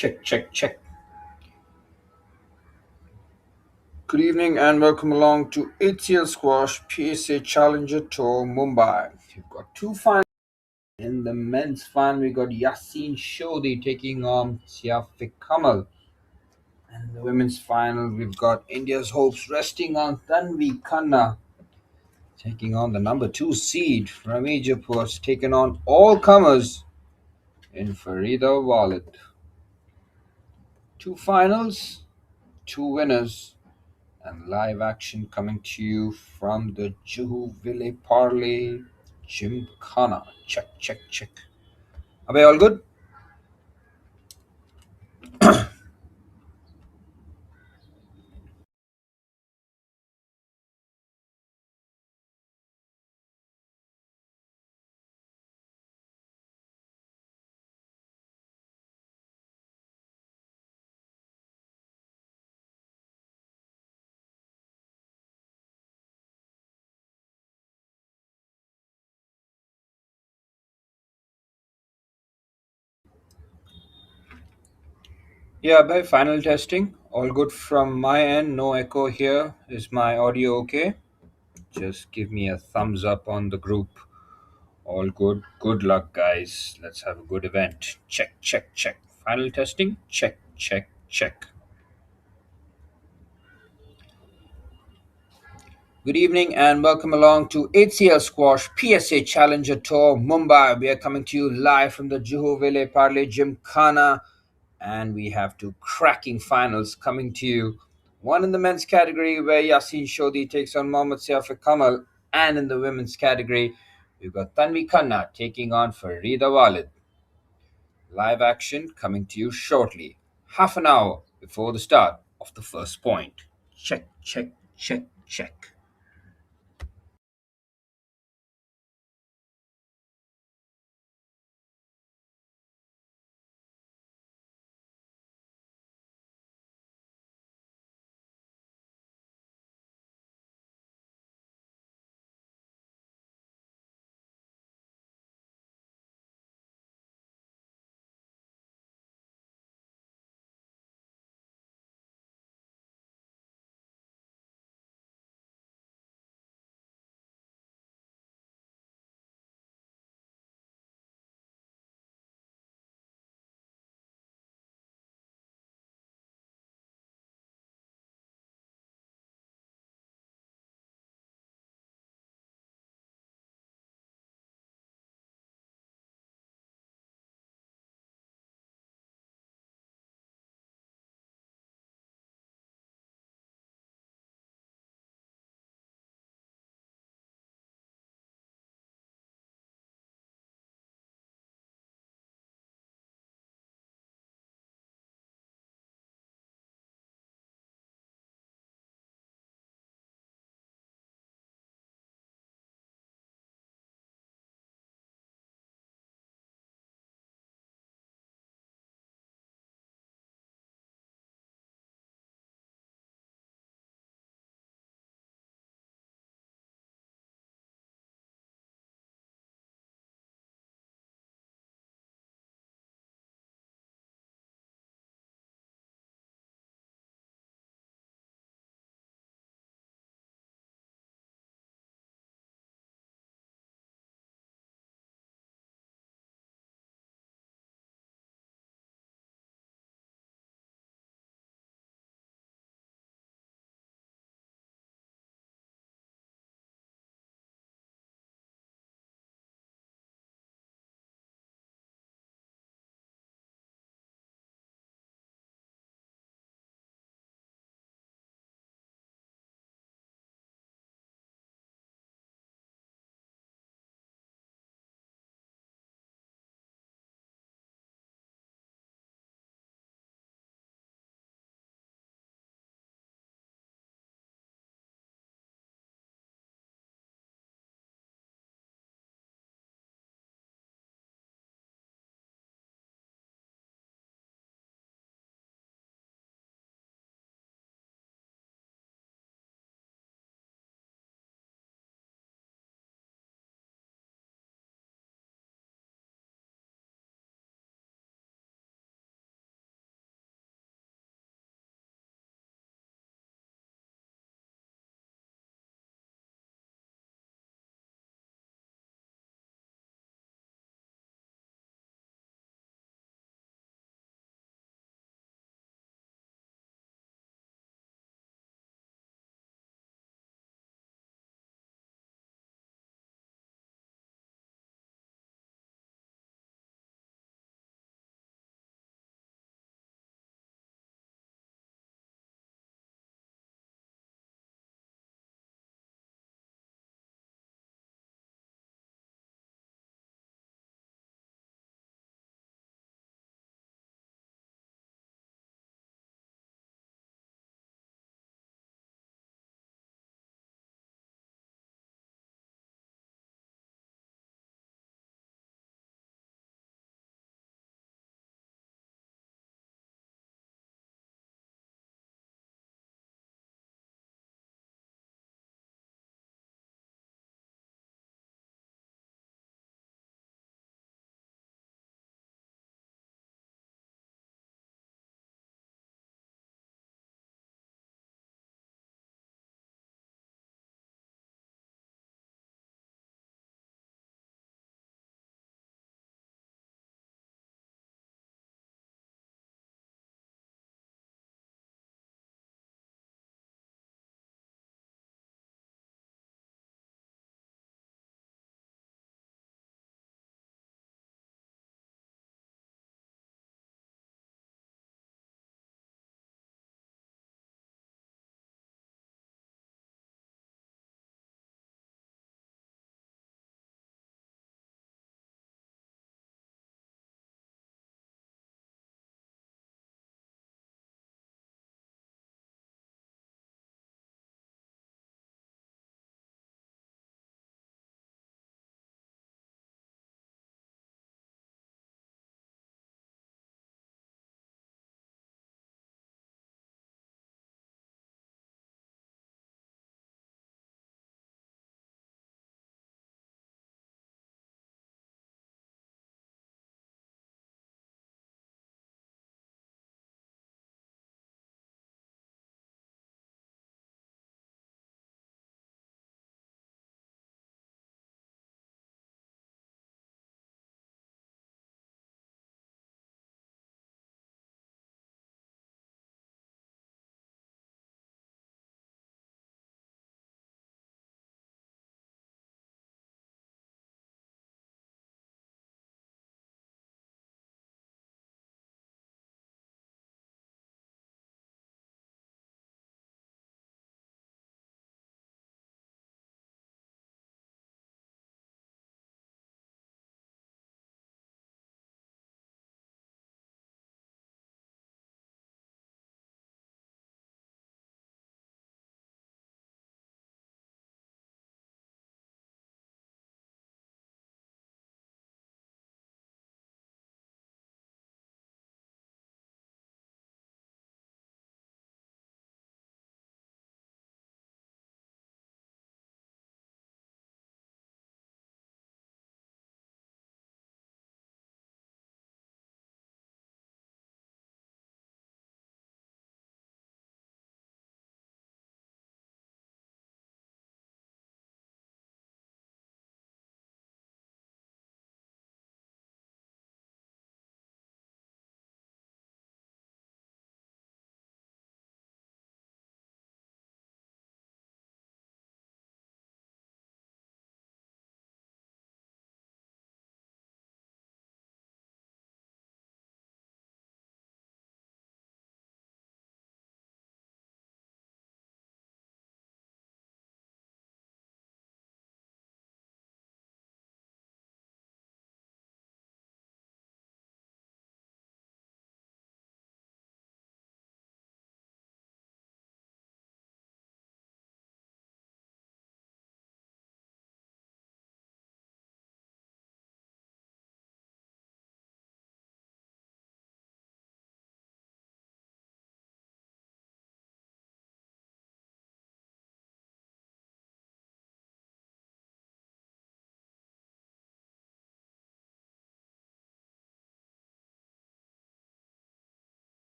Check, check, check. Good evening and welcome along to HCL Squash PSA Challenger Tour Mumbai. We've got two finals. In the men's final, we got Yasin Shodhi taking on Siafik Kamal. And in the women's final, we've got India's hopes resting on Tanvi Khanna taking on the number two seed. Rami was taken on all comers in Farida Walid. Two finals, two winners, and live action coming to you from the Juhu Ville Parley Gymkhana. Check, check, check. Are we all good? Yeah, by final testing. All good from my end. No echo here. Is my audio okay? Just give me a thumbs up on the group. All good. Good luck, guys. Let's have a good event. Check, check, check. Final testing. Check, check, check. Good evening and welcome along to HCL Squash PSA Challenger Tour Mumbai. We are coming to you live from the Juhu Ville Parley Gymkhana, and we have two cracking finals coming to you. One in the men's category where Yasin Shodhi takes on Mohammad Siafik Kamal, and in the women's category we've got Tanvi Khanna taking on Farida Walid. Live action coming to you shortly, half an hour before the start of the first point. Check, check, check, check.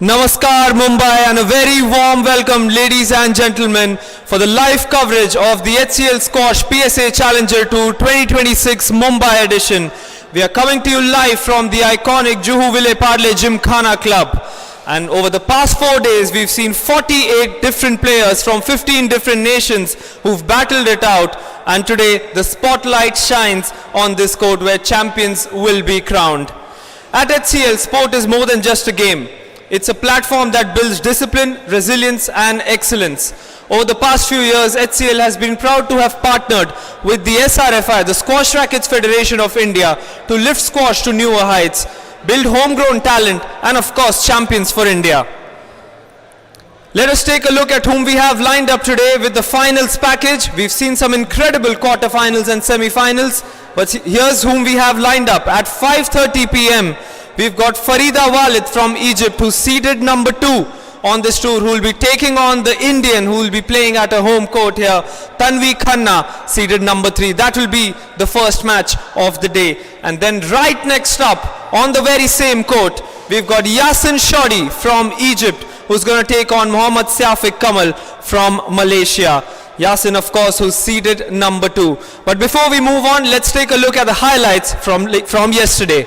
Namaskar Mumbai and a very warm welcome ladies and gentlemen for the live coverage of the HCL Squash PSA Challenger Tour 2026 Mumbai edition. We are coming to you live from the iconic Juhu Gymkhana Club. And over the past 4 days we've seen 48 different players from 15 different nations who've battled it out, and today the spotlight shines on this court where champions will be crowned. At HCL, sport is more than just a game. It's a platform that builds discipline, resilience and excellence. Over the past few years, HCL has been proud to have partnered with the SRFI, the Squash Rackets Federation of India, to lift squash to newer heights, build homegrown talent and of course champions for India. Let us take a look at whom we have lined up today with the finals package. We've seen some incredible quarterfinals and semi-finals, but here's whom we have lined up. At 5:30 p.m. we've got Farida Walid from Egypt, who's seeded number 2 on this tour, who will be taking on the Indian who will be playing at a home court here, Gymkhana, seeded number 3. That will be the first match of the day. And then right next up on the very same court, we've got Yasin Shodi from Egypt, who's going to take on Mohammad Siafiq Kamal from Malaysia. Yasin, of course, who's seeded number 2. But before we move on, let's take a look at the highlights from yesterday.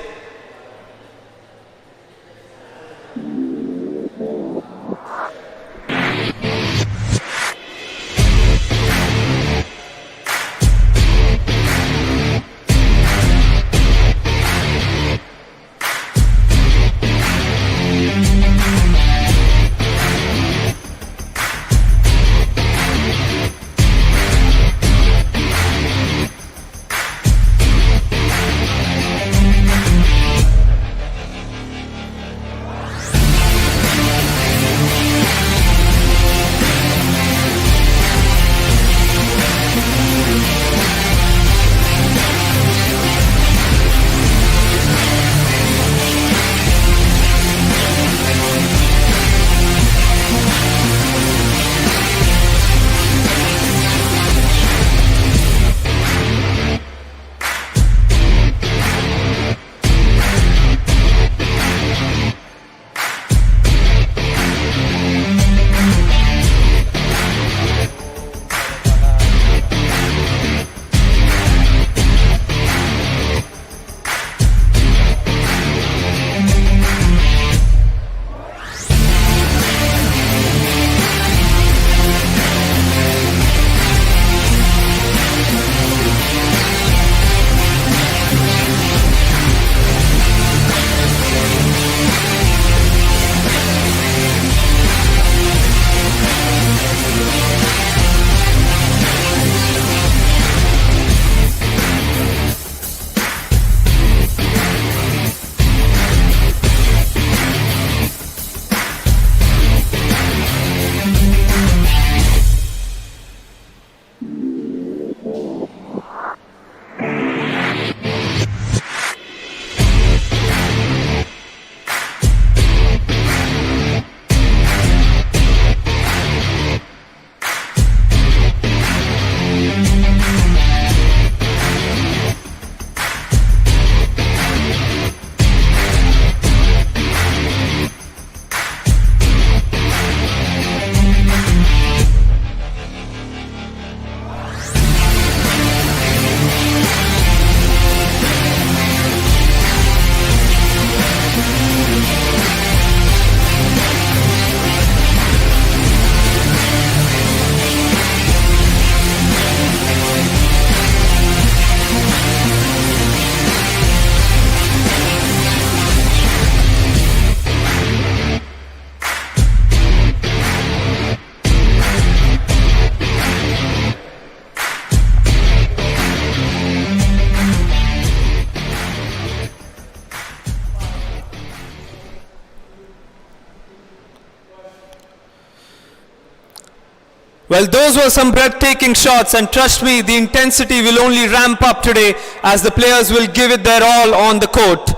Well, those were some breathtaking shots, and trust me, the intensity will only ramp up today as the players will give it their all on the court.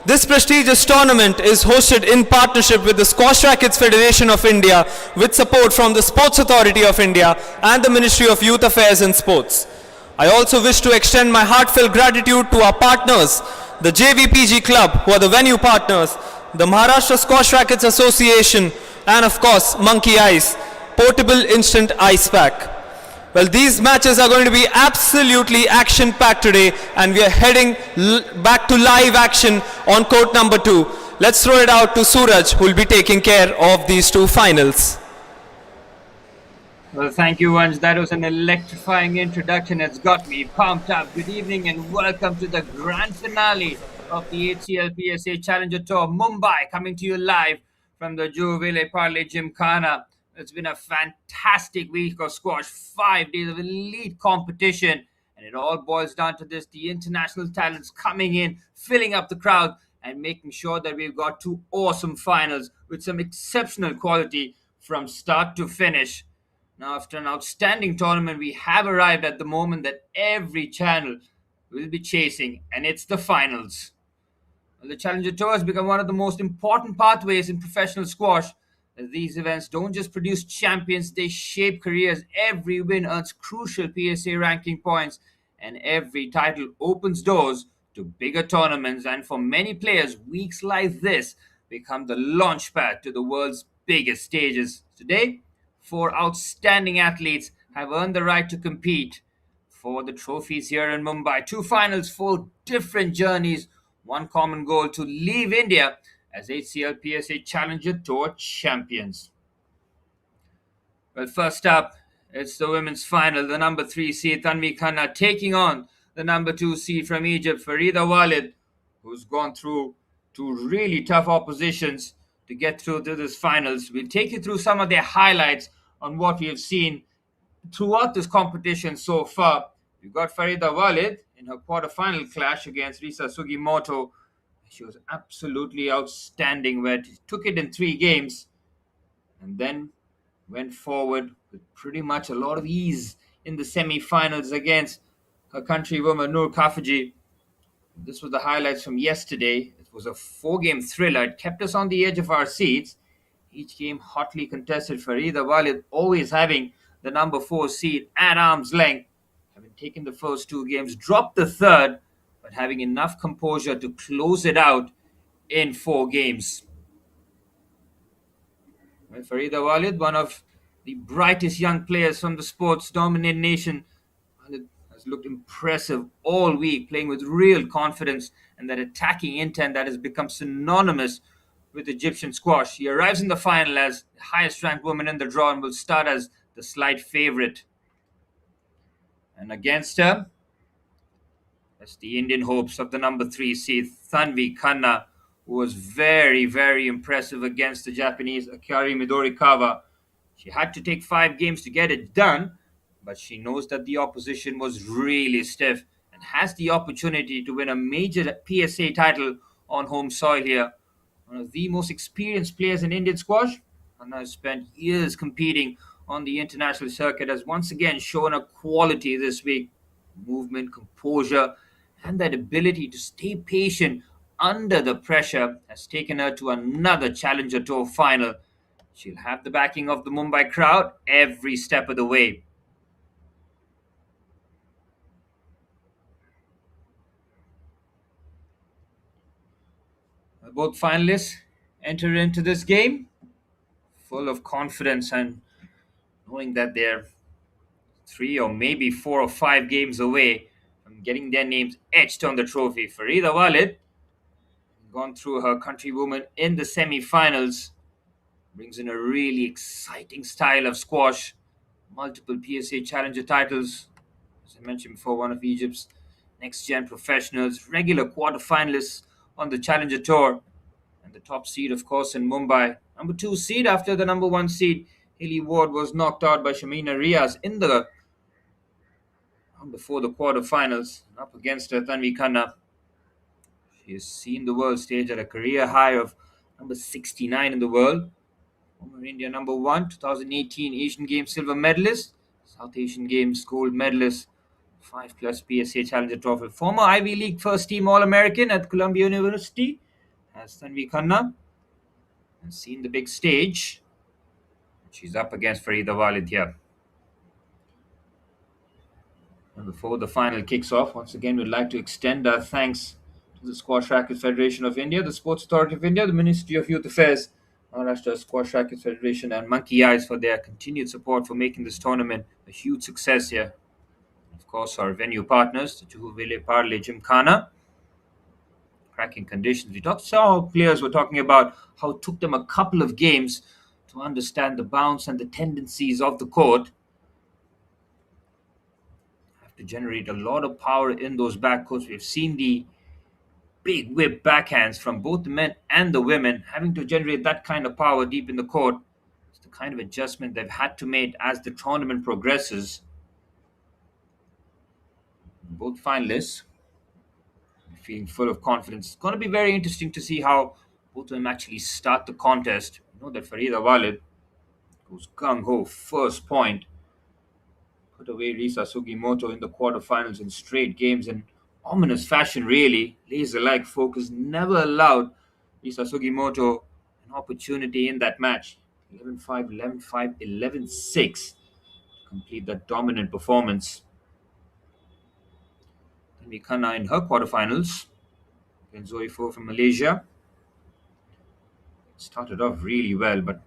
This prestigious tournament is hosted in partnership with the Squash Rackets Federation of India, with support from the Sports Authority of India and the Ministry of Youth Affairs and Sports. I also wish to extend my heartfelt gratitude to our partners, the JVPG Club, who are the venue partners, the Maharashtra Squash Rackets Association, and of course, Monkey Ice, portable instant ice pack. Well, these matches are going to be absolutely action-packed today, and we are heading back to live action on court number 2. Let's throw it out to Suraj, who will be taking care of these two finals. Well, thank you, Vansh. That was an electrifying introduction. It's got me pumped up. Good evening and welcome to the grand finale of the HCL PSA Challenger Tour Mumbai, coming to you live from the Juhu Gymkhana. It's been a fantastic week of squash, 5 days of elite competition, and it all boils down to this: the international talents coming in, filling up the crowd, and making sure that we've got two awesome finals with some exceptional quality from start to finish. Now, after an outstanding tournament, we have arrived at the moment that every channel will be chasing, and it's the finals. Well, the Challenger Tour has become one of the most important pathways in professional squash. As these events don't just produce champions, they shape careers. Every win earns crucial PSA ranking points, and every title opens doors to bigger tournaments. And for many players, weeks like this become the launchpad to the world's biggest stages. Today, four outstanding athletes have earned the right to compete for the trophies here in Mumbai. Two finals, four different journeys, one common goal: to leave India as HCL PSA Challenger Tour champions. Well, first up, it's the women's final. The number 3 seed, Tanvi Khanna, taking on the number 2 seed from Egypt, Farida Walid, who's gone through two really tough oppositions to get through to this finals. We'll take you through some of their highlights on what we have seen throughout this competition so far. We've got Farida Walid in her quarterfinal clash against Risa Sugimoto. She was absolutely outstanding, where she took it in 3 games and then went forward with pretty much a lot of ease in the semi-finals against her countrywoman Noor Kafaji. This was the highlights from yesterday. It was a 4-game thriller. It kept us on the edge of our seats. Each game hotly contested. Farida Walid always having the number 4 seed at arm's length, having taken the first 2 games, dropped the third, but having enough composure to close it out in 4 games. Well, Farida Walid, one of the brightest young players from the sports dominant nation, has looked impressive all week, playing with real confidence and that attacking intent that has become synonymous with Egyptian squash. She arrives in the final as the highest ranked woman in the draw and will start as the slight favorite. And against her, that's the Indian hopes of the number 3 seed, Tanvi Khanna, who was very, very impressive against the Japanese Akari Midorikawa. She had to take 5 games to get it done, but she knows that the opposition was really stiff and has the opportunity to win a major PSA title on home soil here. One of the most experienced players in Indian squash, and has spent years competing on the international circuit, has once again shown a quality this week: movement, composure, and that ability to stay patient under the pressure has taken her to another Challenger Tour final. She'll have the backing of the Mumbai crowd every step of the way. Both finalists enter into this game full of confidence and knowing that they're 3 or maybe 4 or 5 games away from getting their names etched on the trophy. Farida Walid, gone through her countrywoman in the semi-finals, brings in a really exciting style of squash. Multiple PSA Challenger titles. As I mentioned before, one of Egypt's next-gen professionals, regular quarterfinalists on the Challenger Tour, and the top seed, of course, in Mumbai. Number 2 seed after the number 1 seed, Haley Ward, was knocked out by Shamina Riaz in the before the quarterfinals. Up against her, Tanvi Khanna. She has seen the world stage at a career high of number 69 in the world. Former India number one, 2018 Asian Games silver medalist, South Asian Games gold medalist, 5 plus PSA Challenger Trophy. Former Ivy League first team All American at Columbia University has Tanvi Khanna and seen the big stage. She's up against Farida Walid here. And before the final kicks off, once again, we'd like to extend our thanks to the Squash Racket Federation of India, the Sports Authority of India, the Ministry of Youth Affairs, Maharashtra Squash Racket Federation, and Monkey Eyes for their continued support for making this tournament a huge success here. Of course, our venue partners, the Juhu Parle Gymkhana, cracking conditions. We talked, some players were talking about how it took them a couple of games to understand the bounce and the tendencies of the court. Have to generate a lot of power in those backcourts. We've seen the big whip backhands from both the men and the women, having to generate that kind of power deep in the court. It's the kind of adjustment they've had to make as the tournament progresses. Both finalists feeling full of confidence. It's going to be very interesting to see how both of them actually start the contest. You know that Farida Walid goes gung ho, first point, put away Risa Sugimoto in the quarterfinals in straight games in ominous fashion, really. Laser like focus never allowed Risa Sugimoto an opportunity in that match. 11-5, 11-5, 11-6 to complete that dominant performance. Then Khanna in her quarterfinals against Zoe Fo from Malaysia. Started off really well, but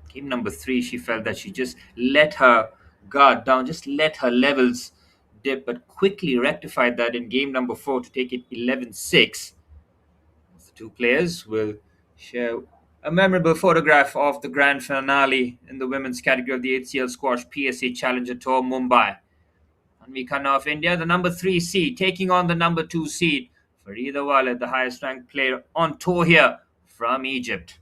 game number three, she felt that she just let her guard down, just let her levels dip, but quickly rectified that in game number four to take it 11-6. The two players will share a memorable photograph of the grand finale in the women's category of the HCL Squash PSA Challenger Tour Mumbai. Tanvi Khanna of India, the number 3 seed, taking on the number 2 seed, Farida Walid, the highest ranked player on tour here from Egypt.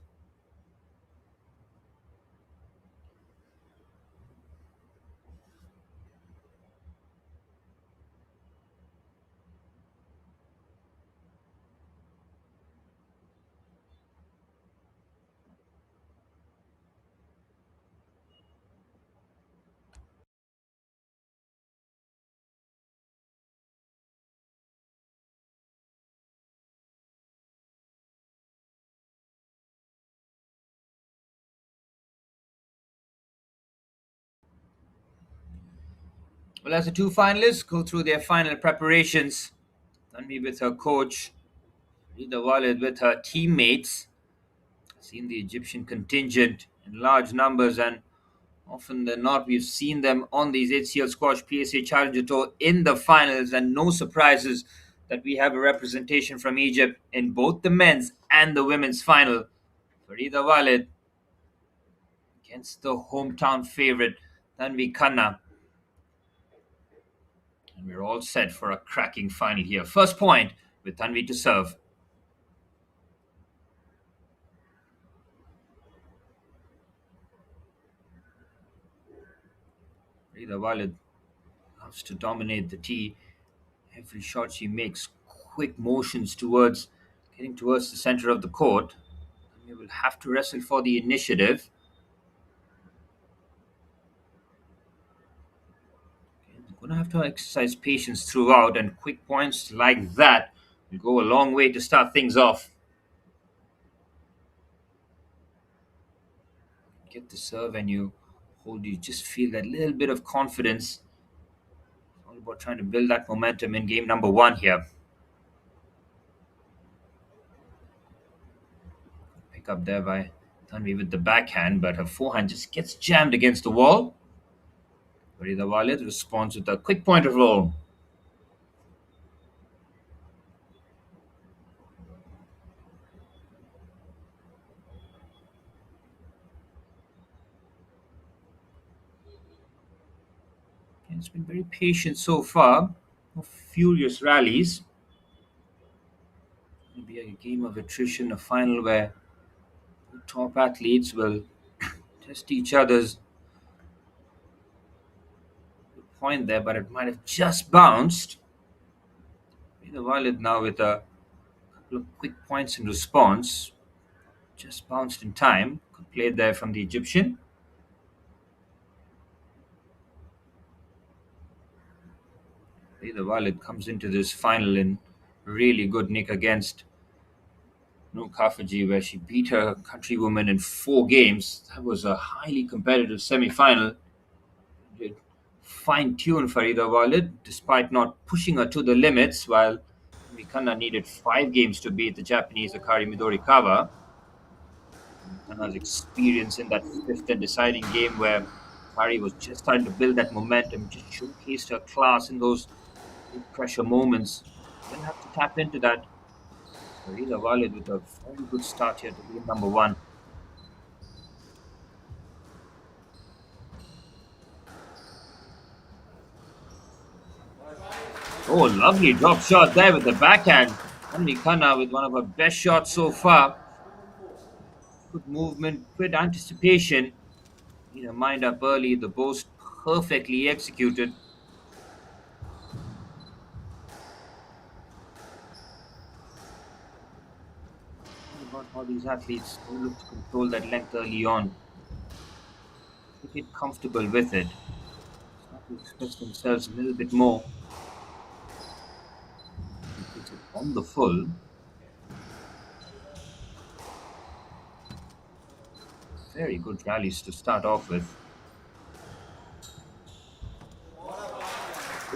Well, as the two finalists go through their final preparations, Tanvi with her coach, Farida Walid with her teammates, seen the Egyptian contingent in large numbers, and often than not, we've seen them on these HCL Squash PSA Challenger Tour in the finals, and no surprises that we have a representation from Egypt in both the men's and the women's final. Farida Walid against the hometown favorite, Tanvi Khanna. And we're all set for a cracking final here. First point with Tanvi to serve. Farida Walid loves to dominate the tee. Every shot she makes, quick motions towards getting towards the center of the court. And we will have to wrestle for the initiative. We're going to have to exercise patience throughout, and quick points like that will go a long way to start things off. Get the serve and you hold, you just feel that little bit of confidence. It's all about trying to build that momentum in game number one here. Pick up there by Tanvi with the backhand, but her forehand just gets jammed against the wall. Farida Walid responds with a quick pointer roll. And it's been very patient so far. No furious rallies. It'll be a game of attrition, a final where the top athletes will test each other's point there, but it might have just bounced. Farida Walid now with a couple of quick points in response. Just bounced in time. Could played there from the Egyptian. The Walid comes into this final in really good nick against Kafaji, where she beat her countrywoman in 4 games. That was a highly competitive semi-final. Did fine-tune Farida Walid despite not pushing her to the limits, while Mikana needed 5 games to beat the Japanese Akari Midorikawa. Mikana's experience in that fifth and deciding game where Akari was just starting to build that momentum, just showcased her class in those big pressure moments. She'll have to tap into that. Farida Walid with a very good start here to game number one. Oh, lovely drop shot there with the backhand. Only Khanna with one of her best shots so far. Good movement, good anticipation. Need her mind up early. The boast perfectly executed. All about how these athletes they look to control that length early on. They get comfortable with it. Start to express themselves a little bit more. She puts it on the full. Very good rallies to start off with.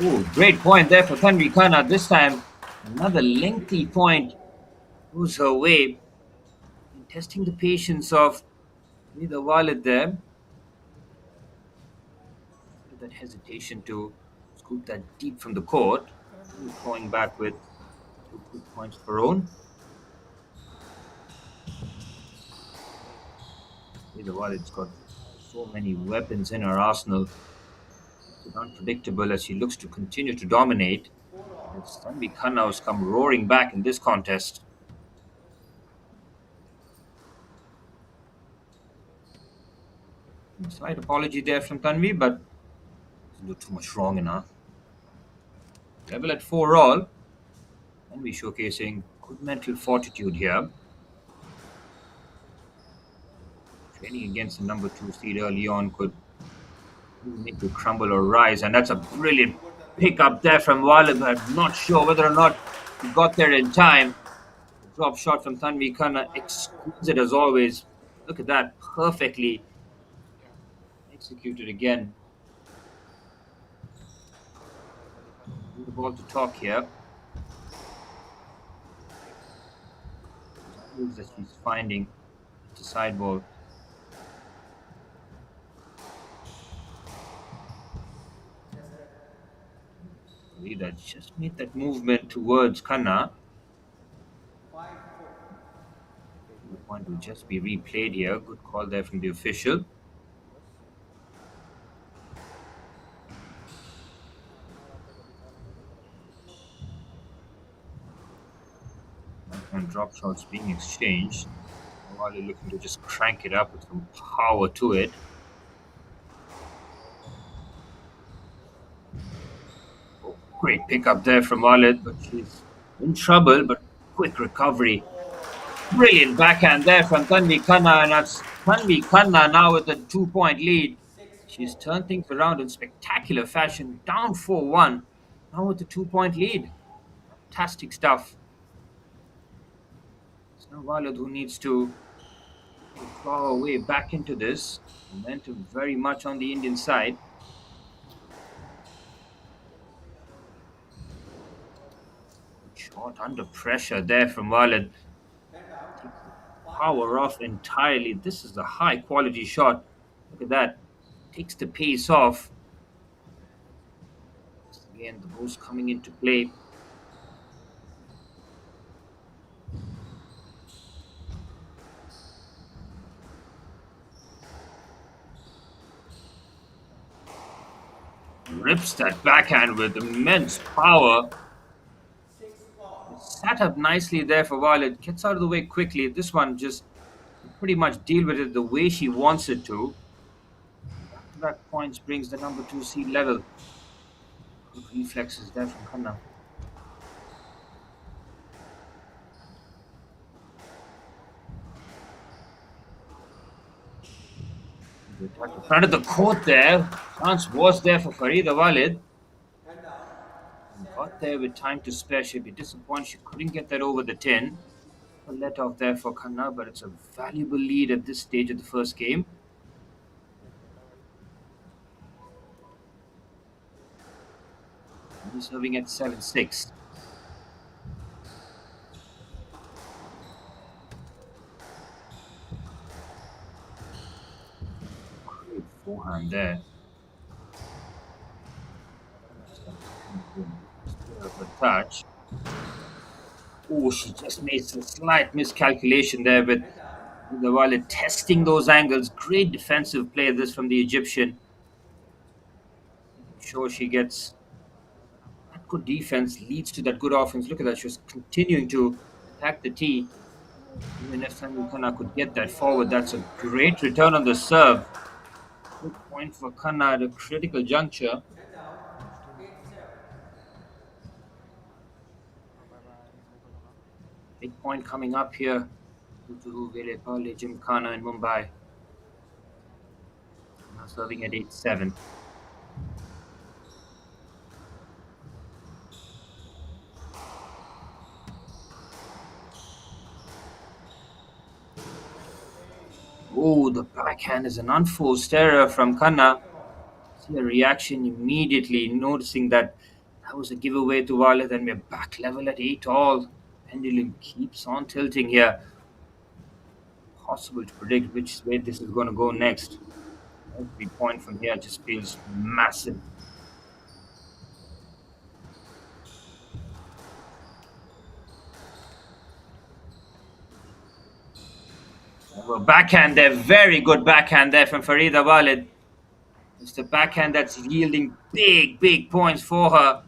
Oh, great point there for Tanvi Khanna. This time, another lengthy point goes her way. And testing the patience of the Walid there. That hesitation to scoop that deep from the court. Going back with 2 quick points of her own. The Walid's got so many weapons in her arsenal. It's unpredictable as she looks to continue to dominate. As Tanvi Khanna has come roaring back in this contest. Slight apology there from Tanvi, but doesn't do too much wrong in her. Level at 4 all. Tanvi showcasing good mental fortitude here. Training against the number 2 seed early on could make you crumble or rise, and that's a brilliant pick up there from Walid. I'm not sure whether or not he got there in time. The drop shot from Tanvi Khanna, exquisite as always. Look at that, perfectly executed again. The ball to talk here. Moves that she's finding. It's a sideball. Rida just made that movement towards Khanna. The point will just be replayed here. Good call there from the official. And drop shots being exchanged. While looking to just crank it up with some power to it. Oh, great pickup there from Walid, but she's in trouble, but quick recovery. Brilliant backhand there from Tanvi Khanna, and that's Tanvi Khanna now with a 2-point lead. She's turned things around in spectacular fashion, down 4-1, now with a 2-point lead. Fantastic stuff. It's now Walid who needs to claw her way back into this. Momentum very much on the Indian side. Shot under pressure there from Walid. Power off entirely. This is a high quality shot. Look at that. Takes the pace off. Again, the ball's coming into play. Rips that backhand with immense power. Sat up nicely there for Walid. Gets out of the way quickly. This one just pretty much deal with it the way she wants it to. Back-to-back points brings the number 2 seed level. Good reflexes there from Khanna. The attack in front of the court there. Chance was there for Farida Walid. And got there with time to spare. She'd be disappointed she couldn't get that over the 10. A let off there for Khanna, but it's a valuable lead at this stage of the first game. He's serving at 7-6. Great forehand there. Bit of a touch. Oh, she just made a slight miscalculation there with the wallet testing those angles. Great defensive play this from the Egyptian. Sure, she gets that good defense leads to that good offense. Look at that. She was continuing to attack the tee. Even if Khanna could get that forward, that's a great return on the serve. Good point for Khanna at a critical juncture. Big point coming up here. Juhu, Gymkhana in Mumbai. Now serving at 8-7. Oh, the backhand is an unforced error from Khanna. See a reaction immediately, noticing that that was a giveaway to Walid, and we're back level at 8 all. Pendulum keeps on tilting here. Possible to predict which way this is going to go next. Every point from here just feels massive. Well, backhand there, very good backhand there from Farida Walid. It's the backhand that's yielding big points for her.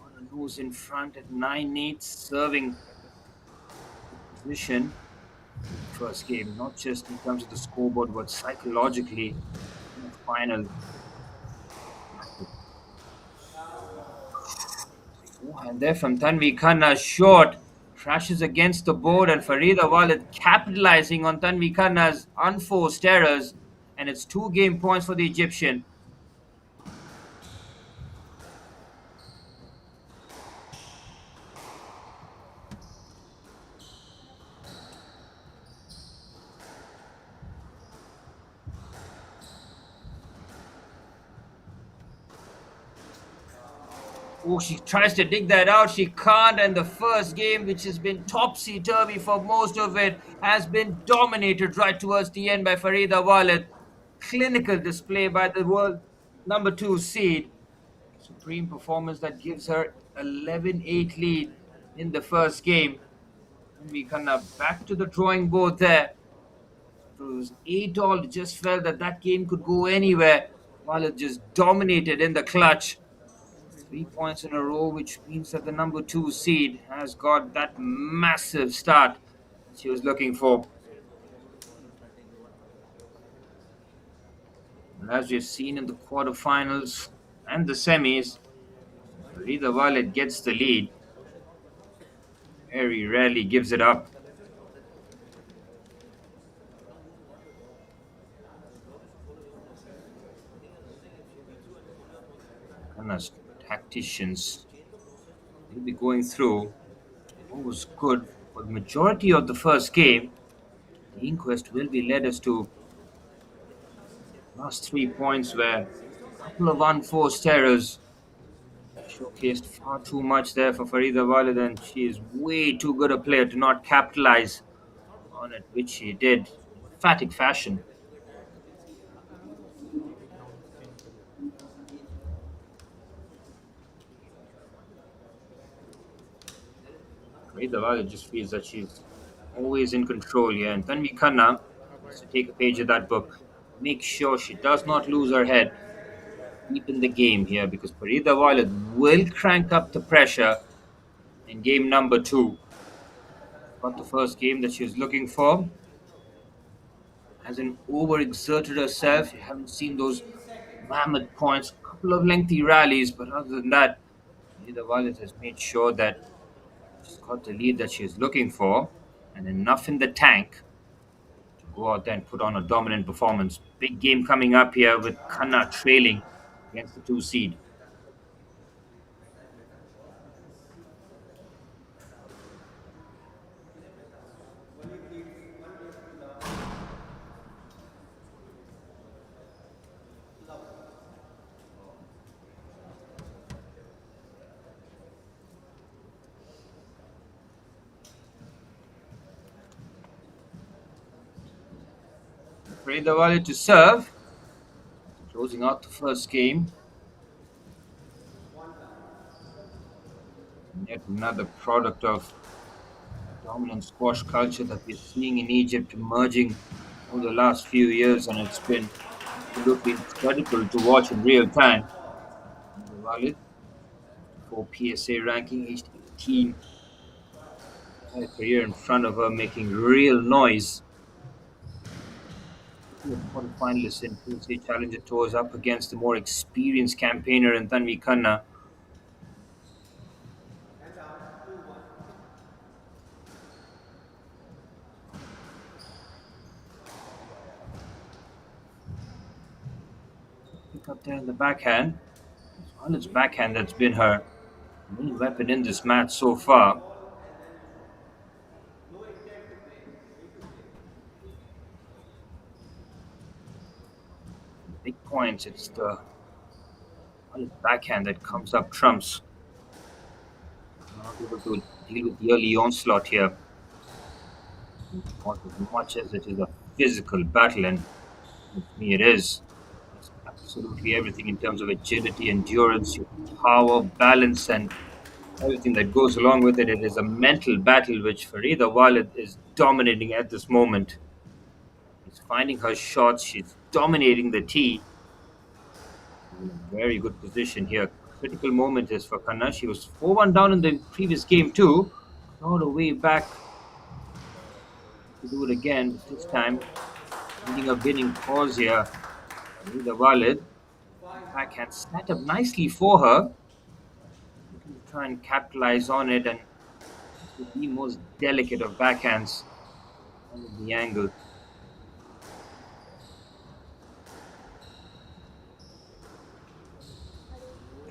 On a nose in front at 9-8, serving position. First game, not just in terms of the scoreboard, but psychologically in the final. And there from Tanvi Khanna, short, crashes against the board, and Farida Walid capitalizing on Tanvi Khanna's unforced errors, and it's 2 game points for the Egyptian. Oh, she tries to dig that out. She can't. And the first game, which has been topsy-turvy for most of it, has been dominated right towards the end by Farida Walid. Clinical display by the world number 2 seed. Supreme performance that gives her 11-8 lead in the first game. And we kind of back to the drawing board there. It was 8 all. Just felt that that game could go anywhere. Walid just dominated in the clutch. 3 points in a row, which means that the number 2 seed has got that massive start she was looking for. And as we've seen in the quarterfinals and the semis, Farida Walid gets the lead. Very rarely gives it up. And as tacticians will be going through what was good for the majority of the first game. The inquest will be led as to last 3 points where a couple of unforced errors showcased far too much there for Farida Walid, and she is way too good a player to not capitalize on it, which she did in emphatic fashion. Farida Walid just feels that she's always in control here, and Tanvi Khanna has to take a page of that book. Make sure she does not lose her head deep in the game here, because Farida Walid will crank up the pressure in game number 2. Got the first game that she was looking for. Hasn't overexerted herself. You haven't seen those mammoth points. A couple of lengthy rallies, but other than that, Farida Walid has made sure that she's got the lead that she's looking for, and enough in the tank to go out there and put on a dominant performance. big game coming up here with Khanna trailing against the two seed. Farida Wali to serve, closing out the first game. Yet another product of dominant squash culture that we're seeing in Egypt emerging over the last few years, and it's been absolutely incredible to watch in real time. Walid for PSA ranking, aged 18, had a career in front of her, making real noise. The quarterfinalist in PSA Challenger Tours up against the more experienced campaigner in Tanvi Khanna. Pick up there in the backhand. It's Walid's backhand that's been her main weapon in this match so far. Big points, it's the Walid's backhand that comes up trumps. Not able to deal with the early onslaught here. Not as much as it is a physical battle, and with me it is. It's absolutely everything in terms of agility, endurance, your power, balance, and everything that goes along with it. It is a mental battle which Farida Walid is dominating at this moment. She's finding her shots, she's dominating the tee. In a very good position here. Critical moment is for Khanna. She was 4-1 down in the previous game too. All the way back to do it again, but this time needing a winning cause here. Farida Walid. Backhand set up nicely for her. Looking to try and capitalize on it, and this is the most delicate of backhands. Finding the angle.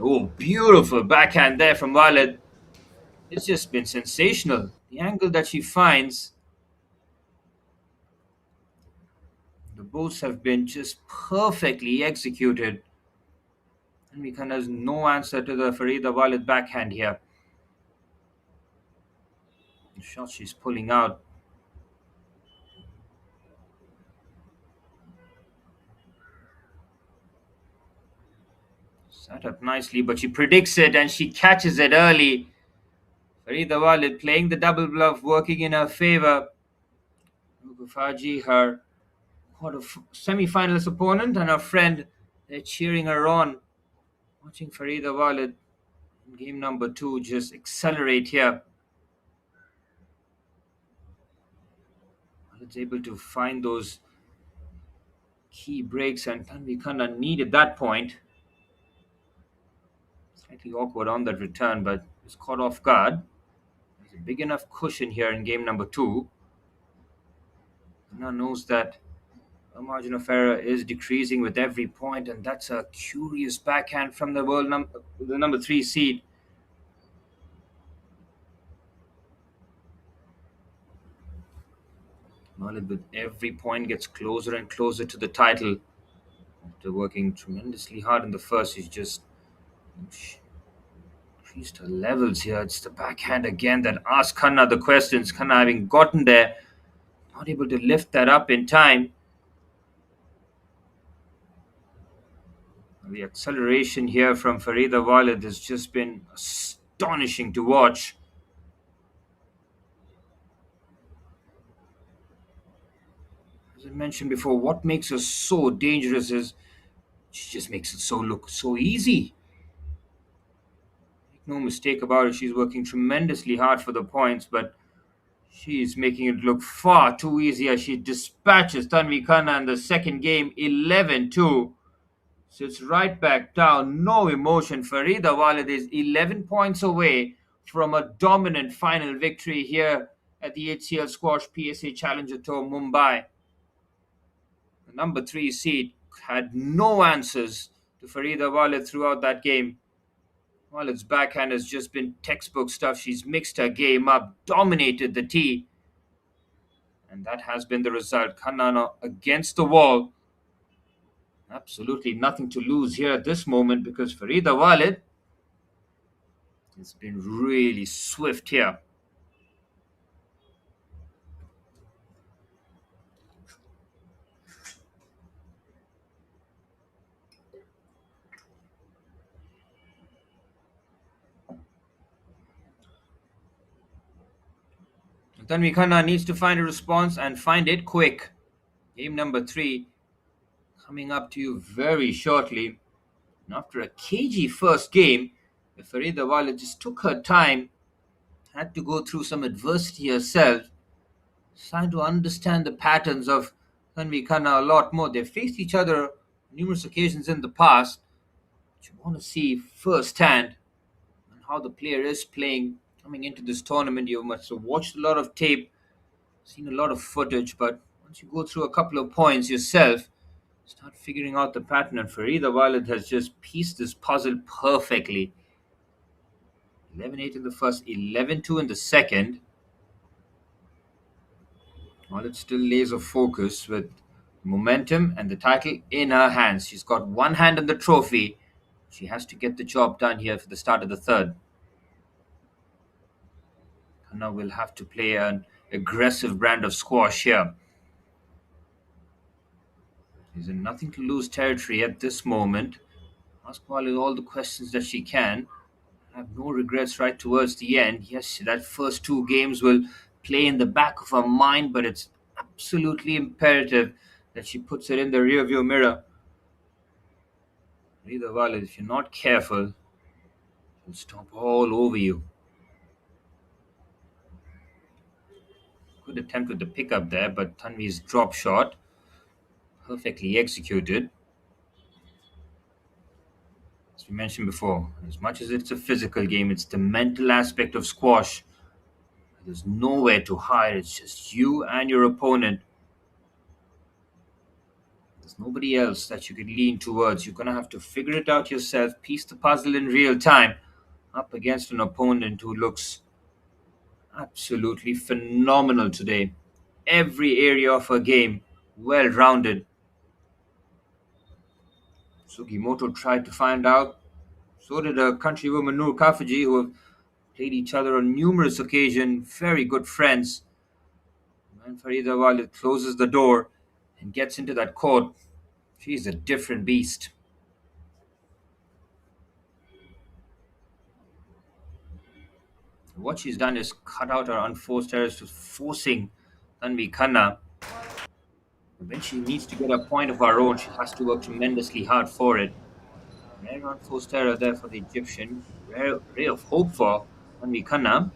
Oh, beautiful backhand there from Walid. It's just been sensational. The angle that she finds, the bolts have been just perfectly executed. And we kind of no answer to the Farida Walid backhand here. The shot she's pulling out. Set up nicely, but she predicts it and she catches it early. Farida Walid playing the double bluff, working in her favor. Faji, her semi-finalist opponent, and her friend, they're cheering her on. Watching Farida Walid in game number 2 just accelerate here. Walid's able to find those key breaks, and Tanvi Khanna needed that point. Slightly awkward on that return, but was caught off guard. There's a big enough cushion here in game number 2. Khanna knows that her margin of error is decreasing with every point, and that's a curious backhand from the the number 3 seed. Walid with every point gets closer and closer to the title. After working tremendously hard in the first, she's just increased her levels here. It's the backhand again that asks Khanna the questions. Khanna, having gotten there, not able to lift that up in time. The acceleration here from Farida Walid has just been astonishing to watch. As I mentioned before, what makes her so dangerous is she just makes it look so easy. Make no mistake about it, she's working tremendously hard for the points, but she's making it look far too easy as she dispatches Tanvi Khanna in the second game 11-2. Sits right back down, no emotion. Farida Walid is 11 points away from a dominant final victory here at the HCL Squash PSA Challenger Tour Mumbai. The number 3 seed had no answers to Farida Walid throughout that game. Walid's backhand has just been textbook stuff. She's mixed her game up, dominated the tee, and that has been the result. Khanna against the wall. Absolutely nothing to lose here at this moment because Farida Walid has been really swift here. Tanvi Khanna needs to find a response and find it quick. Game number 3 coming up to you very shortly. And after a cagey first game, Farida Walid just took her time, had to go through some adversity herself, trying to understand the patterns of Tanvi Khanna a lot more. They've faced each other numerous occasions in the past. But you want to see firsthand how the player is playing coming into this tournament. You must have watched a lot of tape, seen a lot of footage, but once you go through a couple of points yourself, start figuring out the pattern. And Farida Walid has just pieced this puzzle perfectly. 11-8 in the first, 11-2 in the second. Walid still lays a focus with momentum and the title in her hands. She's got one hand on the trophy. She has to get the job done here for the start of the third. Khanna will have to play an aggressive brand of squash here. She's in nothing to lose territory at this moment. Ask Walid all the questions that she can. Have no regrets right towards the end. Yes, that first 2 games will play in the back of her mind, but it's absolutely imperative that she puts it in the rearview mirror. Farida Walid, if you're not careful, she'll stomp all over you. Good attempt with the pickup there, but Tanvi's drop shot, perfectly executed. As we mentioned before, as much as it's a physical game, it's the mental aspect of squash. There's nowhere to hide. It's just you and your opponent. There's nobody else that you could lean towards. You're going to have to figure it out yourself, piece the puzzle in real time, up against an opponent who looks absolutely phenomenal today. Every area of her game, well rounded. Sugimoto tried to find out. So did her countrywoman Noor Kafaji, who have played each other on numerous occasions, very good friends. When Farida Walid closes the door and gets into that court, she's a different beast. What she's done is cut out her unforced errors to forcing Tanvi Khanna. When she needs to get a point of her own, she has to work tremendously hard for it. Rare unforced error there for the Egyptian. Rare ray of hope for Tanvi Khanna.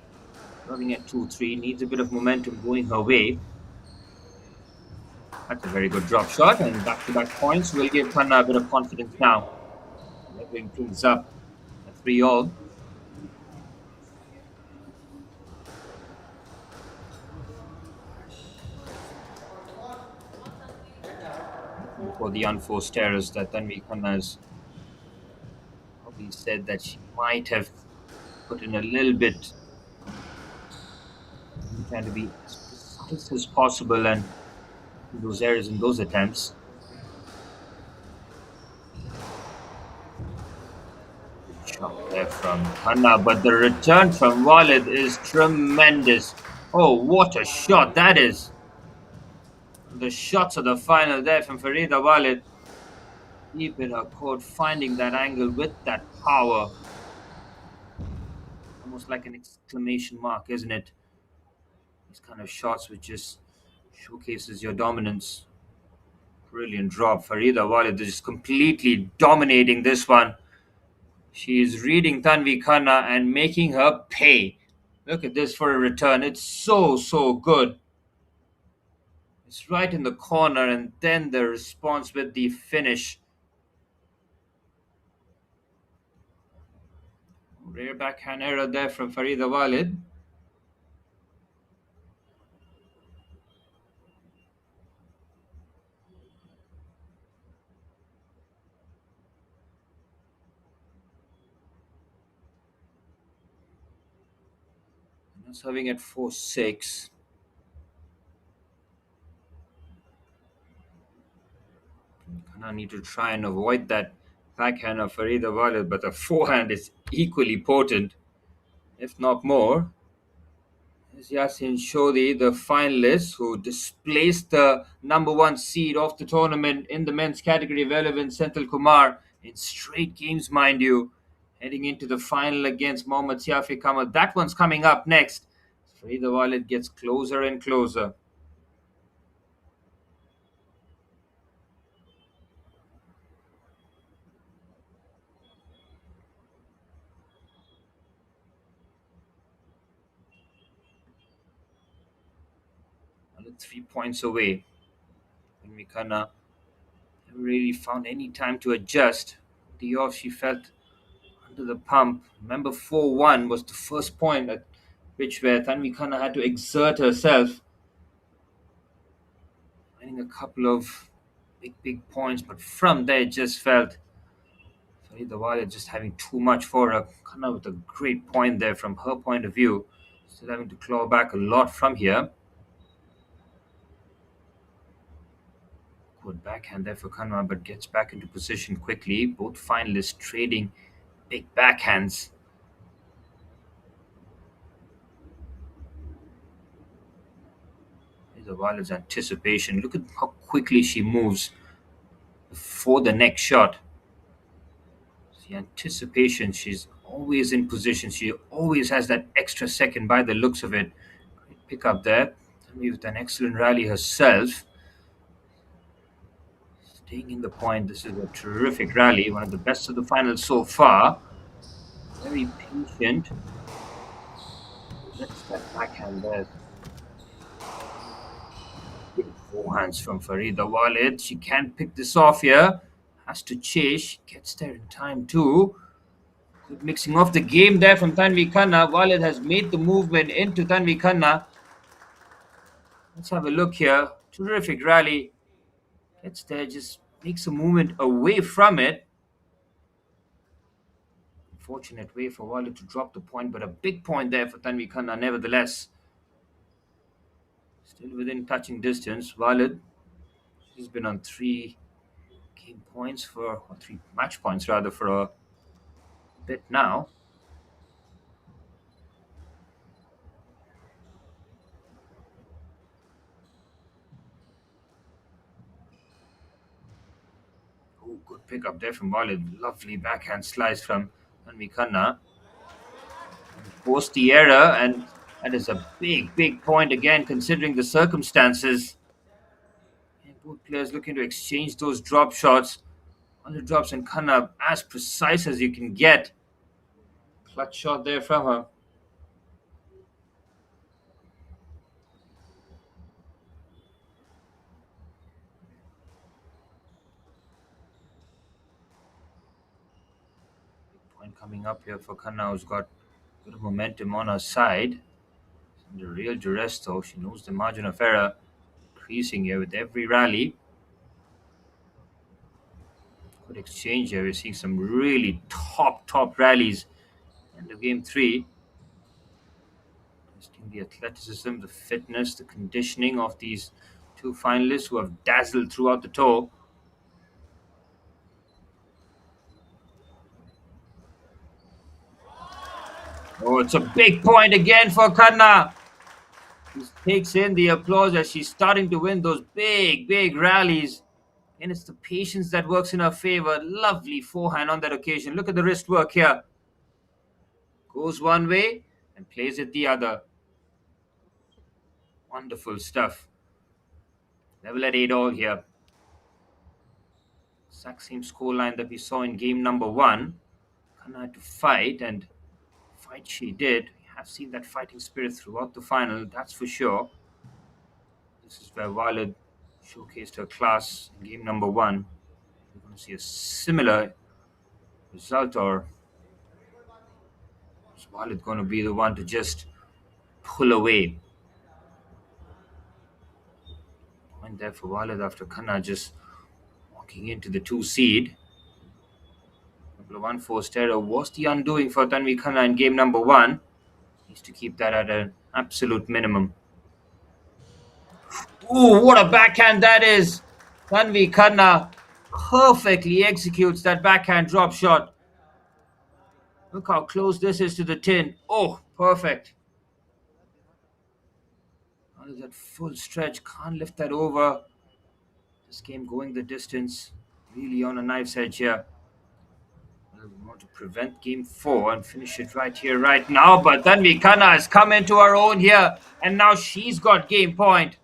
Running at 2-3, needs a bit of momentum going her way. That's a very good drop shot, and back-to-back points will give Khanna a bit of confidence now. Leveling things up at 3-all. For the unforced errors that Tanvi Khanna has probably said that she might have put in a little bit, trying to be as precise as possible and those errors in those attempts. Good shot there from Khanna, but the return from Walid is tremendous. Oh, what a shot that is! The shots of the final there from Farida Walid. Deep in her court, finding that angle with that power. Almost like an exclamation mark, isn't it? These kind of shots which just showcases your dominance. Brilliant drop. Farida Walid is completely dominating this one. She is reading Tanvi Khanna and making her pay. Look at this for a return. It's so, so good. It's right in the corner, and then the response with the finish. Rare backhand error there from Farida Walid. serving at 4-6. I need to try and avoid that backhand of Farida Walid, but the forehand is equally potent, if not more. Is Yasin Shodi, the finalist who displaced the number one seed of the tournament in the men's category of relevance, Senthil Kumar, in straight games, mind you, heading into the final against Mohammad Siafi Kamal. That one's coming up next. Farida Walid gets closer and closer. Only 3 points away. Gymkhana never really found any time to adjust. The off she felt under the pump. Remember, 4-1 was the first point at which where Tanvi Khanna had to exert herself, winning a couple of big points. But from there, it just felt Farida Wali just having too much for her. Khanna with a great point there from her point of view. Still having to claw back a lot from here. Good backhand there for Khanna, but gets back into position quickly. Both finalists trading big backhands. The Walid's anticipation. Look at how quickly she moves before the next shot. The anticipation, she's always in position. She always has that extra second by the looks of it. Great pick up there. With an excellent rally herself. Staying in the point. This is a terrific rally. One of the best of the finals so far. Very patient. That's that backhand there. Good forehands from Farida Walid. She can't pick this off here. Has to chase. She gets there in time too. Good mixing of the game there from Tanvi Khanna. Walid has made the movement into Tanvi Khanna. Let's have a look here. Terrific rally. Gets there, just makes a movement away from it. Fortunate way for Walid to drop the point, but a big point there for Tanvi Khanna nevertheless. Still within touching distance. Walid, she's been on 3 points for, or 3 match points rather, for a bit now. Oh, good pick up there from Walid. Lovely backhand slice from Tanvi Khanna. Forced the error, and that is a big point again, considering the circumstances. And both players looking to exchange those drop shots. On the drops, and Khanna as precise as you can get. Clutch shot there from her. Big point coming up here for Khanna, who's got a bit of momentum on her side. Under real duress, though. She knows the margin of error increasing here with every rally. Good exchange here. We're seeing some really top rallies in the game 3. Testing the athleticism, the fitness, the conditioning of these two finalists who have dazzled throughout the tour. Oh, it's a big point again for Khanna. She takes in the applause as she's starting to win those big rallies. And it's the patience that works in her favor. Lovely forehand on that occasion. Look at the wrist work here. Goes one way and plays it the other. Wonderful stuff. Level at 8 all here. Exact same scoreline that we saw in game number 1. Khanna had to fight, and fight she did. We have seen that fighting spirit throughout the final, that's for sure. This is where Walid showcased her class in game number 1. We're going to see a similar result, or is Walid going to be the one to just pull away? Point there for Walid after Khanna just walking into the 2 seed. Number 1 forced error was the undoing for Tanvi Khanna in game number 1. Needs to keep that Absolute minimum. Ooh, what a backhand that is! Tanvi Khanna perfectly executes that backhand drop shot. Look how close this is to the tin. Oh, perfect. How is that full stretch? Can't lift that over. This game going the distance. Really on a knife's edge here. Well, we want to prevent game four and finish it right here, right now. But Tanvi Khanna has come into her own here. And now she's got game point.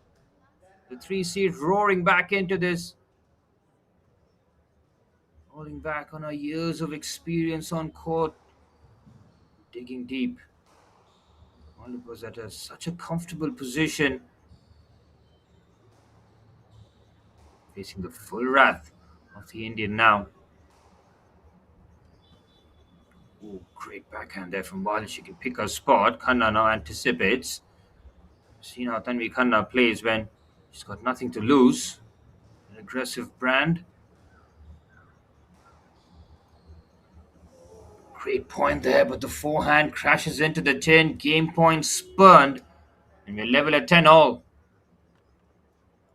The three seed roaring back into this. Falling back on her years of experience on court. Digging deep. Olive was at such a comfortable position. Facing the full wrath of the Indian now. Oh, great backhand there from Wali. She can pick her spot. Khanna now anticipates. See how Tanvi Khanna plays when she's got nothing to lose. An aggressive brand. Great point there, but the forehand crashes into the tin. Game point spurned. And we're level at 10 all.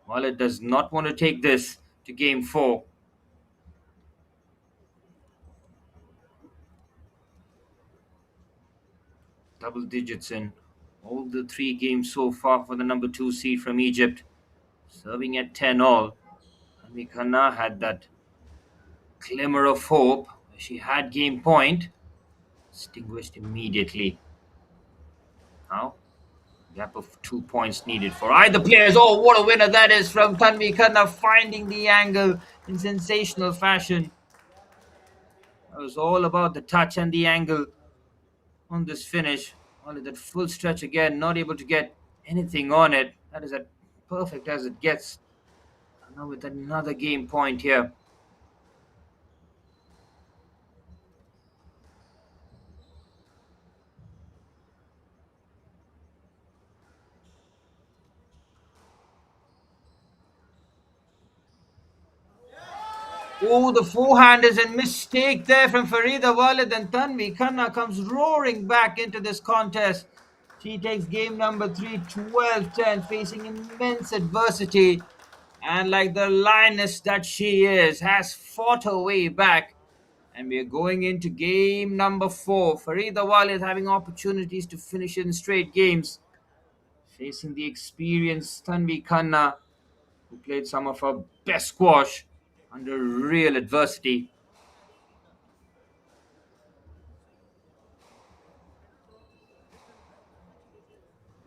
Wallet does not want to take this to game four. Double digits in all the three games so far for the number two seed from Egypt. Serving at 10 all. Tanvi Khanna had that glimmer of hope. She had game point. Extinguished immediately. Now, gap of 2 points needed for either players. Oh, what a winner that is from Tanvi Khanna, finding the angle in sensational fashion. It was all about the touch and the angle on this finish. Only that full stretch again, not able to get anything on it. That is as perfect as it gets. And now with another game point here. Oh, the forehand is a mistake there from Farida Walid, and Tanvi Khanna comes roaring back into this contest. She takes game number 3, 12-10, facing immense adversity. And like the lioness that she is, has fought her way back. And we are going into game number 4. Farida Walid having opportunities to finish in straight games. Facing the experienced Tanvi Khanna, who played some of her best squash under real adversity.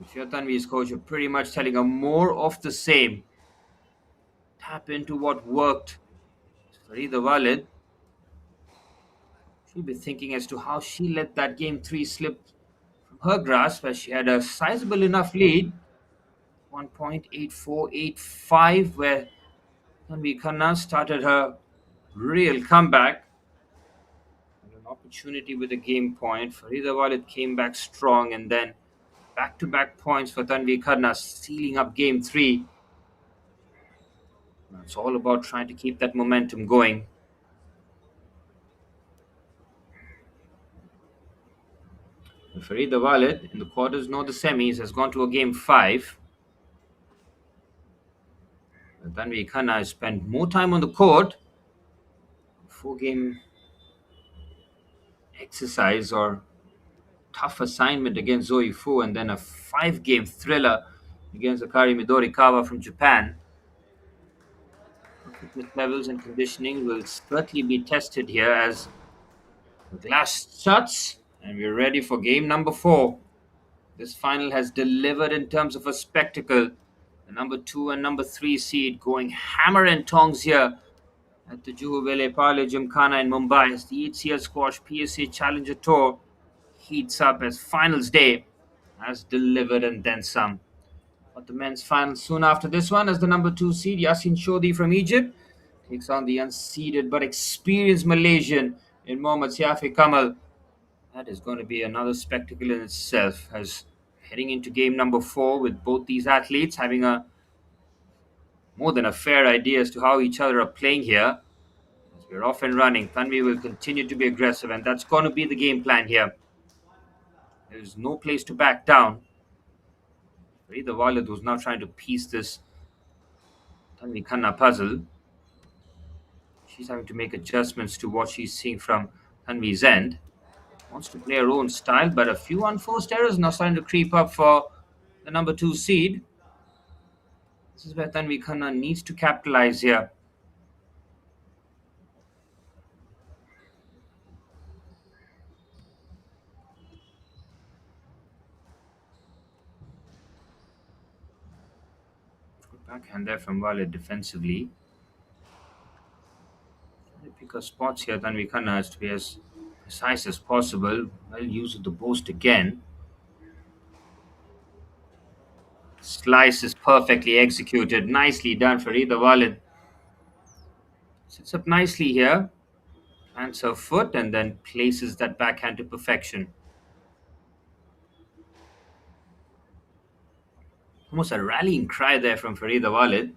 If you're Tanvi's coach, you're pretty much telling her more of the same. Tap into what worked. Farida Walid, she'll be thinking as to how she let that game 3 slip from her grasp as she had a sizable enough lead. 1.8485, where Tanvi Khanna started her real comeback. And an opportunity with a game point. Farida Walid came back strong, and then back-to-back points for Tanvi Khanna, sealing up game 3. It's all about trying to keep that momentum going. Farida Walid in the quarters nor the semis has gone to a game 5. Tanvi Khanna has spent more time on the court. 4-game exercise or tough assignment against Zoe Fu, and then a 5-game thriller against Akari Midorikawa from Japan. Fitness levels and conditioning will certainly be tested here as the glass shuts, and we're ready for game number 4. This final has delivered in terms of a spectacle. The number 2 and number 3 seed going hammer and tongs here at the Juhu Gymkhana in Mumbai as the HCL Squash PSA Challenger Tour heats up as finals day has delivered and then some. But the men's final soon after this one as the number 2 seed Yasin Shodi from Egypt takes on the unseeded but experienced Malaysian in Mohammad Siafi Kamal. That is going to be another spectacle in itself as heading into game number 4 with both these athletes having a more than a fair idea as to how each other are playing here. As we're off and running, Tanvi will continue to be aggressive, and that's going to be the game plan here. There's no place to back down. Farida Walid, who's now trying to piece this Tanvi Khanna puzzle. She's having to make adjustments to what she's seeing from Tanvi's end. Wants to play her own style, but a few unforced errors now starting to creep up for the number 2 seed. This is where Tanvi Khanna needs to capitalize here. Good backhand there from Walid defensively. Trying to pick her spots here. Tanvi Khanna has to be as precise as possible. Well, use the post again. Slice is perfectly executed. Nicely done for Farida Walid. Sits up nicely here. Plants her foot and then places that backhand to perfection. Almost a rallying cry there from Farida Walid.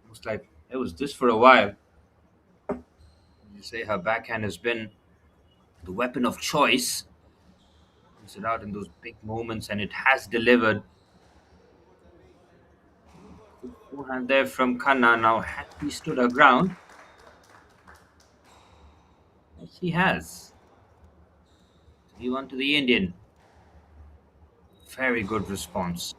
Almost like it was this for a while. You say her backhand has been the weapon of choice. Comes it out in those big moments and it has delivered. Good forehand there from Khanna. Now had she stood her ground. Yes, she has. 3-1 to the Indian. Very good response.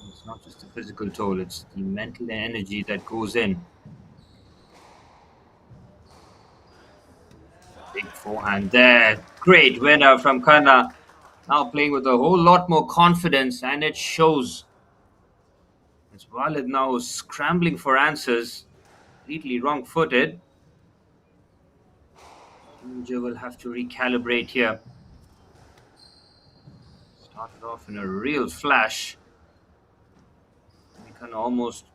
It's not just the physical toll, it's the mental energy that goes in. Big forehand there. Great winner from Khanna. Now playing with a whole lot more confidence, and it shows. It's Walid now scrambling for answers, completely wrong footed. Ninja will have to recalibrate here. Started off in a real flash. We can almost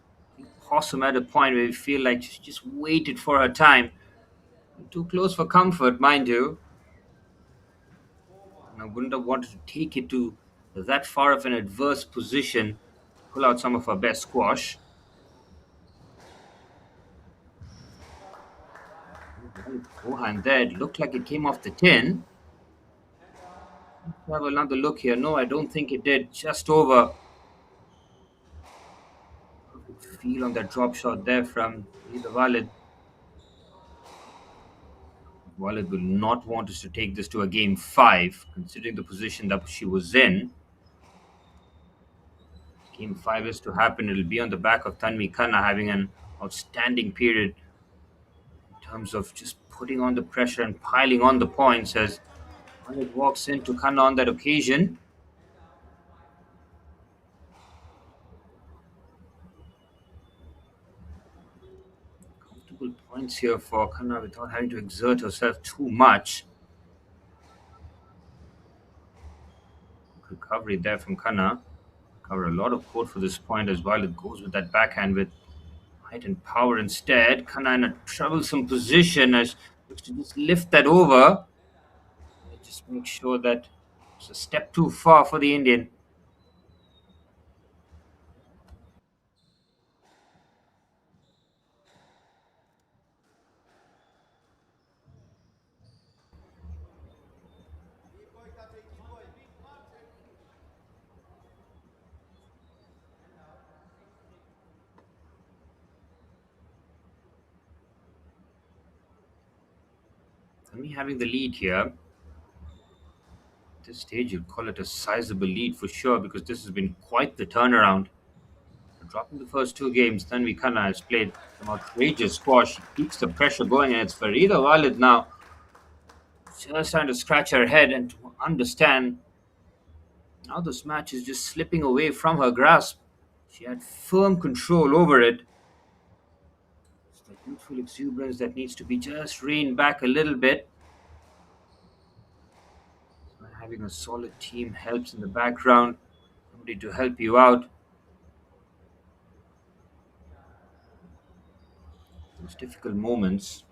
possum at a point where we feel like she just waited for her time. Too close for comfort, mind you. And I wouldn't have wanted to take it to that far of an adverse position to pull out some of her best squash. Forehand there, it looked like it came off the tin. Let's have another look here. No, I don't think it did. Just over. Perfect feel on that drop shot there from either Walid. Walid will not want us to take this to a game 5, considering the position that she was in. Game 5 is to happen. It'll be on the back of Tanvi Khanna having an outstanding period in terms of just putting on the pressure and piling on the points as Walid walks into Khanna on that occasion. Comfortable points here for Khanna without having to exert herself too much. Recovery there from Khanna. Cover a lot of court for this point as Walid goes with that backhand with height and power instead. Khanna in a troublesome position as looks to just lift that over. Just make sure that it's a step too far for the Indian. For me having the lead here, at this stage you'd call it a sizable lead for sure because this has been quite the turnaround. Dropping the first 2 games, Tanvi Khanna has played some outrageous squash. She keeps the pressure going and it's Farida Walid now just trying to scratch her head and to understand now this match is just slipping away from her grasp. She had firm control over it. It's the youthful exuberance that needs to be just reined back a little bit. Having a solid team helps in the background, somebody to help you out. Those difficult moments,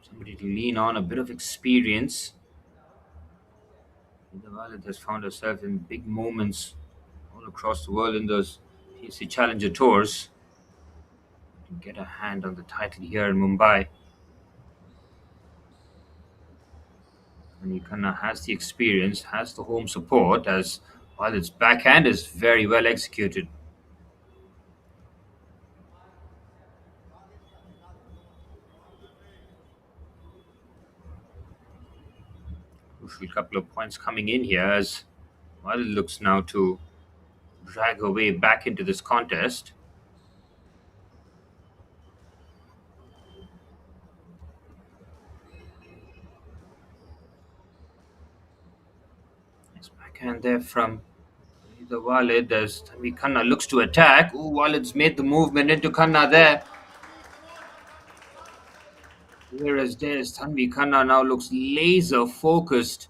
somebody to lean on, a bit of experience. The Walid has found herself in big moments all across the world in those PSA Challenger tours. To get a hand on the title here in Mumbai. And Khanna has the experience, has the home support as While its backhand is very well executed. Crucial couple of points coming in here as Walid looks now to drag her way back into this contest. Nice backhand there from the Walid as Tanvi Khanna looks to attack. Ooh, Walid's made the movement into Khanna there. Whereas there's Tanvi Khanna now looks laser focused.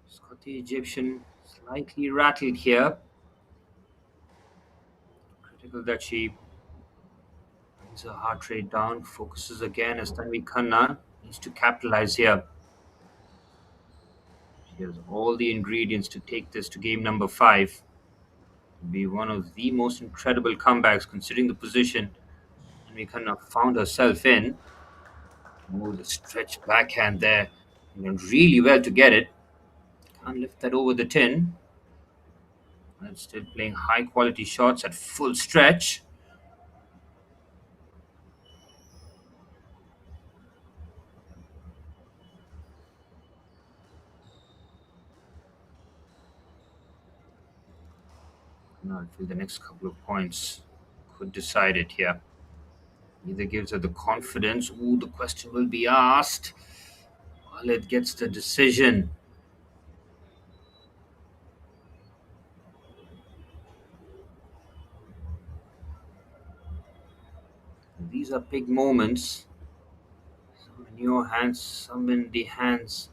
She's got the Egyptian slightly rattled here. Critical that she brings her heart rate down, focuses again as Tanvi Khanna needs to capitalize here. She has all the ingredients to take this to game number 5. Be one of the most incredible comebacks considering the position Tanvi Khanna found herself in. Oh, the stretched backhand there. Went really well to get it. Can't lift that over the tin. And still playing high quality shots at full stretch. Now I feel the next couple of points could decide it here. Either gives her the confidence. Ooh, the question will be asked. While it gets the decision. These are big moments. Some in your hands, some in the hands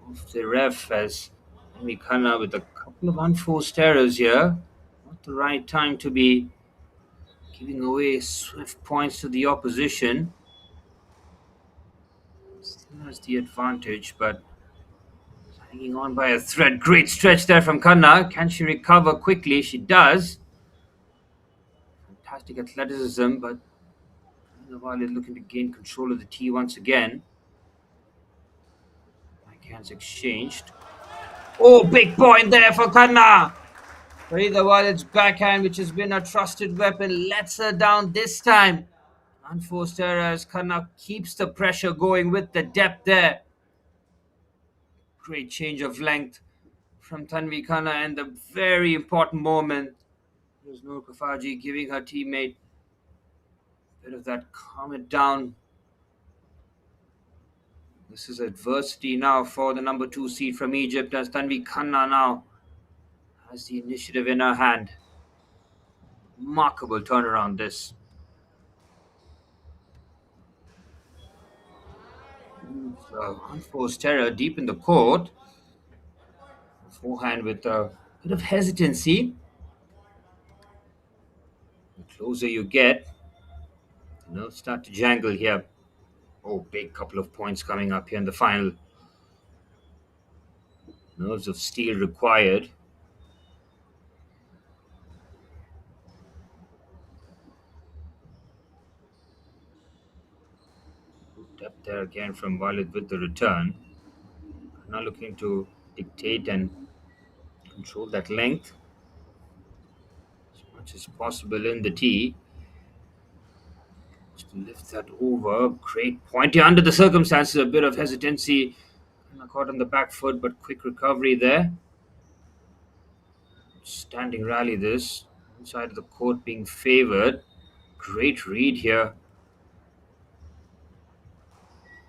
of the ref as Mikana with a couple of unforced errors here. Not the right time to be giving away swift points to the opposition. Still has the advantage, but hanging on by a thread. Great stretch there from Khanna. Can she recover quickly? She does. Fantastic athleticism, but Naval is looking to gain control of the tee once again. Backhands exchanged. Oh, big point there for Khanna. Farida Walid's backhand, which has been a trusted weapon, lets her down this time. Unforced error as Khanna keeps the pressure going with the depth there. Great change of length from Tanvi Khanna and the very important moment. There's Noor Kafaji giving her teammate a bit of that calm it down. This is adversity now for the number 2 seed from Egypt as Tanvi Khanna now has the initiative in her hand. Remarkable turnaround this. Unforced error deep in the court. Forehand with a bit of hesitancy. The closer you get, the nerves start to jangle here. Oh, big couple of points coming up here in the final. Nerves of steel required. Depth there again from Walid with the return. Now looking to dictate and control that length as much as possible in the tee. Just to lift that over. Great point here under the circumstances. A bit of hesitancy. Caught on the back foot, but quick recovery there. Standing rally this. Inside of the court being favored. Great read here.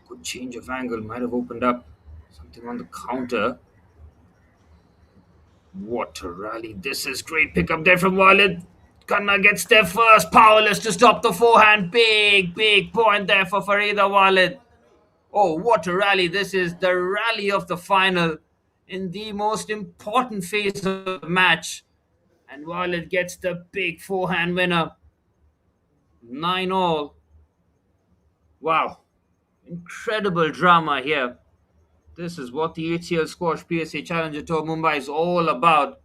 Good change of angle. Might have opened up something on the counter. What a rally. This is great pickup there from Walid. Khanna gets there first. Powerless to stop the forehand. Big point there for Farida Walid. Oh, what a rally. This is the rally of the final in the most important phase of the match. And Walid gets the big forehand winner. 9-all. Wow. Incredible drama here. This is what the HCL Squash PSA Challenger Tour Mumbai is all about.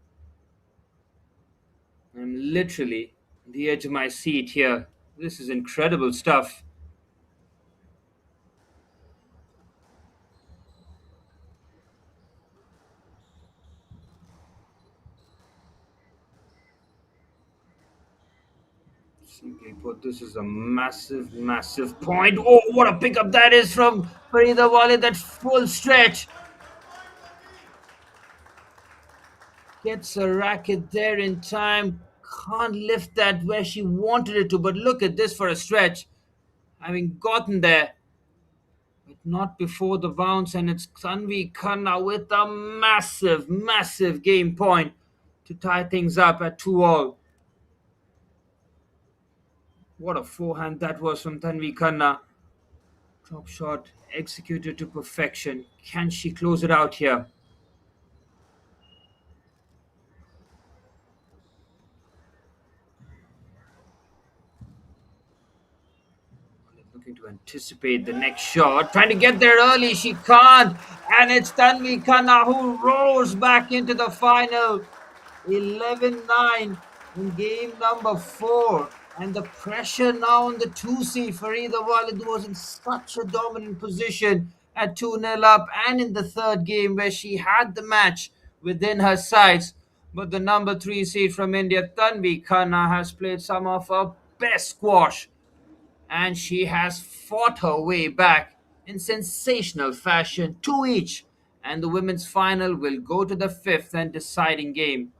I'm literally on the edge of my seat here. This is incredible stuff. Simply put, this is a massive, massive point. Oh, what a pickup that is from Farida Wali. That full stretch gets a racket there in time. Can't lift that where she wanted it to, but look at this for a stretch. Having gotten there, but not before the bounce, and it's Tanvi Khanna with a massive, massive game point to tie things up at 2 all. What a forehand that was from Tanvi Khanna. Top shot executed to perfection. Can she close it out here? Looking to anticipate the next shot. Trying to get there early. She can't. And it's Tanvi Khanna who roars back into the final. 11-9 in game number 4. And the pressure now on the 2 seed. Farida Walid was in such a dominant position at 2-0 up and in the third game where she had the match within her sights. But the number 3 seed from India, Tanvi Khanna, has played some of her best squash, and she has fought her way back in sensational fashion, 2 each. And the women's final will go to the fifth and deciding game.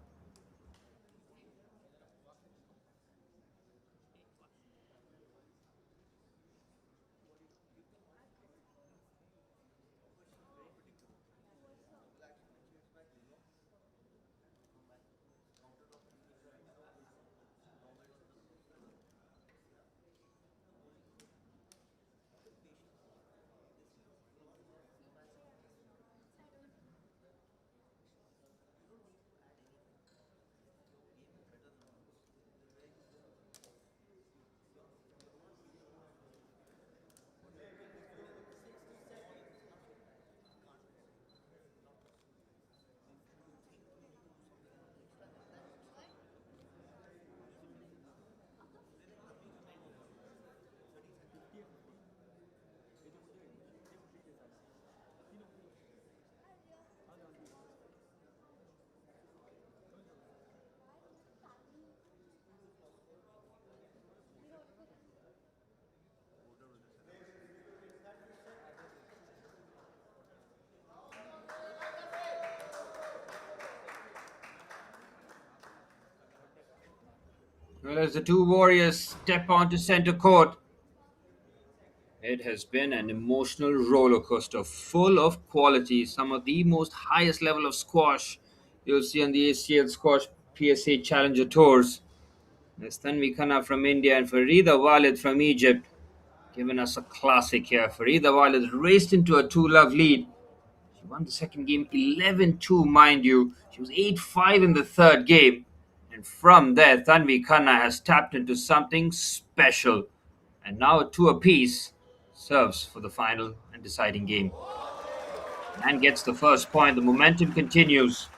Well, as the two warriors step onto center court, it has been an emotional roller coaster full of quality, some of the most highest level of squash you'll see on the HCL Squash PSA Challenger Tours. There's Tanvi Khanna from India and Farida Walid from Egypt, giving us a classic here. Farida Walid raced into a 2-love lead. She won the second game 11-2, mind you. She was 8-5 in the third game. And from there, Tanvi Khanna has tapped into something special. And now a 2 apiece serves for the final and deciding game. And gets the first point. The momentum continues.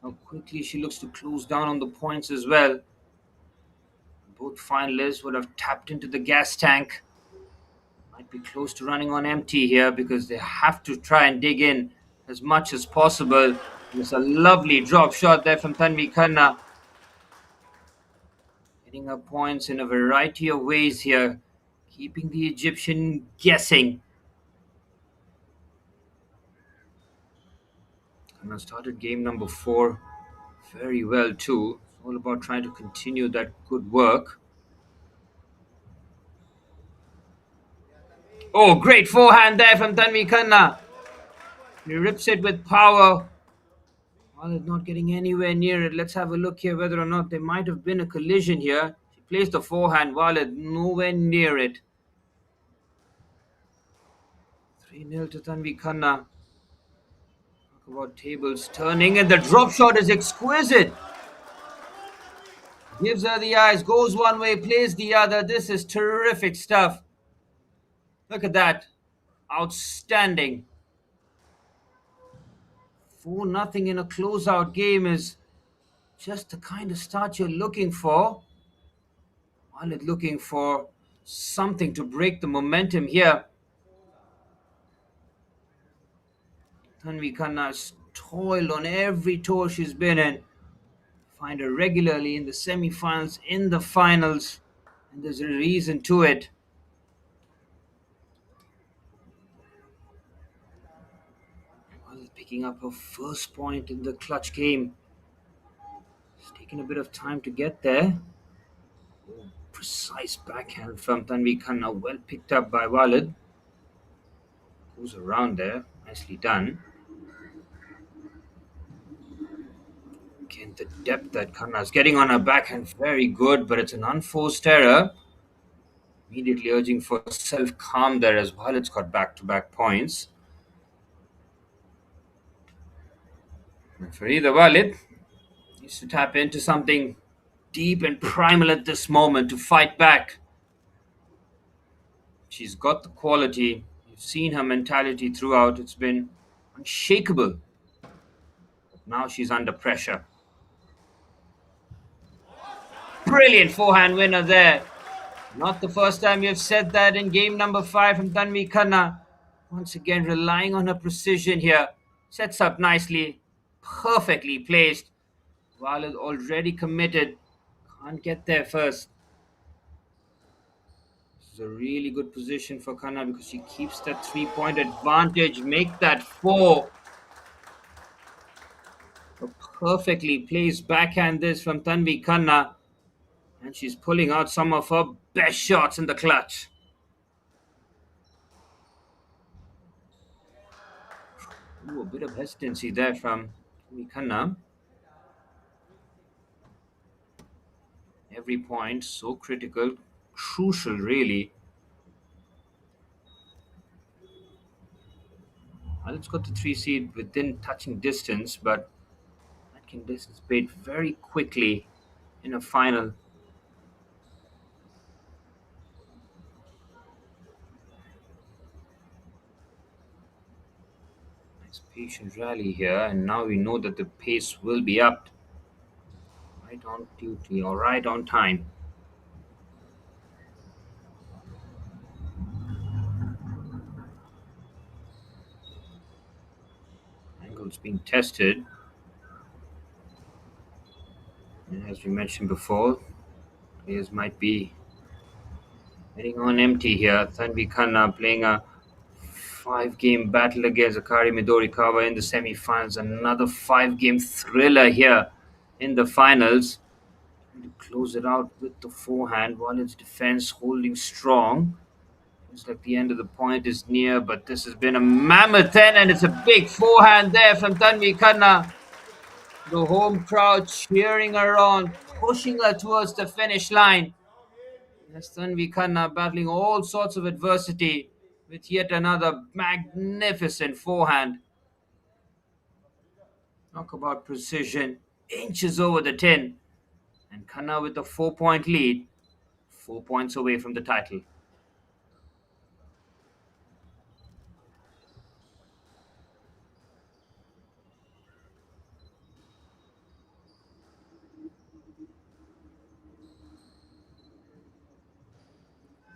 How quickly she looks to close down on the points as well. Both finalists would have tapped into the gas tank. Might be close to running on empty here because they have to try and dig in as much as possible. There's a lovely drop shot there from Tanvi Khanna. Getting her points in a variety of ways here, keeping the Egyptian guessing. And I started game number 4 very well too. It's all about trying to continue that good work. Oh, great forehand there from Tanvi Khanna. He rips it with power. Walid not getting anywhere near it. Let's have a look here whether or not there might have been a collision here. She placed the forehand. Walid nowhere near it. 3-0 to Tanvi Khanna. Talk about tables turning, and the drop shot is exquisite. Gives her the eyes, goes one way, plays the other. This is terrific stuff. Look at that. Outstanding. 4-0 in a closeout game is just the kind of start you're looking for. Walid looking for something to break the momentum here. Tanvi Khanna has toiled on every tour she's been in. find her regularly in the semi-finals, in the finals, and there's a reason to it. Well, picking up her first point in the clutch game. It's taken a bit of time to get there. Oh, precise backhand from Tanvi Khanna, well picked up by Walid. Goes around there, nicely done. Again, the depth that Khanna is getting on her backhand, very good, but it's an unforced error. Immediately urging for self calm there as Walid's got back to back points. And Farida Walid needs to tap into something deep and primal at this moment to fight back. She's got the quality. You've seen her mentality throughout. It's been unshakable. But now she's under pressure. Brilliant forehand winner there. Not the first time you've said that in game number 5 from Tanvi Khanna. Once again, relying on her precision here. Sets up nicely. Perfectly placed. Walid already committed. Can't get there first. This is a really good position for Khanna because she keeps that 3-point advantage. Make that 4. A perfectly placed backhand this from Tanvi Khanna. And she's pulling out some of her best shots in the clutch. Ooh, a bit of hesitancy there from Tanvi Khanna. Every point so critical, crucial really. Well, it's got the 3 seed within touching distance, but that can dissipate very quickly in a final. Nice patient rally here, and now we know that the pace will be upped. Right on duty or right on time. Angles being tested. And as we mentioned before, players might be heading on empty here. Tanvi Khanna playing a 5-game battle against Akari Midorikawa in the semi-finals. Another 5-game thriller here in the finals. Trying to close it out with the forehand while its defense holding strong. Looks like the end of the point is near, but this has been a mammoth 10, and it's a big forehand there from Tanvi Khanna. The home crowd cheering her on, pushing her towards the finish line. Yes, Tanvi Khanna battling all sorts of adversity with yet another magnificent forehand. Talk about precision. Inches over the 10. And Khanna with a 4-point lead, 4 points away from the title.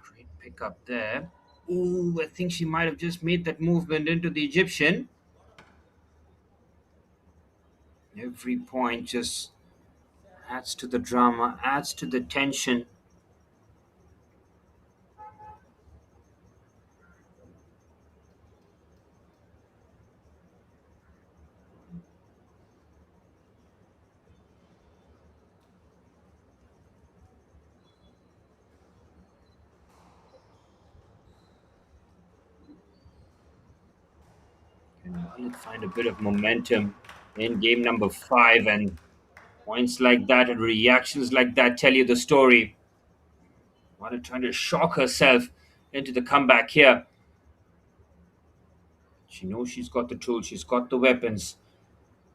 Great pick up there. Ooh, I think she might have just made that movement into the Egyptian. Every point just adds to the drama, adds to the tension. And Walid find a bit of momentum in game number 5, and points like that and reactions like that tell you the story. Walid trying to shock herself into the comeback here. She knows she's got the tools, she's got the weapons.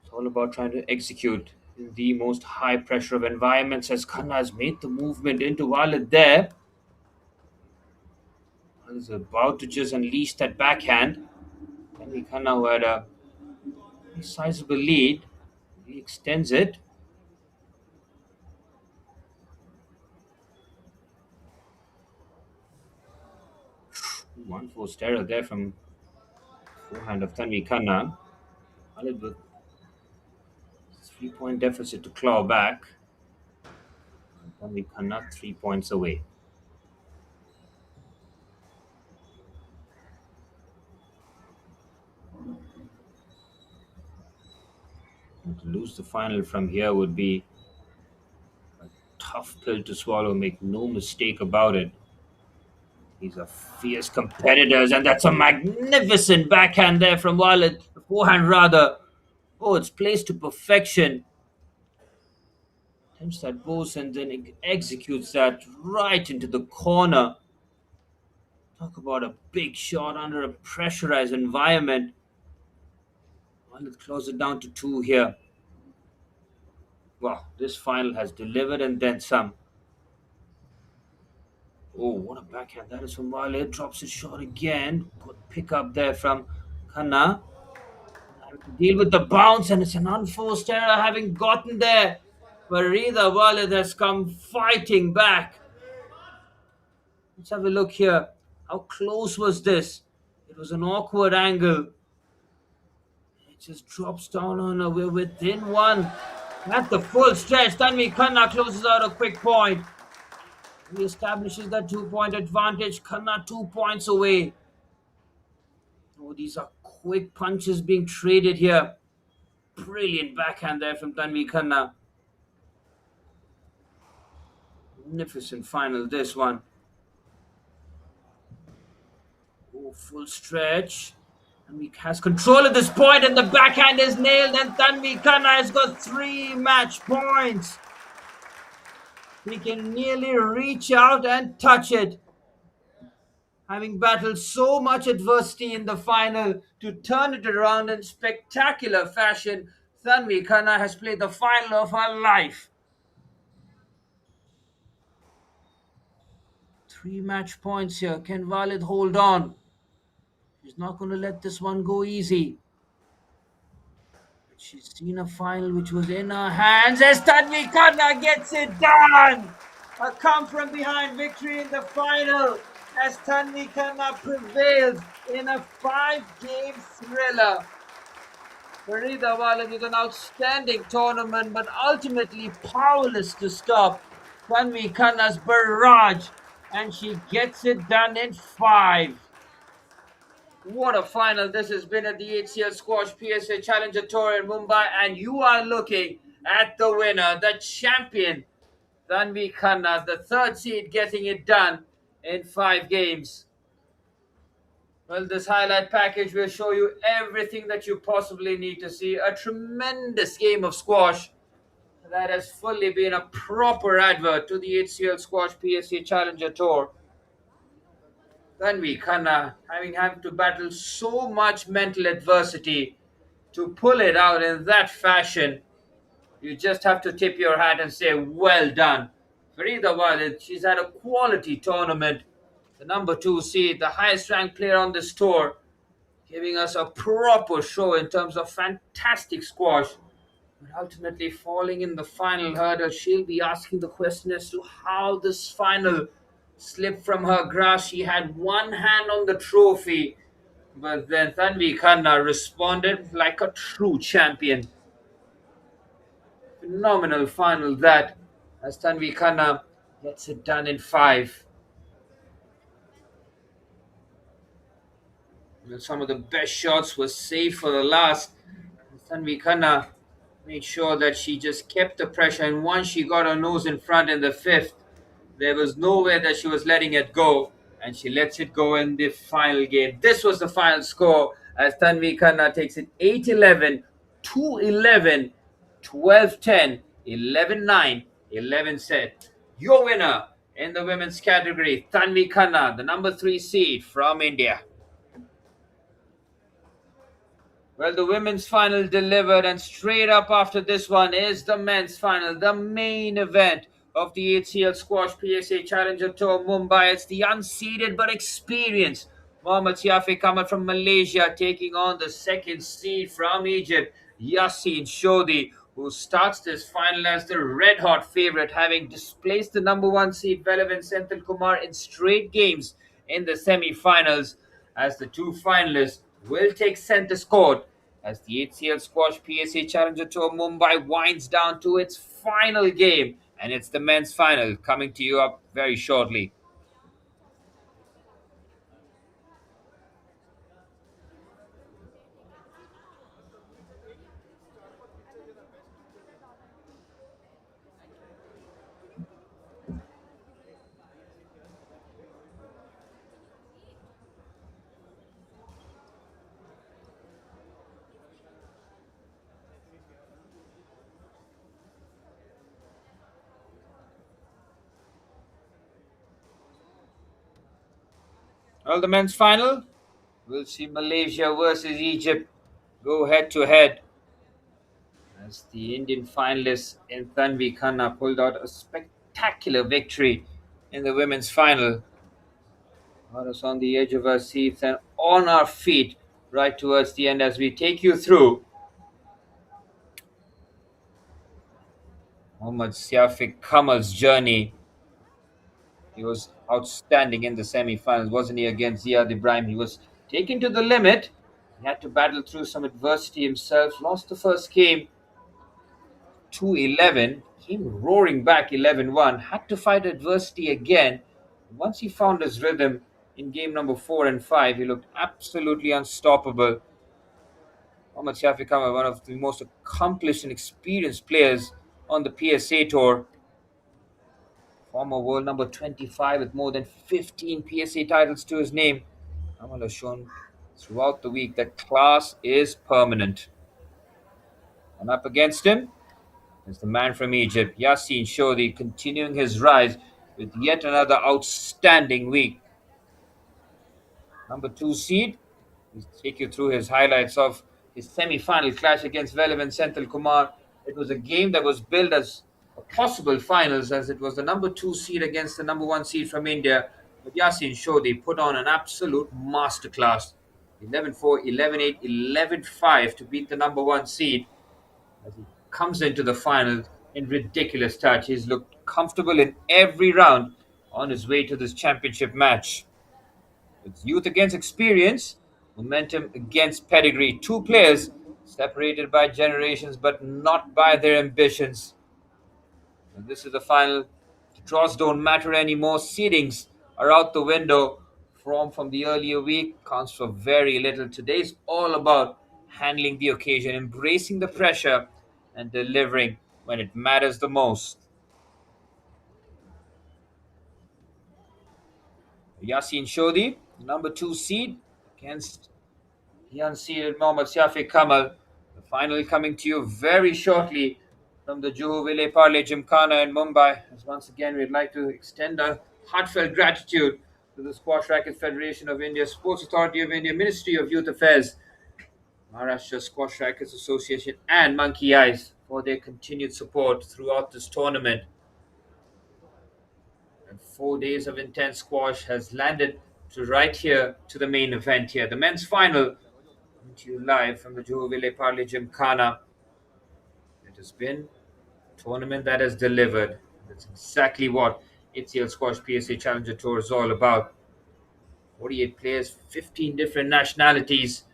It's all about trying to execute in the most high pressure of environments as Khanna has made the movement into Walid there. Walid is about to just unleash that backhand. Then Khanna, who had a sizable lead, he extends it. One forced error there from forehand of Tanvi Khanna. Walid with 3-point deficit to claw back. Tanvi Khanna 3 points away. And to lose the final from here would be a tough pill to swallow, make no mistake about it. These are fierce competitors, and that's a magnificent backhand there from Walid. Forehand, rather. Oh, it's placed to perfection. Attempts that both and then executes that right into the corner. Talk about a big shot under a pressurized environment. Walid close it down to two here. Wow, this final has delivered and then some. Oh, what a backhand that is from Walid. Drops his shot again. Good pick up there from Khanna. Having to deal with the bounce, and it's an unforced error having gotten there. But Rida Walid has come fighting back. Let's have a look here. How close was this? It was an awkward angle. It just drops down on her. We're within one. At the full stretch, Tanvi Khanna closes out a quick point. He establishes that 2 point advantage. Khanna 2 points away. Oh, these are quick punches being traded here. Brilliant backhand there from Tanvi Khanna. Magnificent final, this one. Oh, full stretch. Tanvi has control at this point, and the backhand is nailed, and Tanvi Khanna has got 3 match points. He can nearly reach out and touch it. Having battled so much adversity in the final to turn it around in spectacular fashion, Tanvi Khanna has played the final of her life. 3 match points here. Can Walid hold on? She's not going to let this one go easy. She's seen a final which was in her hands as Tanvi Khanna gets it done. A come from behind victory in the final as Tanvi Khanna prevails in a 5-game thriller. Farida Walid with an outstanding tournament, but ultimately powerless to stop Tanvi Khanna's barrage, and she gets it done in 5. What a final this has been at the HCL Squash PSA Challenger Tour in Mumbai, and you are looking at the winner, the champion, Tanvi Khanna, the third seed, getting it done in 5 games. Well, this highlight package will show you everything that you possibly need to see. A tremendous game of squash that has fully been a proper advert to the HCL Squash PSA Challenger Tour. Tanvi Khanna having had to battle so much mental adversity to pull it out in that fashion. You just have to tip your hat and say, well done. Farida Walid, she's had a quality tournament. The number 2 seed, the highest ranked player on this tour, giving us a proper show in terms of fantastic squash. But ultimately falling in the final hurdle, she'll be asking the question as to how this final slipped from her grasp. She had one hand on the trophy, but then Tanvi Khanna responded like a true champion. Phenomenal final that, as Tanvi Khanna gets it done in 5. Some of the best shots were saved for the last. Tanvi Khanna made sure that she just kept the pressure, and once she got her nose in front in the 5th, there was no way that she was letting it go, and she lets it go in the final game. This was the final score as Tanvi Khanna takes it 8-11, 2-11, 12-10, 11-9, 11 set. Your winner in the women's category, Tanvi Khanna, the number 3 seed from India. Well, the women's final delivered, and straight up after this one is the men's final, the main event of the HCL Squash PSA Challenger Tour Mumbai. It's the unseeded but experienced Mohammad Yafiq Ahmad from Malaysia taking on the second seed from Egypt, Yassin Shodi, who starts this final as the red-hot favorite, having displaced the number 1 seed Belavan Senthil Kumar in straight games in the semi-finals, as the 2 finalists will take center court as the HCL Squash PSA Challenger Tour Mumbai winds down to its final game, and it's the men's final coming to you up very shortly. Well, the men's final, we'll see Malaysia versus Egypt go head to head as the Indian finalists in Tanvi Khanna pulled out a spectacular victory in the women's final. Got us on the edge of our seats and on our feet right towards the end as we take you through Mohammad Siafiq Kamal's journey. He was outstanding in the semi-finals, wasn't he, against Ziad Ibrahim? He was taken to the limit. He had to battle through some adversity himself. Lost the first game 2-11. Came roaring back 11-1. Had to fight adversity again. Once he found his rhythm in game number 4 and 5, he looked absolutely unstoppable. Mohammad Shafi Kamal, one of the most accomplished and experienced players on the PSA Tour. Former world number 25 with more than 15 PSA titles to his name. Kamal has shown throughout the week that class is permanent. And up against him is the man from Egypt, Yassine Shodi, continuing his rise with yet another outstanding week. Number 2 seed. We'll take you through his highlights of his semi-final clash against Velav and Senthil Kumar. It was a game that was billed as a possible finals as it was the number 2 seed against the number 1 seed from India. But Yasin Shodi put on an absolute masterclass. 11-4, 11-8, 11-5 to beat the number 1 seed as he comes into the final in ridiculous touch. He's looked comfortable in every round on his way to this championship match. It's youth against experience, momentum against pedigree. Two players separated by generations but not by their ambitions. And this is the final. The draws don't matter anymore. Seedings are out the window. Form from the earlier week counts for very little. Today's all about handling the occasion, embracing the pressure, and delivering when it matters the most. Yasin Shodi, number 2 seed, against the unseeded Mohammad Shafiq Kamal. The final coming to you very shortly from the Juhu Ville Parle Gymkhana in Mumbai. As once again, we'd like to extend our heartfelt gratitude to the Squash Racket Federation of India, Sports Authority of India, Ministry of Youth Affairs, Maharashtra Squash Rackets Association, and Monkey Eyes for their continued support throughout this tournament. And 4 days of intense squash has landed to right here to the main event here. The men's final coming to you live from the Juhu Ville Parle Gymkhana. It has been a tournament that has delivered. That's exactly what HCL Squash PSA Challenger Tour is all about. 48 players, 15 different nationalities.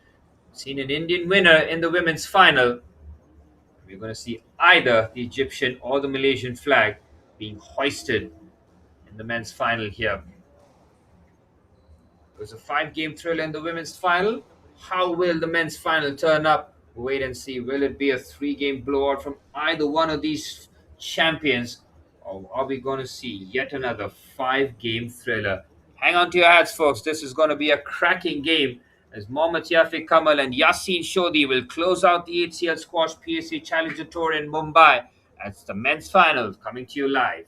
Seen an Indian winner in the women's final. We're going to see either the Egyptian or the Malaysian flag being hoisted in the men's final here. It was a 5 game thriller in the women's final. How will the men's final turn up? Wait and see. Will it be a 3 game blowout from either one of these champions? Or are we going to see yet another 5 game thriller? Hang on to your hats, folks. This is going to be a cracking game as Mohammad Yafiq Kamal and Yasin Shodi will close out the HCL Squash PSA Challenger Tour in Mumbai. That's the men's final coming to you live.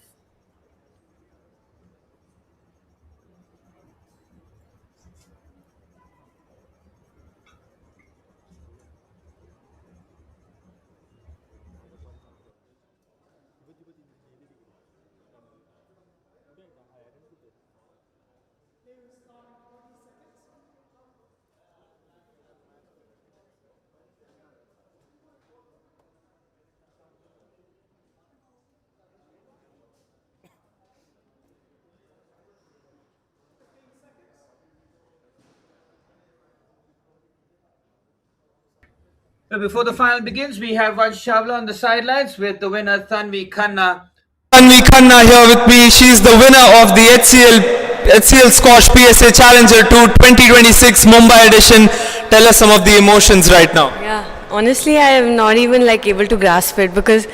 Well, before the final begins, we have Vaj Chawla on the sidelines with the winner Tanvi Khanna. Tanvi Khanna here with me. She's the winner of the HCL Squash PSA Challenger Tour 2026 Mumbai edition. Tell us some of the emotions right now. Yeah, honestly, I am not even like able to grasp it because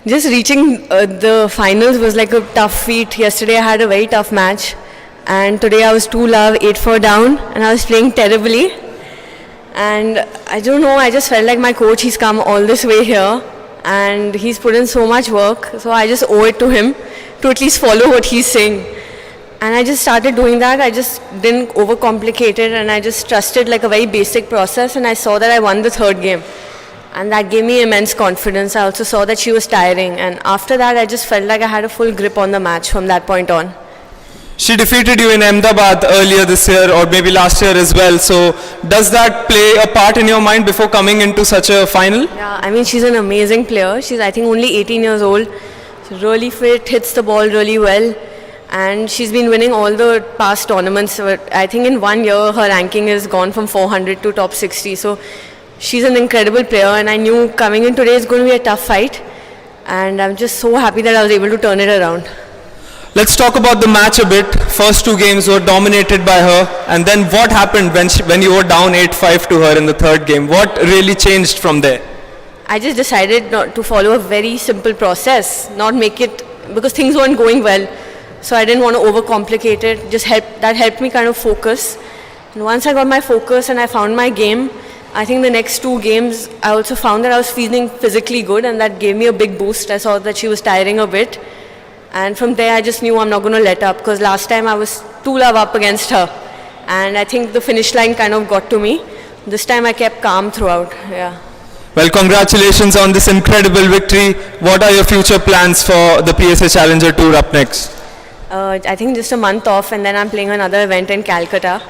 just reaching the finals was like a tough feat. Yesterday I had a very tough match, and today I was 2 love, 8-4 down, and I was playing terribly. And I don't know, I just felt like my coach, he's come all this way here, and he's put in so much work. So I just owe it to him to at least follow what he's saying. And I just started doing that. I just didn't overcomplicate it, and I just trusted like a very basic process, and I saw that I won the third game. And that gave me immense confidence. I also saw that she was tiring, and after that I just felt like I had a full grip on the match from that point on. She defeated you in Ahmedabad earlier this year or maybe last year as well. So does that play a part in your mind before coming into such a final? Yeah, I mean, she's an amazing player. She's, I think, only 18 years old. She's really fit, hits the ball really well, and she's been winning all the past tournaments. I think in 1 year her ranking has gone from 400 to top 60. So she's an incredible player, and I knew coming in today is going to be a tough fight, and I'm just so happy that I was able to turn it around. Let's talk about the match a bit. First two games were dominated by her, and then what happened when you were down 8-5 to her in the third game? What really changed from there? I just decided not to follow a very simple process, not make it, because things weren't going well. So I didn't want to overcomplicate it. That helped me kind of focus. And once I got my focus and I found my game, I think the next two games I also found that I was feeling physically good, and that gave me a big boost. I saw that she was tiring a bit, and from there I just knew I'm not going to let up, because last time I was 2 love up against her, and I think the finish line kind of got to me. This time I kept calm throughout. Yeah. Well, congratulations on this incredible victory. What are your future plans for the PSA Challenger Tour up next? I think just a month off, and then I'm playing another event in Calcutta.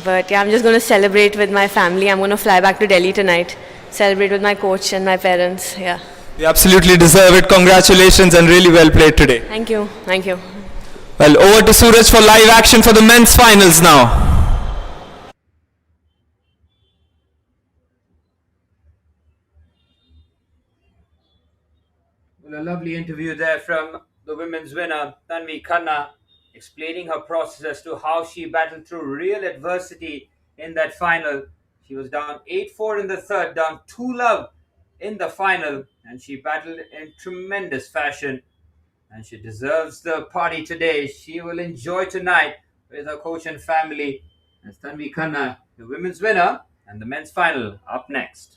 But yeah, I'm just going to celebrate with my family. I'm going to fly back to Delhi tonight, celebrate with my coach and my parents. Yeah. You absolutely deserve it. Congratulations and really well played today. Thank you. Thank you. Well, over to Suraj for live action for the men's finals now. Well, a lovely interview there from the women's winner, Tanvi Khanna, explaining her process as to how she battled through real adversity in that final. She was down 8-4 in the third, down 2 love in the final, and she battled in tremendous fashion. And she deserves the party today. She will enjoy tonight with her coach and family. As Tanvi Khanna, the women's winner, and the men's final up next.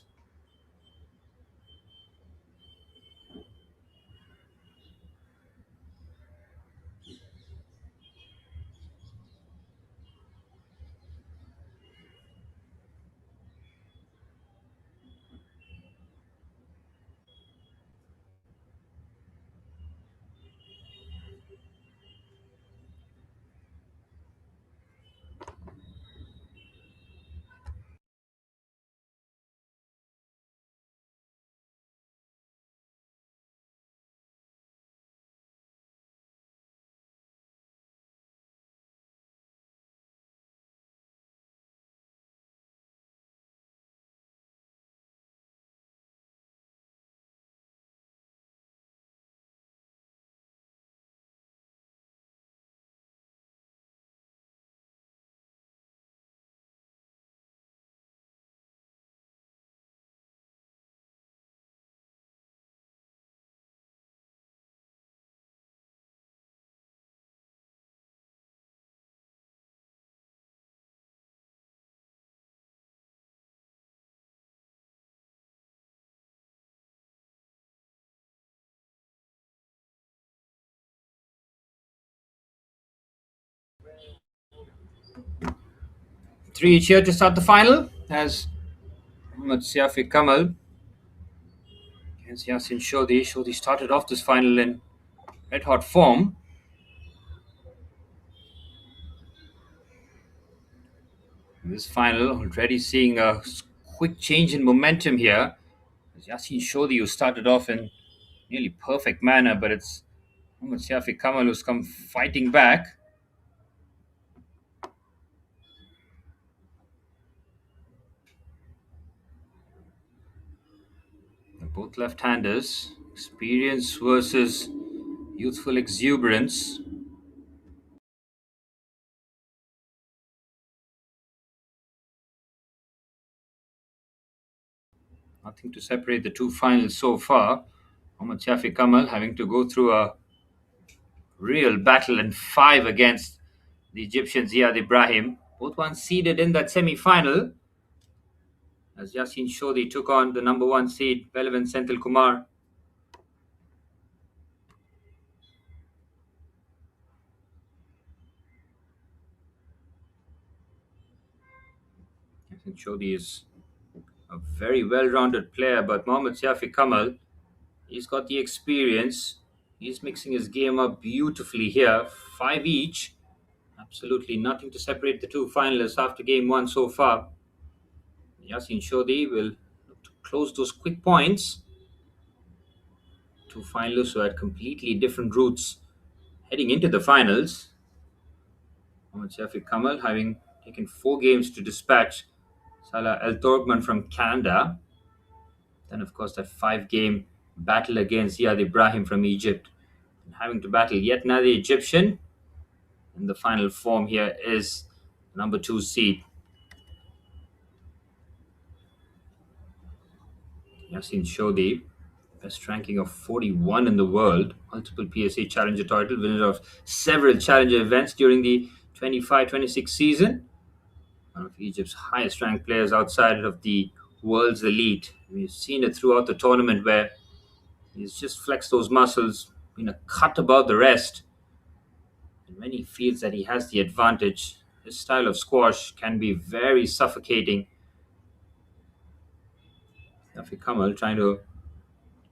3 each here to start the final as Muhammad Siafi Kamal against Yasin Shodhi. Shodhi started off this final in red hot form. In this final, already seeing a quick change in momentum here. As Yasin Shodhi, who started off in nearly perfect manner, but it's Muhammad Siafi Kamal who's come fighting back. Both left-handers. Experience versus youthful exuberance. Nothing to separate the two finals so far. Mohammad Shafi Kamal having to go through a real battle in five against the Egyptian Ziad Ibrahim. Both once seeded in that semi-final as Yasin Shodi took on the number one seed, Pelavan Senthil Kumar. Yasin Shodi is a very well-rounded player, but Mohammad Shafi Kamal, he's got the experience. He's mixing his game up beautifully here. Five each. Absolutely nothing to separate the two finalists after game one so far. Yasin Shodi will look to close those quick points. Two finalists who had completely different routes heading into the finals. Mohammad Shafi Kamal having taken 4 games to dispatch Salah El Torkman from Canada. Then, of course, that 5 game battle against Ziad Ibrahim from Egypt. And having to battle yet another Egyptian in the final form here is number 2 seed Yasin Shodi, best ranking of 41 in the world, multiple PSA Challenger title, winner of several Challenger events during the 25-26 season. One of Egypt's highest ranked players outside of the world's elite. We've seen it throughout the tournament where he's just flexed those muscles, been a cut above the rest. And when he feels that he has the advantage, his style of squash can be very suffocating. Nafi Kamal trying to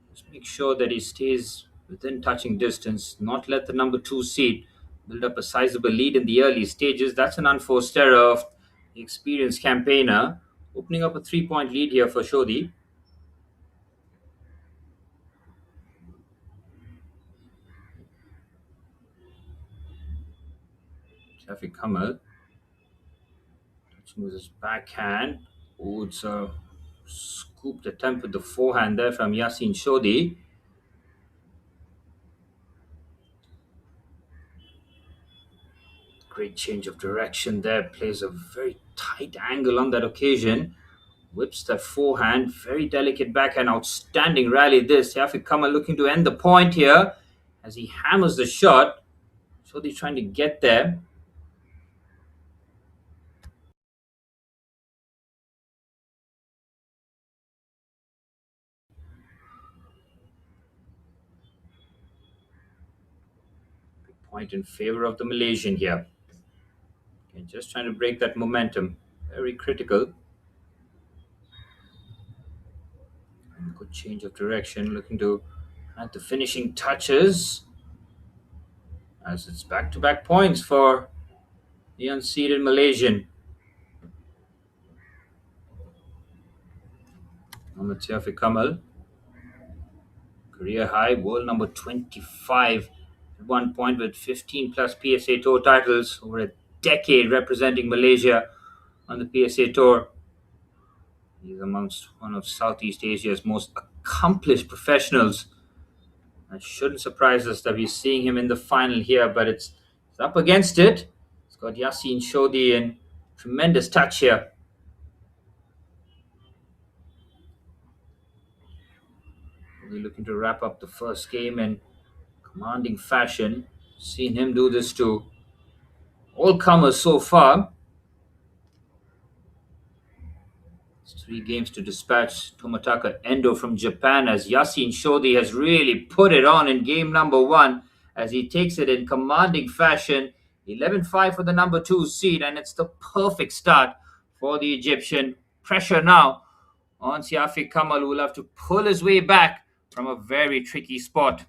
just make sure that he stays within touching distance, not let the number 2 seed build up a sizable lead in the early stages. That's an unforced error of the experienced campaigner, opening up a 3-point lead here for Shodi. Shafi Kamal touching with his backhand. Oh, it's a scooped attempt with the forehand there from Yasin Shodi. Great change of direction there. Plays a very tight angle on that occasion. Whips that forehand. Very delicate backhand. Outstanding rally this. Yafi Kamal looking to end the point here as he hammers the shot. Shodi trying to get there. Point in favor of the Malaysian here. Okay, just trying to break that momentum. Very critical. And good change of direction. Looking to add the finishing touches. As it's back-to-back points for the unseeded Malaysian. Mohammad Shafi Kamal, career high, world number 25 at one point with 15 plus PSA Tour titles over a decade representing Malaysia on the PSA Tour. He's amongst one of Southeast Asia's most accomplished professionals. It shouldn't surprise us that we're seeing him in the final here, but it's up against it. It's got Yasin Shodi in tremendous touch here. We're looking to wrap up the first game in commanding fashion. Seen him do this to all comers so far. It's 3 games to dispatch Tomataka Endo from Japan as Yasin Shodi has really put it on in game number 1 as he takes it in commanding fashion. 11-5 for the number 2 seed, and it's the perfect start for the Egyptian. Pressure now on Siafi Kamal, who will have to pull his way back from a very tricky spot.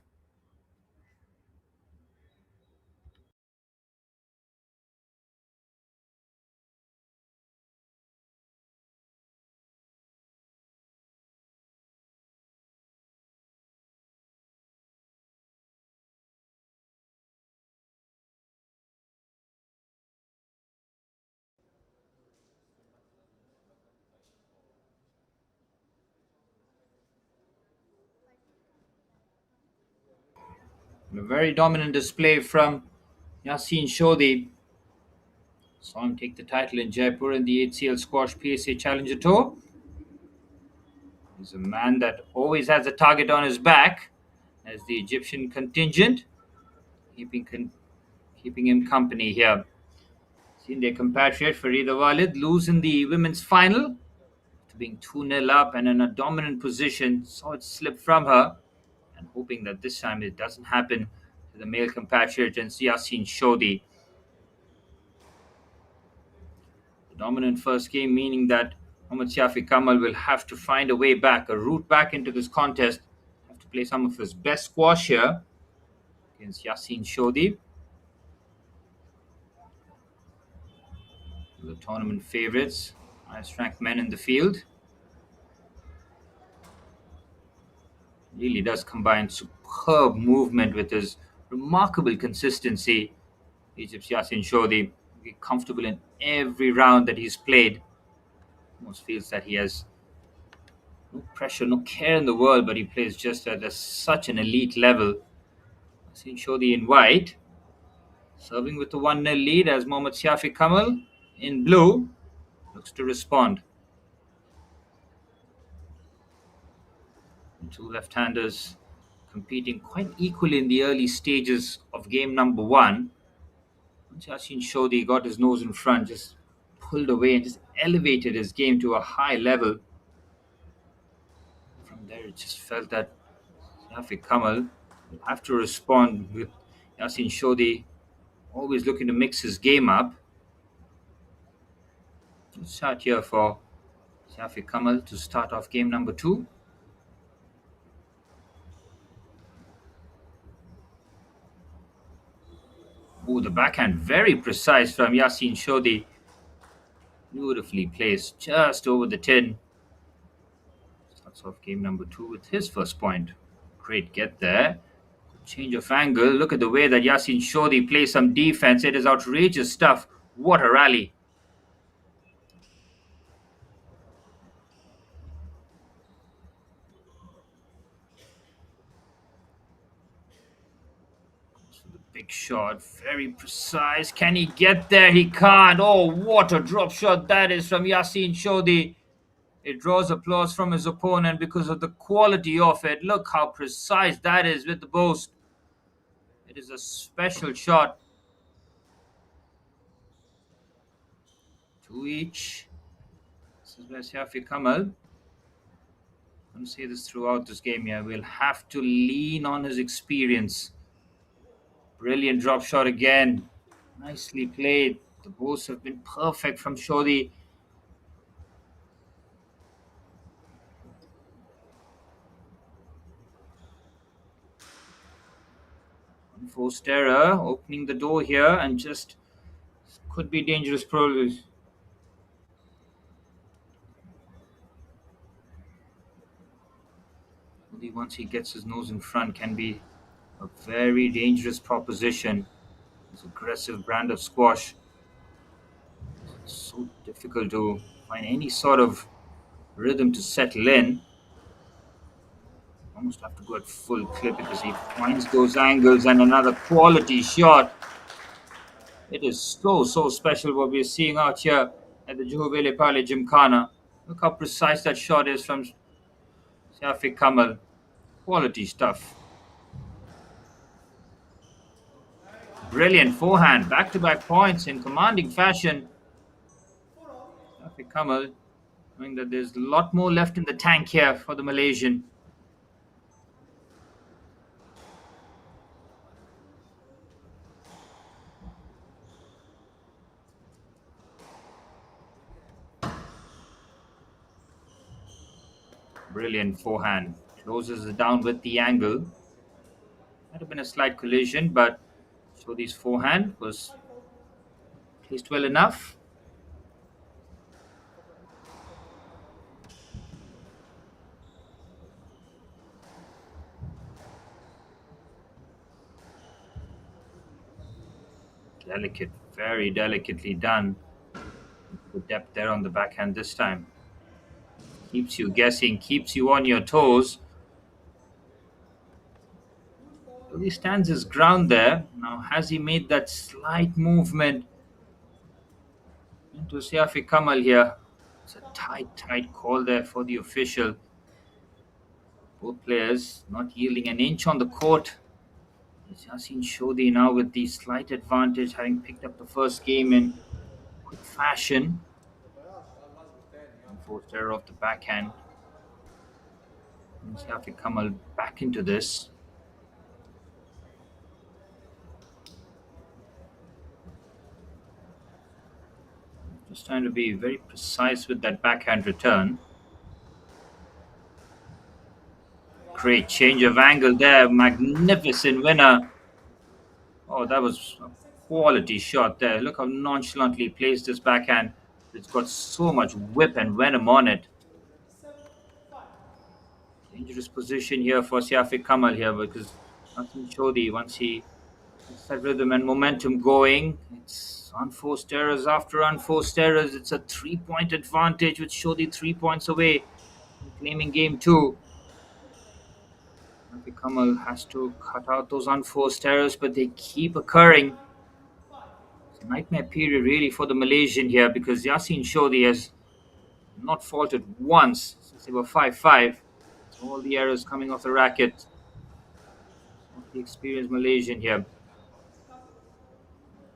A very dominant display from Yasin Shodhi. Saw him take the title in Jaipur in the HCL Squash PSA Challenger Tour. He's a man that always has a target on his back as the Egyptian contingent, keeping keeping him company here. Seen their compatriot Farida Walid lose in the women's final to being 2-0 up and in a dominant position. Saw it slip from her and hoping that this time it doesn't happen to the male compatriot and Yasin Shodhi. The dominant first game meaning that Mohammad Shafi Kamal will have to find a way back, a route back into this contest. Have to play some of his best squash here against Yasin Shodhi, the tournament favorites, highest ranked men in the field. Really does combine superb movement with his remarkable consistency. Egypt's Yasin Shodhi, be comfortable in every round that he's played. Almost feels that he has no pressure, no care in the world, but he plays just at such an elite level. Yasin Shodhi in white, serving with the 1-0 lead as Mohammad Shafi Kamal in blue looks to respond. The two left-handers competing quite equally in the early stages of game number one. Once Yasin Shodhi got his nose in front, just pulled away and just elevated his game to a high level. From there, it just felt that Shafi Kamal will have to respond with Yasin Shodhi always looking to mix his game up. Shot here for Shafi Kamal to start off game number two. Oh, the backhand very precise from Yasin Shodhi. Beautifully placed just over the tin. Starts off game number two with his first point. Great get there. Change of angle. Look at the way that Yasin Shodhi plays some defense. It is outrageous stuff. What a rally. So the big shot, very precise. Can he get there? He can't. Oh, what a drop shot that is from Yasin Shodhi. It draws applause from his opponent because of the quality of it. Look how precise that is with the post. It is a special shot. Two each. This is where Shafi Kamal. I'm going to say this throughout this game here. We'll have to lean on his experience. Brilliant drop shot again. Nicely played. The both have been perfect from Shodhi. Unforced error, opening the door here and just could be dangerous probably. Only once he gets his nose in front can be a very dangerous proposition. It's aggressive brand of squash. It's so difficult to find any sort of rhythm to settle in. Almost have to go at full clip because he finds those angles and another quality shot. It is so special what we're seeing out here at the Juhu Gymkhana. Look how precise that shot is from Shafi Kamal. Quality stuff. Brilliant forehand, back-to-back points in commanding fashion. Shafi Kamal, knowing that there's a lot more left in the tank here for the Malaysian. Brilliant forehand. Closes it down with the angle. Might have been a slight collision, but Shodhi's forehand was placed well enough. Delicate, very delicately done. The depth there on the backhand this time. Keeps you guessing, keeps you on your toes. Well, he stands his ground there. Now, has he made that slight movement into Siafi Kamal here? It's a tight call there for the official. Both players not yielding an inch on the court. It's Yasin Shodhi now with the slight advantage, having picked up the first game in quick fashion. Enforced error of the backhand. And Siafi Kamal back into this. Just trying to be very precise with that backhand return. Great change of angle there. Magnificent winner. Oh, that was a quality shot there. Look how nonchalantly he placed this backhand. It's got so much whip and venom on it. Dangerous position here for Siafi Kamal here because nothing Shodhi once he gets that rhythm and momentum going. It's unforced errors after unforced errors. It's a 3-point advantage with Shodhi 3 points away from claiming game 2. Siafi Kamal has to cut out those unforced errors, but they keep occurring. It's a nightmare period really for the Malaysian here because Yasin Shodhi has not faltered once since they were 5-5. All the errors coming off the racket. The experienced Malaysian here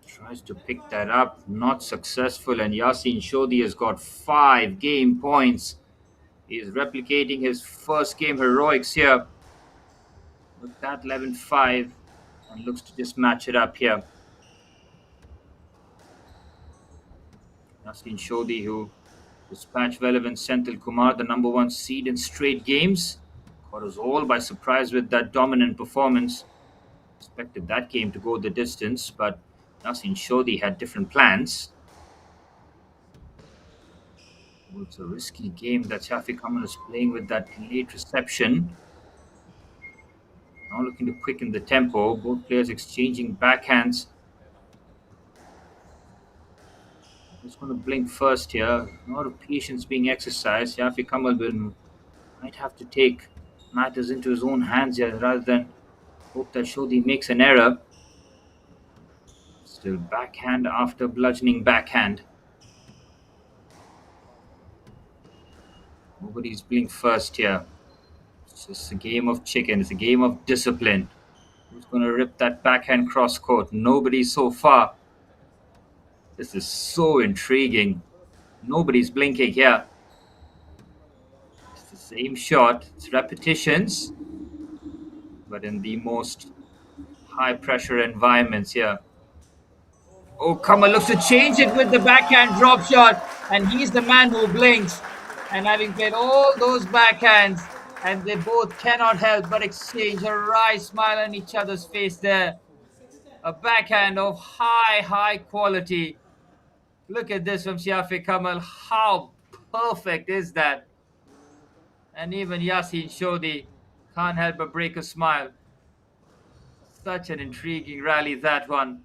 tries to pick that up, not successful, and Yasin Shodhi has got 5 game points. He is replicating his first game heroics here with that 11-5 and looks to just match it up here. Yasin Shodhi, who dispatched relevant Senthil Kumar, the number 1 seed in straight games, caught us all by surprise with that dominant performance. Expected that game to go the distance, but Yasin Shodhi had different plans. Oh, it's a risky game that Siafi Kamal is playing with that late reception. Now looking to quicken the tempo. Both players exchanging backhands. Just going to blink first here. A lot of patience being exercised. Siafi Kamal might have to take matters into his own hands here rather than hope that Shodhi makes an error. Still backhand after bludgeoning backhand. Nobody's blink first here. It's just a game of chicken. It's a game of discipline. Who's going to rip that backhand cross court? Nobody so far. This is so intriguing. Nobody's blinking here. It's the same shot. It's repetitions, but in the most high-pressure environments here. Oh, Kamal looks to change it with the backhand drop shot, and he's the man who blinks. And having played all those backhands, and they both cannot help but exchange a wry smile on each other's face there. A backhand of high quality. Look at this from Siafi Kamal. How perfect is that? And even Yasin Shodhi can't help but break a smile. Such an intriguing rally, that one.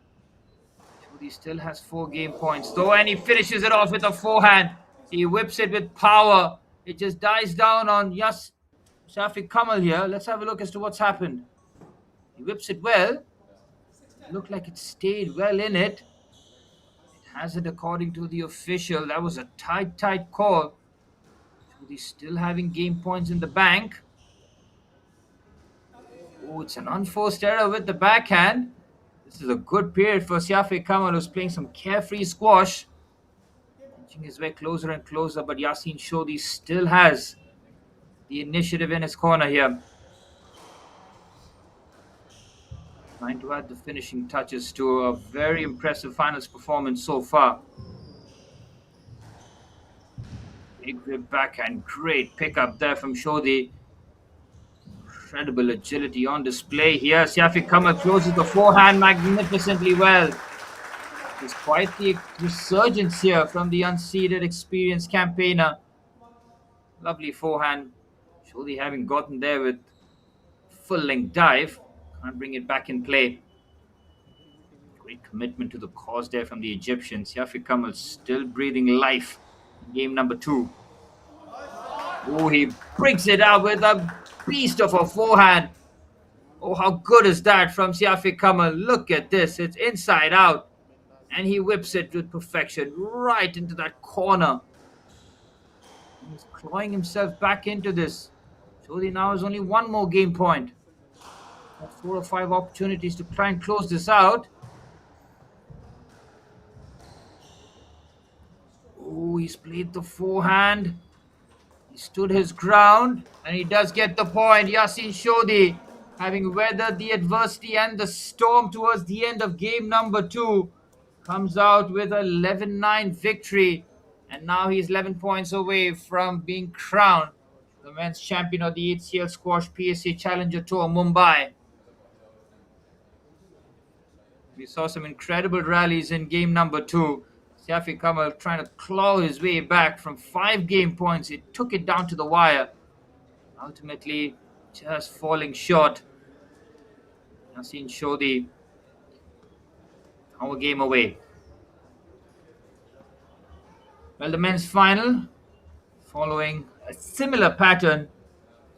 Shodhi still has 4 game points though, and he finishes it off with a forehand. He whips it with power. It just dies down on Siafi Kamal here. Let's have a look as to what's happened. He whips it well. It looked like it stayed well in it. It hasn't according to the official. That was a tight call. Shodhi still having game points in the bank. Oh, it's an unforced error with the backhand. This is a good period for Siafi Kamal, who's playing some carefree squash. Inching his way closer and closer, but Yasin Shodhi still has the initiative in his corner here. Trying to add the finishing touches to a very impressive finals performance so far. Big rib backhand, great pickup there from Shodhi. Incredible agility on display here. Siafi Kamal closes the forehand magnificently well. There's quite the resurgence here from the unseeded experienced campaigner. Lovely forehand. Shodhi having gotten there with full length dive. Can't bring it back in play. Great commitment to the cause there from the Egyptians. Siafi Kamal still breathing life in game number 2. Oh, he brings it out with a beast of a forehand. Oh, how good is that from Siafi Kamal? Look at this. It's inside out. And he whips it with perfection right into that corner. He's clawing himself back into this. Jodi now has only one more game point. Got 4 or 5 opportunities to try and close this out. Oh, he's played the forehand. He stood his ground and he does get the point. Yasin Shodi, having weathered the adversity and the storm towards the end of game number 2, comes out with a 11-9 victory. And now he's 11 points away from being crowned the men's champion of the HCL Squash PSA Challenger Tour Mumbai. We saw some incredible rallies in game number 2. Safi Kamal trying to claw his way back from 5 game points. He took it down to the wire. Ultimately, just falling short. Yasin Shodi, our game away. Well, the men's final, following a similar pattern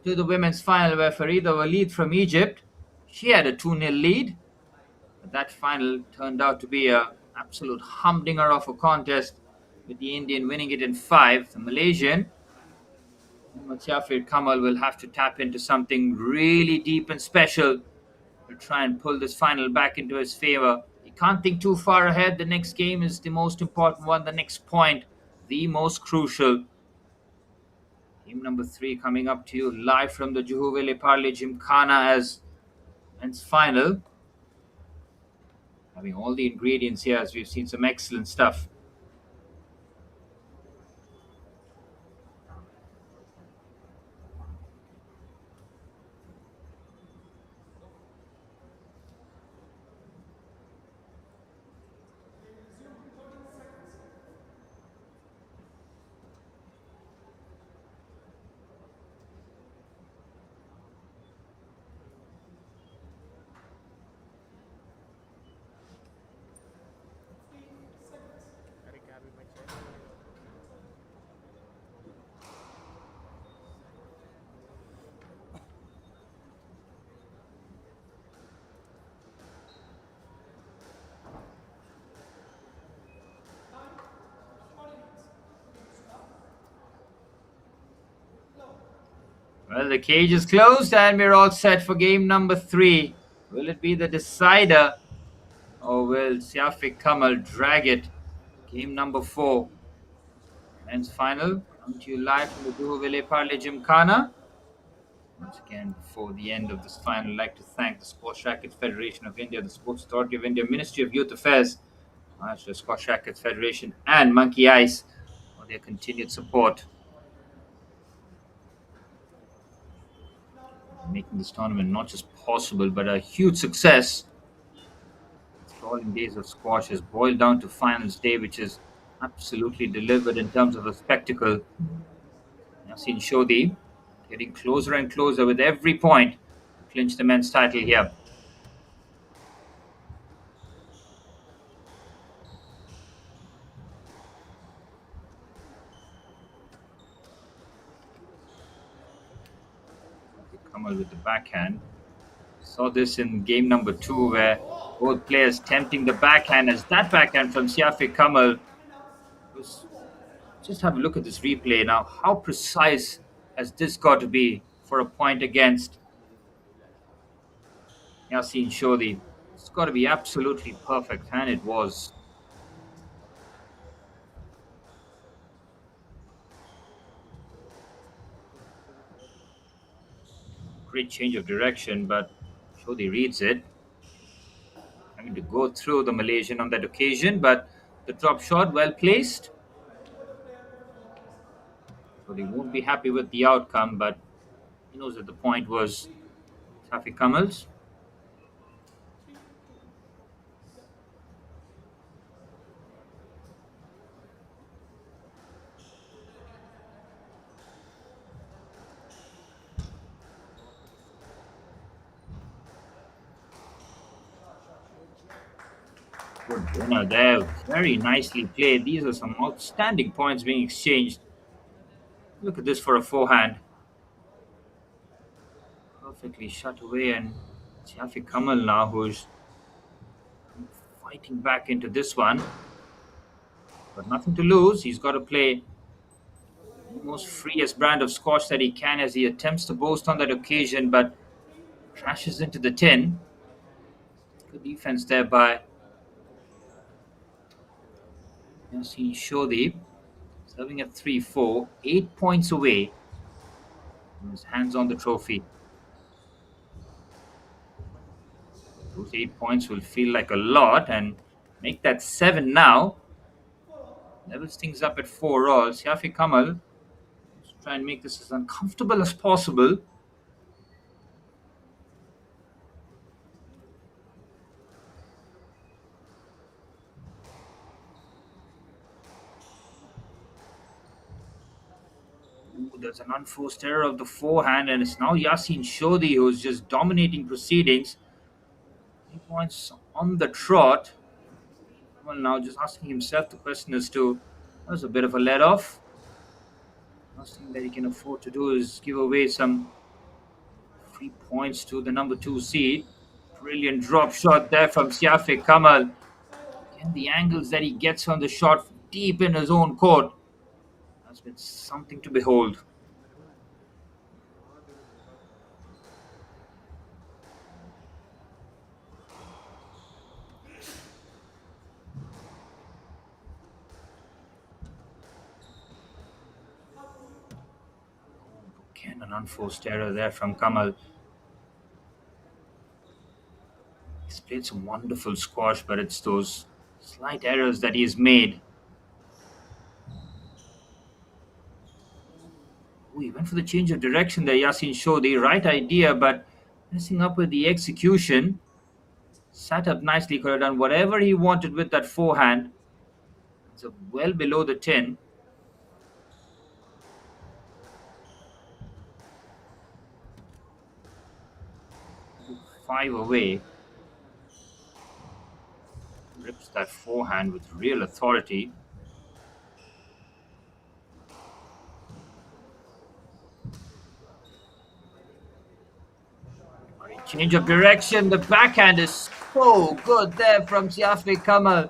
to the women's final where Farida Walid from Egypt, she had a 2-0 lead. But that final turned out to be an absolute humdinger of a contest, with the Indian winning it in 5. The Malaysian, Muhammad Kamal, will have to tap into something really deep and special to try and pull this final back into his favor. He can't think too far ahead. The next game is the most important one, the next point, the most crucial. Game number 3 coming up to you live from the Juhu Gymkhana as men's final. Having all the ingredients here, as we've seen some excellent stuff. Well, the cage is closed and we're all set for game number 3. Will it be the decider or will Siafiq Kamal drag it? Game number 4. Men's final. Come to you live from the Juhu Gymkhana. Once again, before the end of this final, I'd like to thank the Sports Rackets Federation of India, the Sports Authority of India, Ministry of Youth Affairs, the Scotch Rackets Federation, and Monkey Ice for their continued support, making this tournament not just possible but a huge success. The falling days of squash has boiled down to finals day, which is absolutely delivered in terms of a spectacle. Yasin Shodi getting closer and closer with every point to clinch the men's title here. Kamal with the backhand. Saw this in game number 2 where both players tempting the backhand, as that backhand from Siafiq Kamal was. Just have a look at this replay now. How precise has this got to be for a point against Yasin Shodi? It's got to be absolutely perfect, and it was. Great change of direction, but Shodi reads it. Having to go through the Malaysian on that occasion, but the drop shot well placed. So they won't be happy with the outcome, but he knows that the point was Safi Kamal's. Good winner there. Very nicely played. These are some outstanding points being exchanged. Look at this for a forehand. Perfectly shut away and Shafi Kamal now, who's fighting back into this one. But nothing to lose. He's got to play the most freest brand of squash that he can as he attempts to boast on that occasion, but crashes into the tin. Good defense there by Yasin Shodhi. Serving at 3-4, 8 points away from his hands on the trophy. Those 8 points will feel like a lot and make that 7 now. Levels things up at 4 all. Shafi Kamal try and make this as uncomfortable as possible. Ooh, there's an unforced error of the forehand, and it's now Yasin Shodhi who's just dominating proceedings. 3 points on the trot. Well, now just asking himself the question as to that was a bit of a let off. Last thing that he can afford to do is give away some 3 points to the number 2 seed. Brilliant drop shot there from Shafi Kamal. And the angles that he gets on the shot deep in his own court, that's been something to behold. Again, an unforced error there from Kamal. He's played some wonderful squash, but it's those slight errors that he's made. Ooh, he went for the change of direction there, Yasin Shodhi. Right idea, but messing up with the execution. Sat up nicely, could have done whatever he wanted with that forehand. It's well below the 10. 5 away. Rips that forehand with real authority. Change of direction. The backhand is so good there from Shafi Kamal.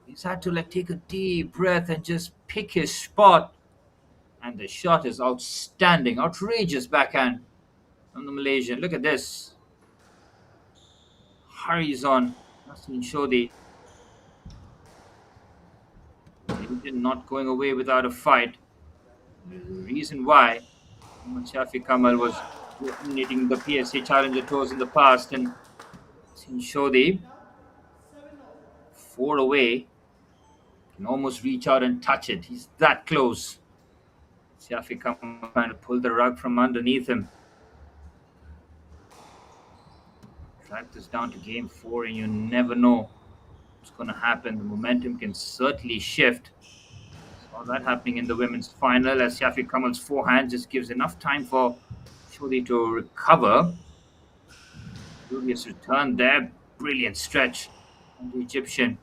He's had to take a deep breath and just pick his spot. And the shot is outstanding. Outrageous backhand from the Malaysian. Look at this. Hurries on. Yasin Shodhi. Not going away without a fight. The reason why Shafi Kamal was dominating the PSA Challenger Tours in the past, and Shodhi 4 away, can almost reach out and touch it. He's that close. Shafi Kamal trying to pull the rug from underneath him. Drag this down to game 4, and you never know what's going to happen. The momentum can certainly shift. Saw that happening in the women's final as Shafi Kamal's forehand just gives enough time for Shodhi to recover. Julius return there. Brilliant stretch from the Egyptian.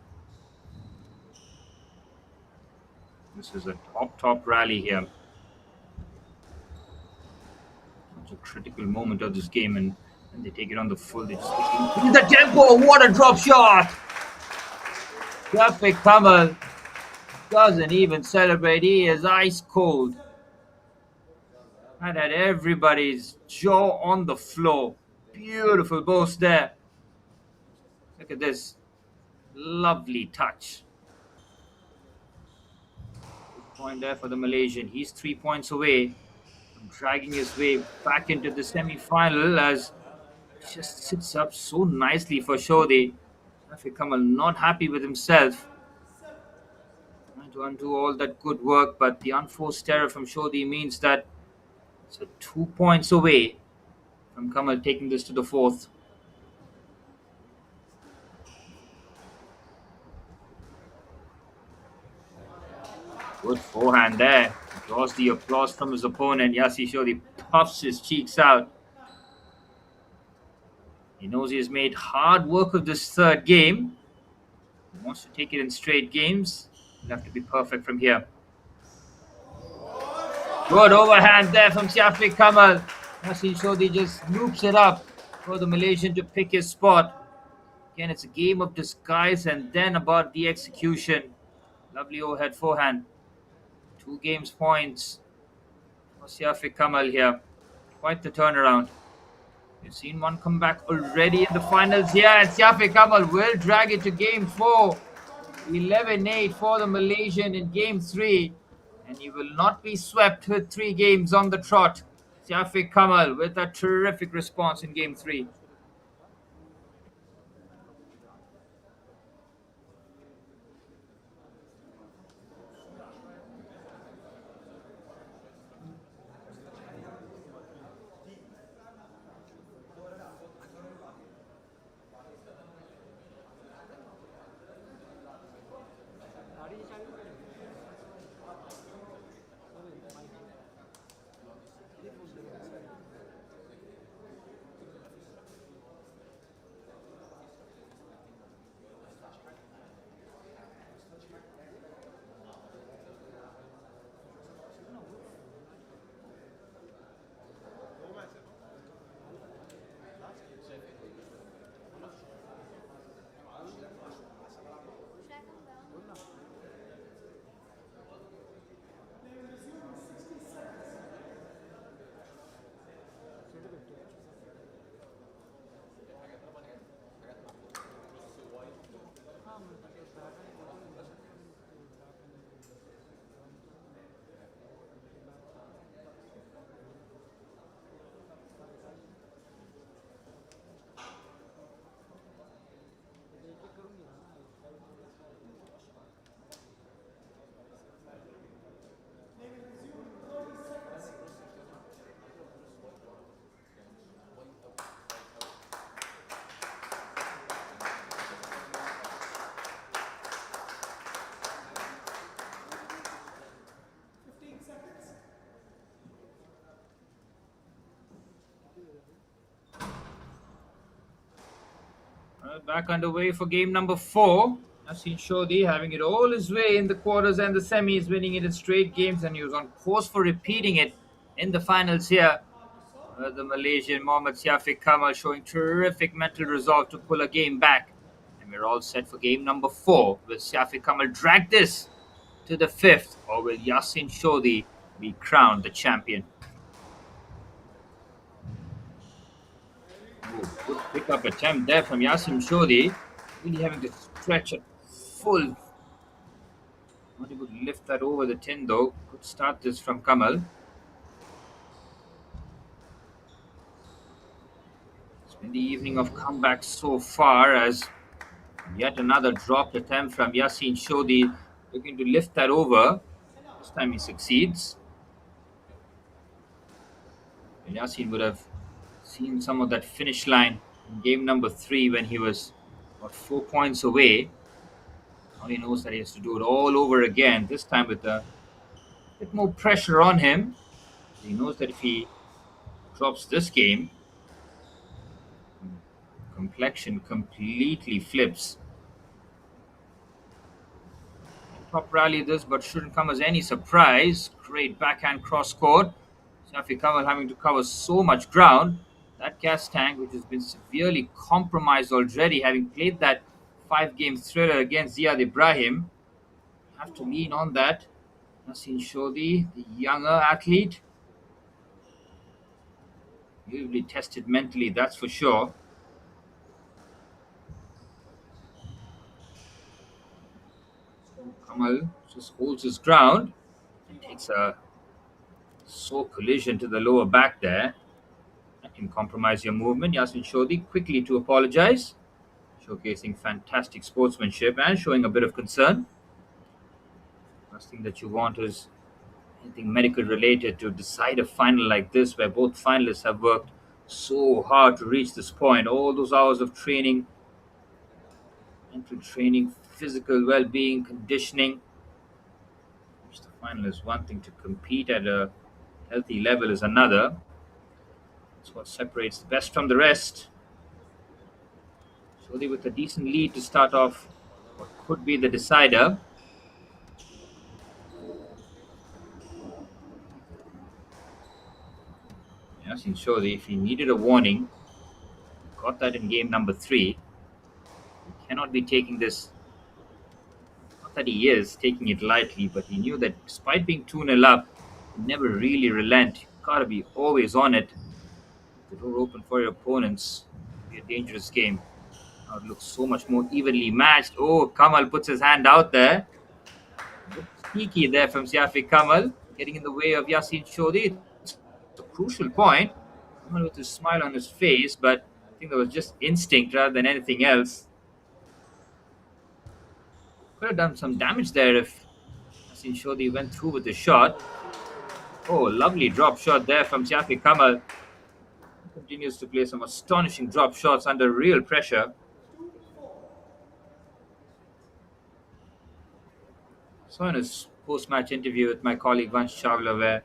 This is a top rally here. It's a critical moment of this game, and when they take it on the full, they just take the tempo. What a drop shot! Shafi Kamal doesn't even celebrate. He is ice cold. That had everybody's jaw on the floor. Beautiful boast there. Look at this. Lovely touch. Good point there for the Malaysian. He's 3 points away from dragging his way back into the semi-final as it just sits up so nicely for Shodhi. Shafi Kamal not happy with himself. Trying to undo all that good work, but the unforced error from Shodhi means that it's 2 points away from Kamal taking this to the 4th. Good forehand there. Draws the applause from his opponent. Yasin Shodhi puffs his cheeks out. He knows he has made hard work of this 3rd game. He wants to take it in straight games. He'll have to be perfect from here. Good overhand there from Shafi Kamal. Yasin Shodhi just loops it up for the Malaysian to pick his spot. Again, it's a game of disguise and then about the execution. Lovely overhead forehand. 2 games points for Siafiq Kamal here. Quite the turnaround. We've seen one come back already in the finals here, and Siafiq Kamal will drag it to game 4. 11-8 for the Malaysian in game 3. And he will not be swept with 3 games on the trot. Siafiq Kamal with a terrific response in game 3. Back underway for game number 4. Yasin Shodi having it all his way in the quarters and the semis, winning it in straight games, and he was on course for repeating it in the finals here. The Malaysian Mohammad Siafiq Kamal showing terrific mental resolve to pull a game back. And we're all set for game number 4. Will Siafiq Kamal drag this to the 5th, or will Yasin Shodi be crowned the champion? Oh, good pickup attempt there from Yasin Shodi. Really having to stretch it full. Not able to lift that over the tin though. Good start this from Kamal. It's been the evening of comebacks so far, as yet another dropped attempt from Yasin Shodi, looking to lift that over. This time he succeeds. And Yasin would have seen some of that finish line in game number 3 when he was about 4 points away. Now he knows that he has to do it all over again, this time with a bit more pressure on him. He knows that if he drops this game, complexion completely flips. Top rally this, but shouldn't come as any surprise. Great backhand cross court. Safi Kamal having to cover so much ground. That gas tank, which has been severely compromised already, having played that 5-game thriller against Ziad Ibrahim, have to lean on that. Yasin Shodi, the younger athlete, will be tested mentally, that's for sure. Kamal just holds his ground and takes a sore collision to the lower back there. That can compromise your movement. Yasin Shodi quickly to apologize, showcasing fantastic sportsmanship and showing a bit of concern. Last thing that you want is anything medical related to decide a final like this, where both finalists have worked so hard to reach this point. All those hours of training, mental training, physical well-being, conditioning. Reach the final is one thing, to compete at a healthy level is another. That's what separates the best from the rest. Shodi with a decent lead to start off what could be the decider. Yasin Shodi, if he needed a warning, thought that in game number 3. He cannot be taking this. Not that he is taking it lightly, but he knew that despite being 2-0 up, he never really relent. You've got to be always on it. The door open for your opponents. It'll be a dangerous game. Now it looks so much more evenly matched. Oh, Kamal puts his hand out there. A bit sneaky there from Siafi Kamal, getting in the way of Yasin Shodi. It's a crucial point. Kamal with a smile on his face, but I think that was just instinct rather than anything else. Could have done some damage there if Yasin Shodi went through with the shot. Oh, lovely drop shot there from Siafi Kamal. He continues to play some astonishing drop shots under real pressure. Saw in his post-match interview with my colleague Vansh Chawla where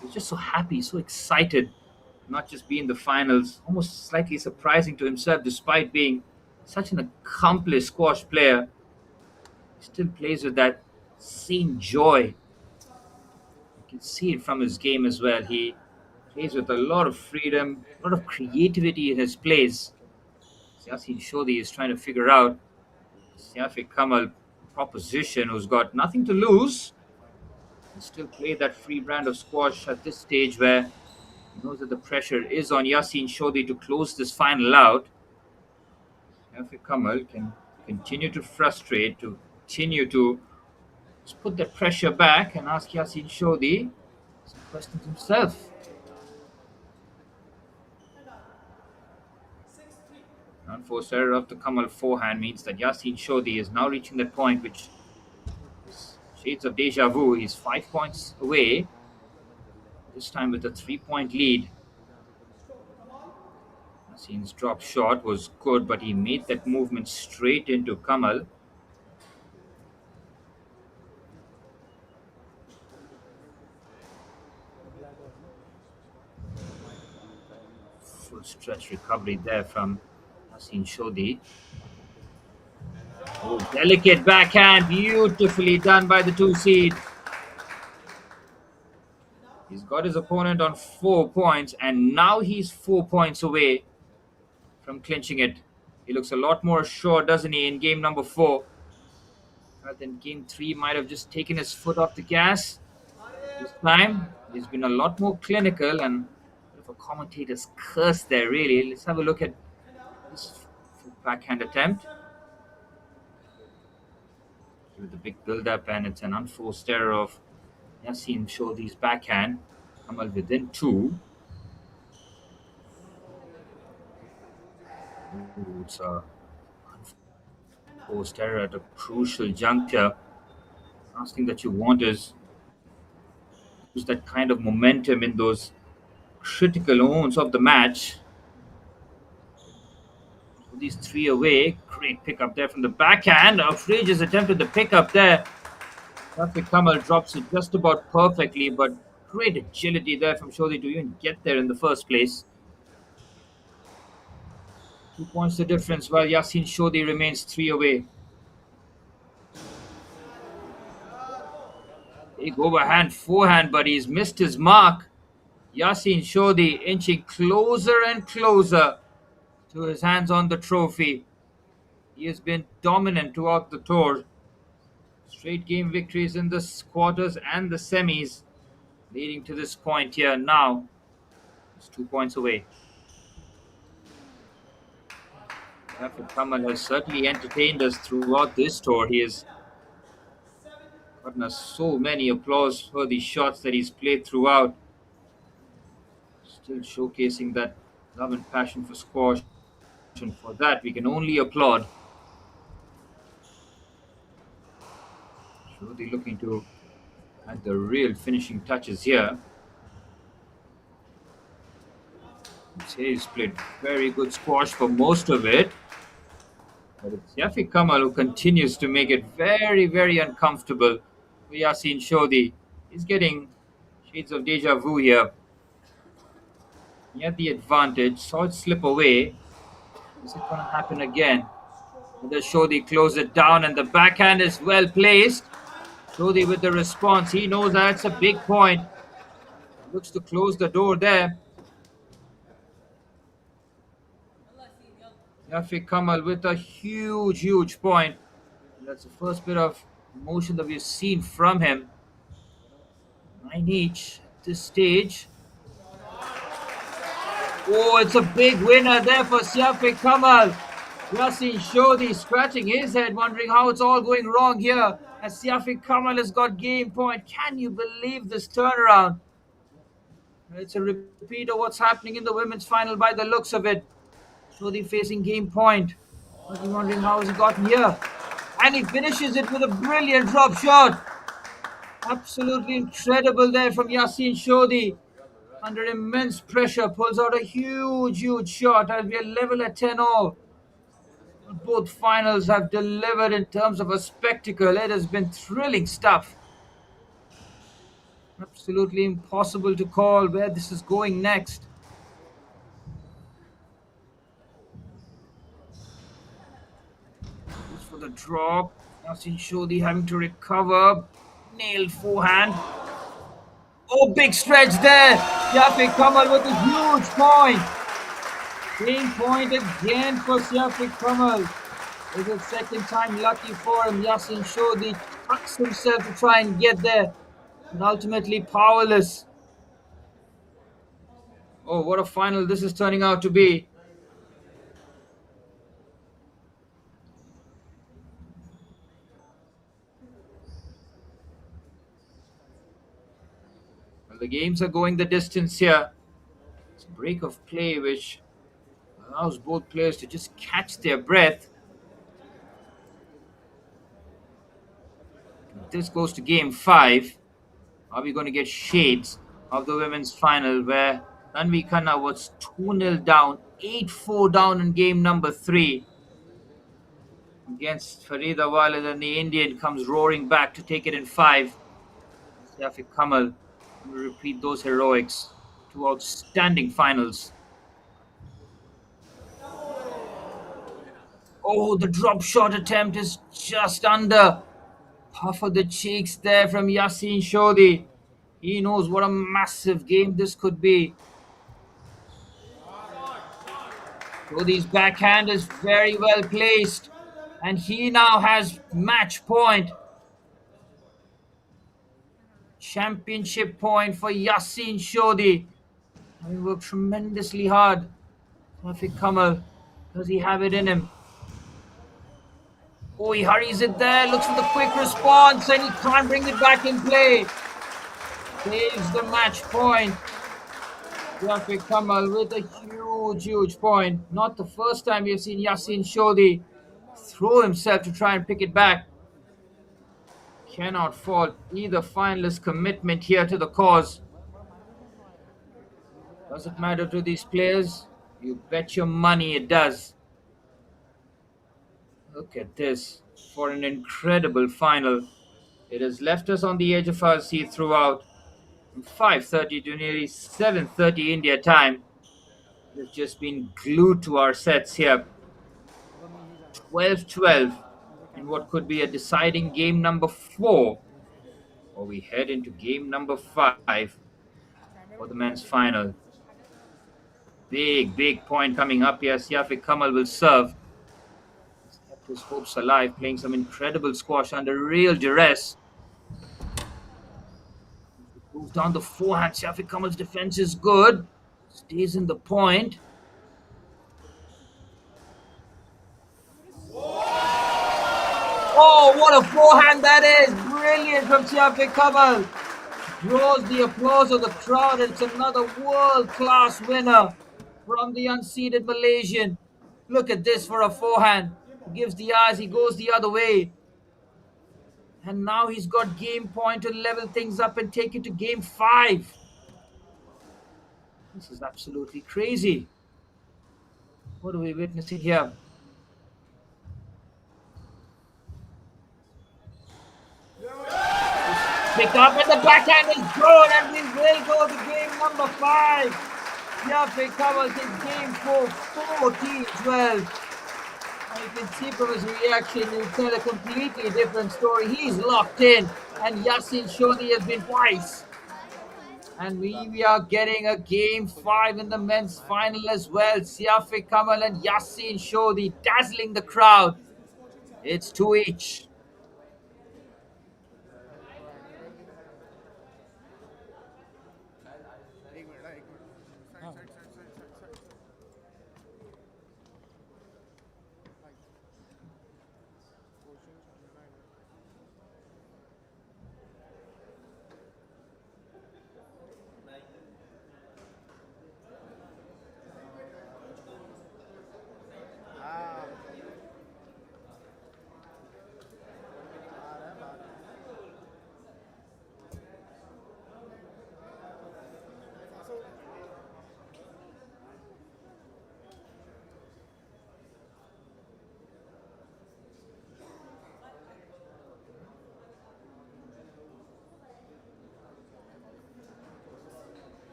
he was just so happy, so excited, not just be in the finals, almost slightly surprising to himself despite being such an accomplished squash player. He still plays with that same joy. You can see it from his game as well. He plays with a lot of freedom, a lot of creativity in his plays. Yasin Shodi is trying to figure out Siafi Kamal proposition who's got nothing to lose and still play that free brand of squash at this stage where he knows that the pressure is on Yasin Shodi to close this final out. Siafi Kamal can continue to frustrate, to continue to just put that pressure back and ask Yasin Shodi some questions himself. Unforced error of the Kamal forehand means that Yasin Shodi is now reaching that point which is shades of deja vu. He's 5 points away, this time with a 3-point lead. Yasin's drop shot was good, but he made that movement straight into Kamal. Full stretch recovery there from Yasin Shodi. Oh, delicate backhand, beautifully done by the 2 seed. He's got his opponent on 4 points, and now he's 4 points away from clinching it. He looks a lot more assured, doesn't he, in game number 4? Rather than game 3, might have just taken his foot off the gas. This time, he's been a lot more clinical and a bit of a commentator's curse there, really. Let's have a look at this backhand attempt. With the big build-up, and it's an unforced error of Yasin Shodi's backhand. Kamal within 2. Ooh, it's a unforced error at a crucial juncture. Last thing that you want is that kind of momentum in those critical moments of the match. So these 3 away. Great pickup there from the backhand. Outrageous attempt at the pickup there. Siafi Kamal drops it just about perfectly, but great agility there from Shodi to even get there in the first place. 2 points the difference while Yasin Shodi remains 3 away. Big overhand forehand, but he's missed his mark. Yasin Shodi inching closer and closer to his hands on the trophy. He has been dominant throughout the tour. Straight game victories in the quarters and the semis, leading to this point here now. It's 2 points away. Siafi Kamal has certainly entertained us throughout this tour. He has gotten us so many applause for the shots that he's played throughout. Still showcasing that love and passion for squash. And for that, we can only applaud. Shodi looking to add the real finishing touches here. He's played very good squash for most of it. But it's Siafi Kamal who continues to make it very, very uncomfortable for Yasin Shodi. He's getting shades of deja vu here. He had the advantage, saw it slip away. Is it going to happen again? The Shodi close it down, and the backhand is well placed. Shodi with the response. He knows that's a big point. Looks to close the door there. Yafi Kamal with a huge point. That's the first bit of motion that we've seen from him. 9 each at this stage. Oh, it's a big winner there for Siafi Kamal. Yasin Shodhi scratching his head, wondering how it's all going wrong here. As Siafi Kamal has got game point. Can you believe this turnaround? It's a repeat of what's happening in the women's final by the looks of it. Shodhi facing game point. But you're wondering how he's gotten here. And he finishes it with a brilliant drop shot. Absolutely incredible there from Yasin Shodhi. Under immense pressure, pulls out a huge shot as we are level at 10 all. Both finals have delivered in terms of a spectacle. It has been thrilling stuff. Absolutely impossible to call where this is going next. Goes for the drop. Yasin Shodhi having to recover. Nailed forehand. Oh, big stretch there. Siafi Kamal with a huge point. Game point again for Siafi Kamal. It's the second time lucky for him. Yasin Shodhi tucks himself to try and get there. And ultimately powerless. Oh, what a final this is turning out to be. Well, the games are going the distance here. It's a break of play which allows both players to just catch their breath. This goes to game 5. Are we going to get shades of the women's final where Gymkhana was 2-0 down, 8-4 down in game number 3 against Faridabad, and then the Indian comes roaring back to take it in 5. Siafi Kamal will repeat those heroics. 2 outstanding finals. Oh, the drop shot attempt is just under. Puff of the cheeks there from Yasin Shodhi. He knows what a massive game this could be. Shodhi's backhand is very well placed. And he now has match point. Championship point for Yasin Shodhi. He worked tremendously hard. Siafi Kamal, does he have it in him? Oh, he hurries it there, looks for the quick response, and he can't bring it back in play. Saves the match point. Siafi Kamal with a huge point. Not the first time we've seen Yasin Shodhi throw himself to try and pick it back. Cannot fault either finalist's commitment here to the cause. Does it matter to these players? You bet your money it does. Look at this. For an incredible final. It has left us on the edge of our seat throughout. From 5:30 to nearly 7:30 India time. We've just been glued to our sets here. 12-12 in what could be a deciding game number 4. Or we head into game number 5 for the men's final. Big point coming up here. Siafi Kamal will serve. He's kept his hopes alive, playing some incredible squash under real duress. Moves down the forehand. Siafi Kamal's defense is good. Stays in the point. Oh, what a forehand that is! Brilliant from Siafi Kamal. Draws the applause of the crowd. It's another world-class winner from the unseeded Malaysian. Look at this for a forehand. He gives the eyes, he goes the other way. And now he's got game point to level things up and take it to game 5. This is absolutely crazy. What are we witnessing here? Pick up and the backhand is good, and we will go to game number 5. Siafi Kamal takes game 4, 14-12. And you can see from his reaction, he'll tell a completely different story. He's locked in, and Yasin Shodhi has been twice. And we are getting a game five in the men's final as well. Siafiq Kamal and Yassin Shodi dazzling the crowd. It's two each.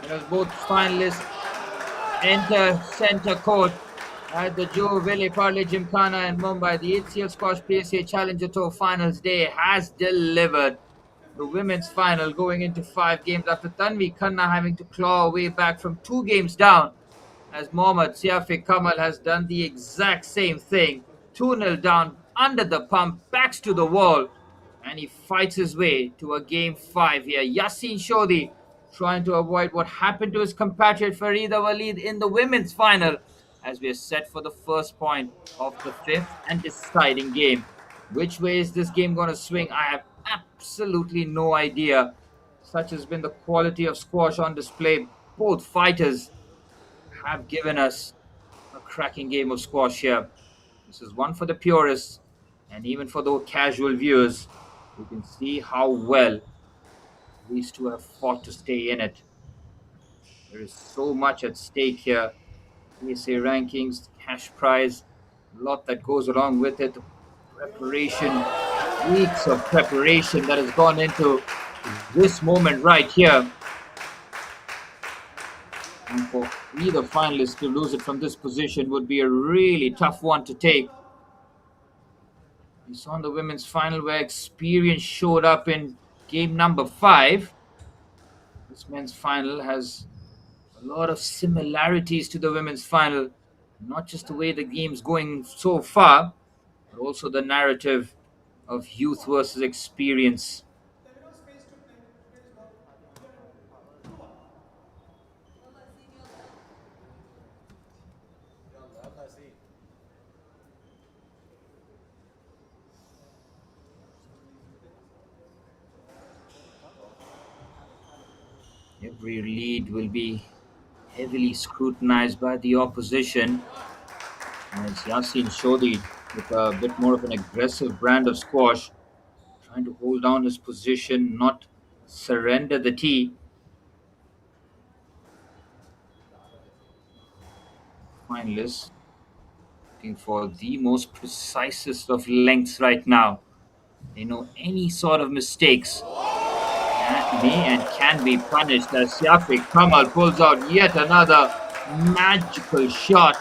As both finalists enter center court at the Juhu Gymkhana in Mumbai, the HCL Squash PSA Challenger Tour Finals Day has delivered. The women's final going into 5 games after Tanvi Khanna having to claw her way back from 2 games down, as Mohammad Siafiq Kamal has done the exact same thing. 2-0 down, under the pump, backs to the wall, and he fights his way to a game 5 here. Yassin Shodi trying to avoid what happened to his compatriot Farida Waleed in the women's final, as we are set for the first point of the 5th and deciding game. Which way is this game going to swing? I have absolutely no idea. Such has been the quality of squash on display. Both fighters have given us a cracking game of squash here. This is one for the purists and even for the casual viewers. You can see how well these two have fought to stay in it. There is so much at stake here. PSA rankings, cash prize, a lot that goes along with it. Preparation, weeks of preparation that has gone into this moment right here. And for either finalist to lose it from this position would be a really tough one to take. We saw in the women's final where experience showed up in game number 5. This men's final has a lot of similarities to the women's final. Not just the way the game's going so far, but also the narrative of youth versus experience. Every lead will be heavily scrutinized by the opposition. And it's Yasin Shodi with a bit more of an aggressive brand of squash, trying to hold down his position, not surrender the tee. Finalists looking for the most precisest of lengths right now. They know any sort of mistakes may and can be punished, as Siafiq Kamal pulls out yet another magical shot.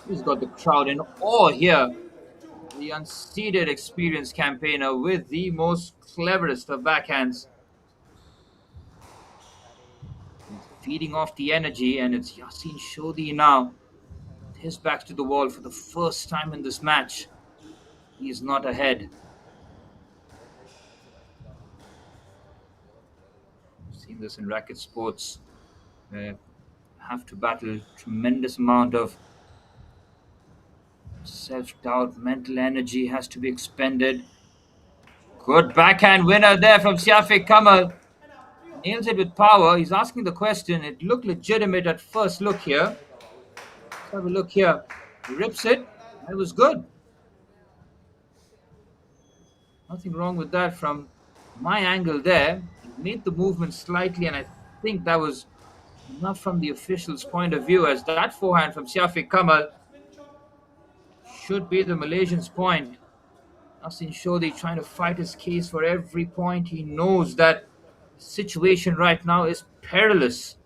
He's got the crowd in awe here. The unseeded experienced campaigner with the most cleverest of backhands. He's feeding off the energy, and it's Yassin Shodi now. With his back to the wall for the first time in this match. He is not ahead. We've seen this in racket sports, where you have to battle tremendous amount of self-doubt, mental energy has to be expended. Good backhand winner there from Siafiq Kamal. Nails it with power. He's asking the question. It looked legitimate at first look here. Let's have a look here. He rips it. It was good. Nothing wrong with that from my angle there. He made the movement slightly, and I think that was enough from the official's point of view, as that forehand from Syafiq Kamal should be the Malaysian's point. Nasin Shodhi trying to fight his case for every point. He knows that the situation right now is perilous.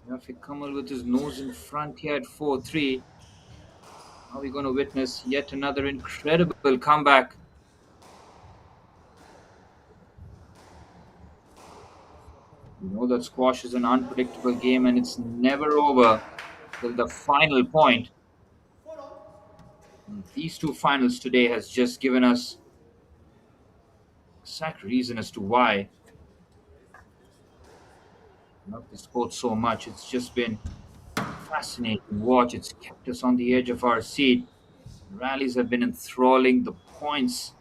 Syafiq Kamal with his nose in front here at 4-3. Are we going to witness yet another incredible comeback? You know that squash is an unpredictable game and it's never over till the final point. And these two finals today has just given us exact reason as to why I love the sport so much. It's just been fascinating watch. It's kept us on the edge of our seat. Rallies have been enthralling. The points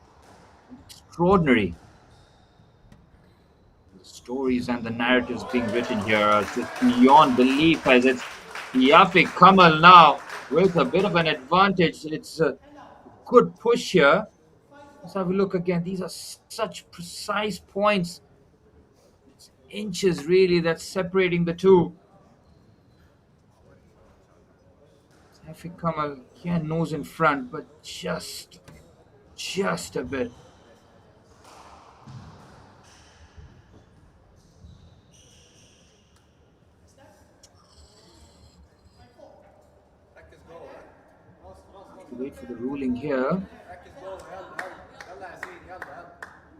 extraordinary. The stories and the narratives being written here are just beyond belief, as it's Yafiq Kamal now with a bit of an advantage. It's a good push here. Let's have a look again. These are such precise points. It's inches really that's separating the two. Yafiq Kamal, yeah, nose in front, but just a bit. Wait for the ruling here.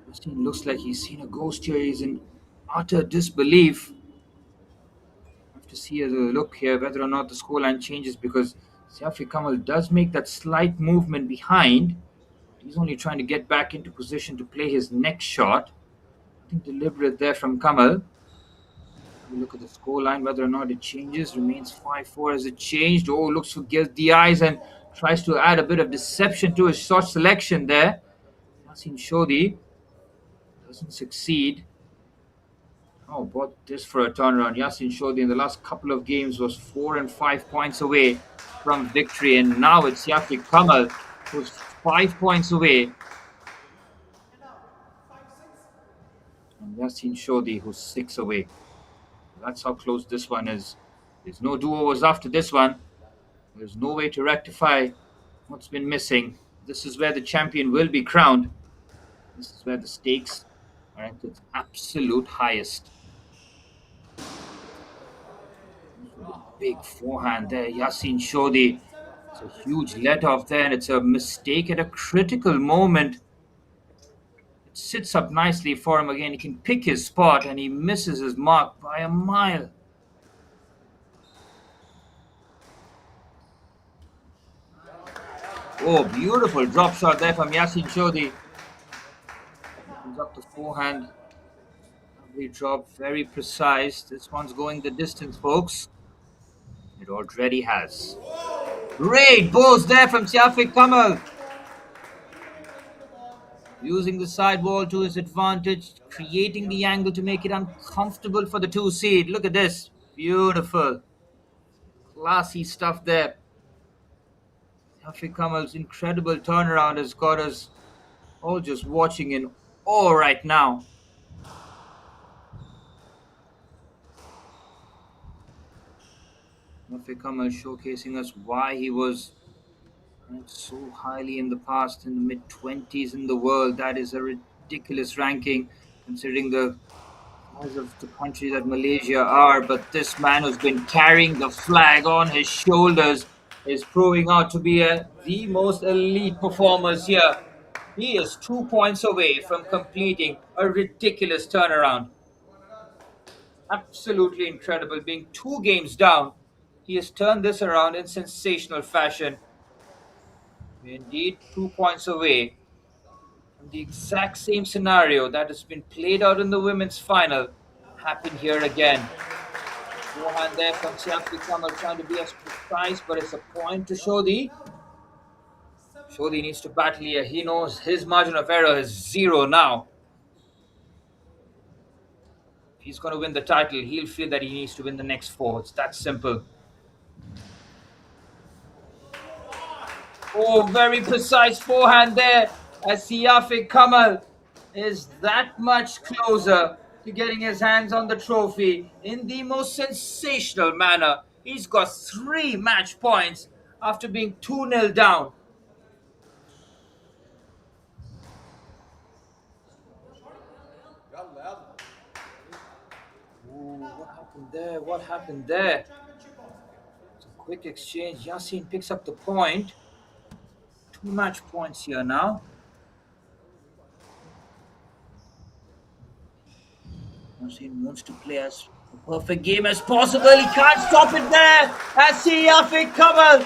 It looks like he's seen a ghost here. He's in utter disbelief. Have to see a look here whether or not the scoreline changes, because Safi Kamal does make that slight movement behind. He's only trying to get back into position to play his next shot. I think deliberate there from Kamal. Look at the scoreline, whether or not it changes. Remains 5-4. Has it changed? Oh, looks for the eyes and tries to add a bit of deception to his shot selection there. Yasin Shodhi doesn't succeed. Oh, bought this for a turnaround. Yasin Shodhi in the last couple of games was 4 and 5 points away from victory, and now it's Yafiq Kamal who's 5 points away. And Yasin Shodhi who's 6 away. That's how close this one is. There's no do-overs after this one. There's no way to rectify what's been missing. This is where the champion will be crowned. This is where the stakes are at its absolute highest. Big forehand there, Yasin Shodhi. It's a huge let-off there, and it's a mistake at a critical moment. It sits up nicely for him again. He can pick his spot, and he misses his mark by a mile. Oh, beautiful drop shot there from Yasin Shodhi. Comes up the forehand. Lovely drop, very precise. This one's going the distance, folks. It already has. Great balls there from Syafiq Kamal. Using the sidewall to his advantage, creating the angle to make it uncomfortable for the two seed. Look at this. Beautiful. Classy stuff there. Syafiq Kamal's incredible turnaround has got us all just watching in awe right now. Syafiq Kamal showcasing us why he was ranked so highly in the past, in the mid-20s in the world. That is a ridiculous ranking considering the size of the country that Malaysia are. But this man who's been carrying the flag on his shoulders is proving out to be the most elite performers here. He is 2 points away from completing a ridiculous turnaround. Absolutely incredible. Being 2 games down, he has turned this around in sensational fashion. Indeed, 2 points away from the exact same scenario that has been played out in the women's final happened here again. Forehand there from Syafiq Kamal trying to be as precise, but it's a point to Shodhi. Shodhi needs to battle here. He knows his margin of error is 0 now. If he's going to win the title, he'll feel that he needs to win the next 4. It's that simple. Oh, very precise forehand there as Siafiq Kamal is that much closer to getting his hands on the trophy in the most sensational manner. He's got 3 match points after being 2-0 down. Ooh, what happened there? What happened there? It's a quick exchange. Yasin picks up the point. 2 match points here now. Yasin wants to play as a perfect game as possible. He can't stop it there. As Siafiq Kamal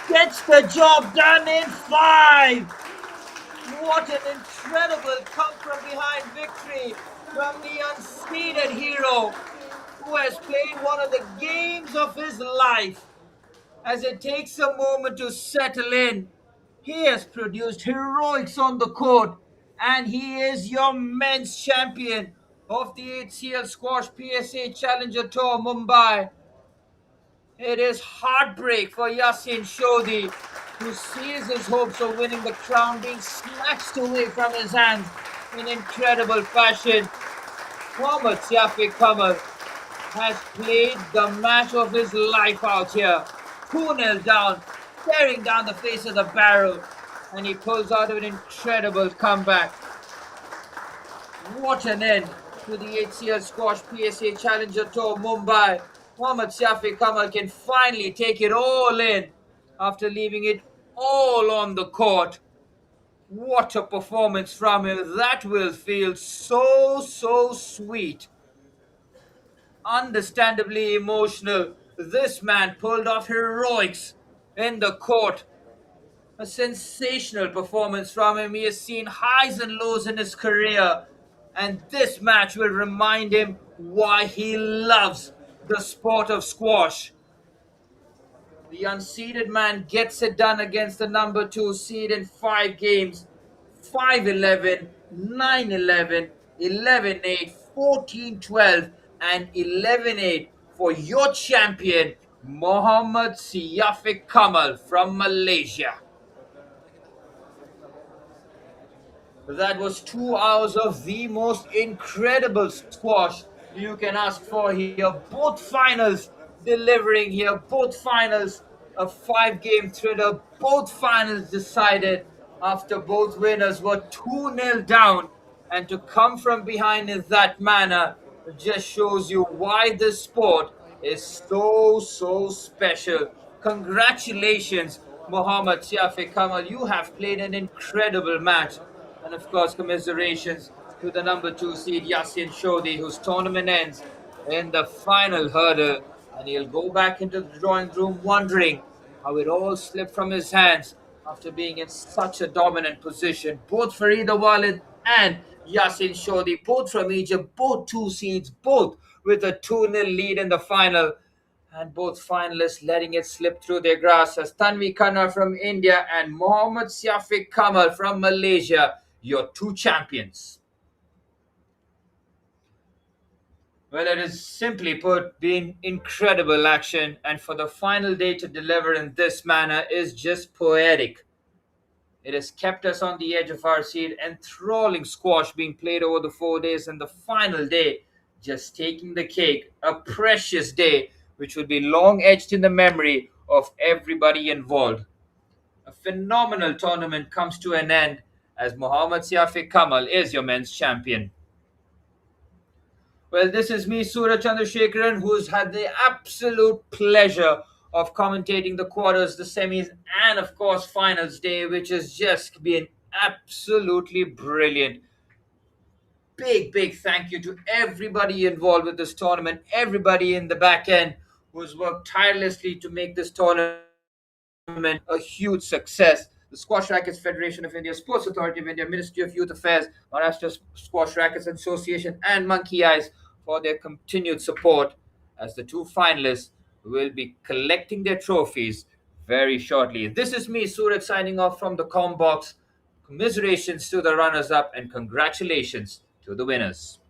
gets the job done in 5. What an incredible come from behind victory from the unseeded hero who has played one of the games of his life. As it takes a moment to settle in, he has produced heroics on the court and he is your men's champion of the HCL Squash PSA Challenger Tour Mumbai. It is heartbreak for Yasin Shodhi, who sees his hopes of winning the crown being snatched away from his hands in incredible fashion. Mohammad Siafiq Kamal has played the match of his life out here. 2-0 down, staring down the face of the barrel, and he pulls out an incredible comeback. What an end to the HCL Squash PSA Challenger Tour Mumbai. Mohammad Shafi Kamal can finally take it all in after leaving it all on the court. What a performance from him. That will feel so sweet. Understandably emotional. This man pulled off heroics in the court. A sensational performance from him. He has seen highs and lows in his career, and this match will remind him why he loves the sport of squash. The unseeded man gets it done against the number 2 seed in 5 games: 5-11, 9-11, 11-8, 14-12, and 11-8 for your champion, Mohammad Siafiq Kamal from Malaysia. That was 2 hours of the most incredible squash you can ask for here. Both finals delivering here. Both finals a 5 game thriller. Both finals decided after both winners were 2-0 down. And to come from behind in that manner just shows you why this sport is so special. Congratulations, Mohammad Siafiq Kamal. You have played an incredible match. And of course, commiserations to the number 2 seed Yasin Shodhi, whose tournament ends in the final hurdle. And he'll go back into the drawing room wondering how it all slipped from his hands after being in such a dominant position. Both Farida Walid and Yasin Shodhi, both from Egypt, both 2 seeds, both with a 2-0 lead in the final, and both finalists letting it slip through their grasp as Tanvi Khanna from India and Mohammad Siafiq Kamal from Malaysia, your 2 champions. Well, it is simply put been incredible action, and for the final day to deliver in this manner is just poetic. It has kept us on the edge of our seat, enthralling squash being played over the 4 days, and the final day just taking the cake. A precious day which will be long etched in the memory of everybody involved. A phenomenal tournament comes to an end as Mohammad Siafiq Kamal is your men's champion. Well, this is me, Suraj Chandrasekharan, who's had the absolute pleasure of commentating the quarters, the semis, and of course, finals day, which has just been absolutely brilliant. Big thank you to everybody involved with this tournament, everybody in the back end who's worked tirelessly to make this tournament a huge success. The Squash Rackets Federation of India, Sports Authority of India, Ministry of Youth Affairs, Maharashtra Squash Rackets Association, and Monkey Eyes for their continued support as the 2 finalists will be collecting their trophies very shortly. This is me, Suraj, signing off from the com box. Commiserations to the runners up and congratulations to the winners.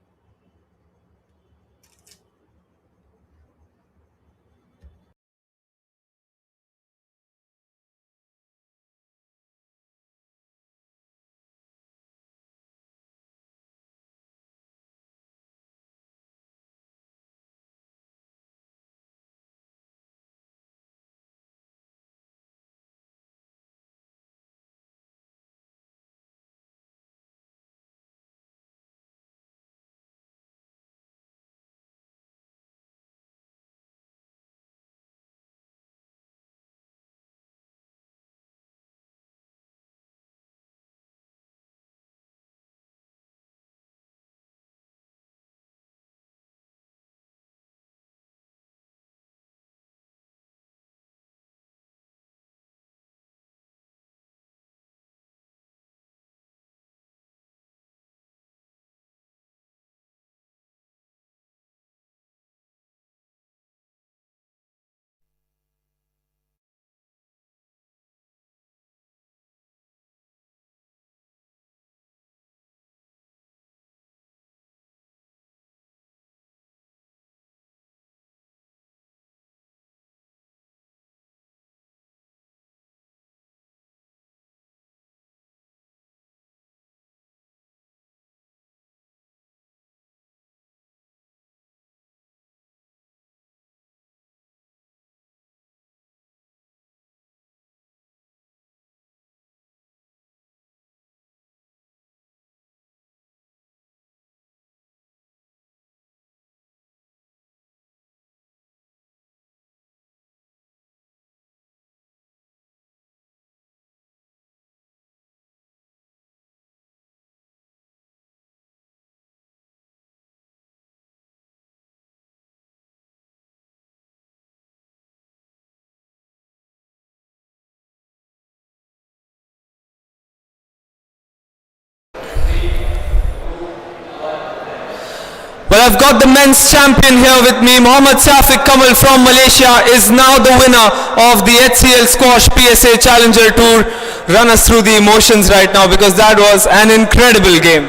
I've got the men's champion here with me. Mohammad Safiq Kamal from Malaysia is now the winner of the HCL Squash PSA Challenger Tour. Run us through the emotions right now, because that was an incredible game.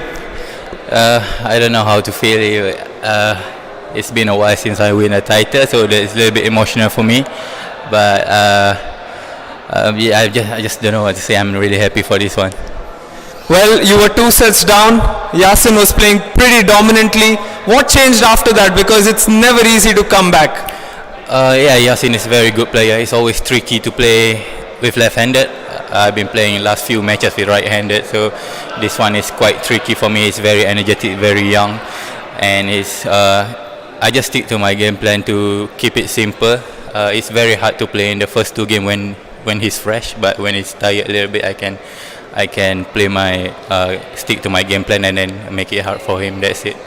I don't know how to feel it. It's been a while since I win a title, so it's a little bit emotional for me. But yeah, I just don't know what to say. I'm really happy for this one. Well, you were 2 sets down. Yasin was playing pretty dominantly. What changed after that? Because it's never easy to come back. Yeah, Yasin is a very good player. It's always tricky to play with left-handed. I've been playing last few matches with right-handed, so this one is quite tricky for me. It's very energetic, very young, and I just stick to my game plan to keep it simple. It's very hard to play in the first 2 games when he's fresh, but when he's tired a little bit, I can play stick to my game plan and then make it hard for him. That's it.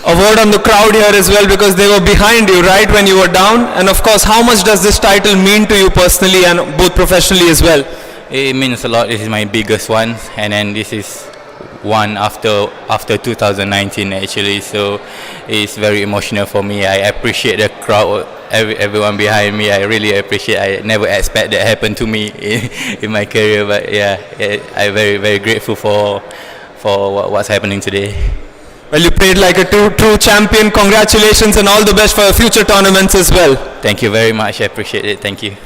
A word on the crowd here as well, because they were behind you right when you were down. And of course, how much does this title mean to you personally and both professionally as well? It means a lot. This is my biggest one, and then this is one after 2019 actually. So it's very emotional for me. I appreciate the crowd, everyone behind me. I really appreciate. I never expect that happen to me in my career, but yeah, I'm very grateful for what's happening today. Well, you played like a true champion. Congratulations and all the best for your future tournaments as well. Thank you very much. I appreciate it. Thank you.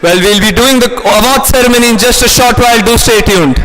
Well, we'll be doing the award ceremony in just a short while. Do stay tuned.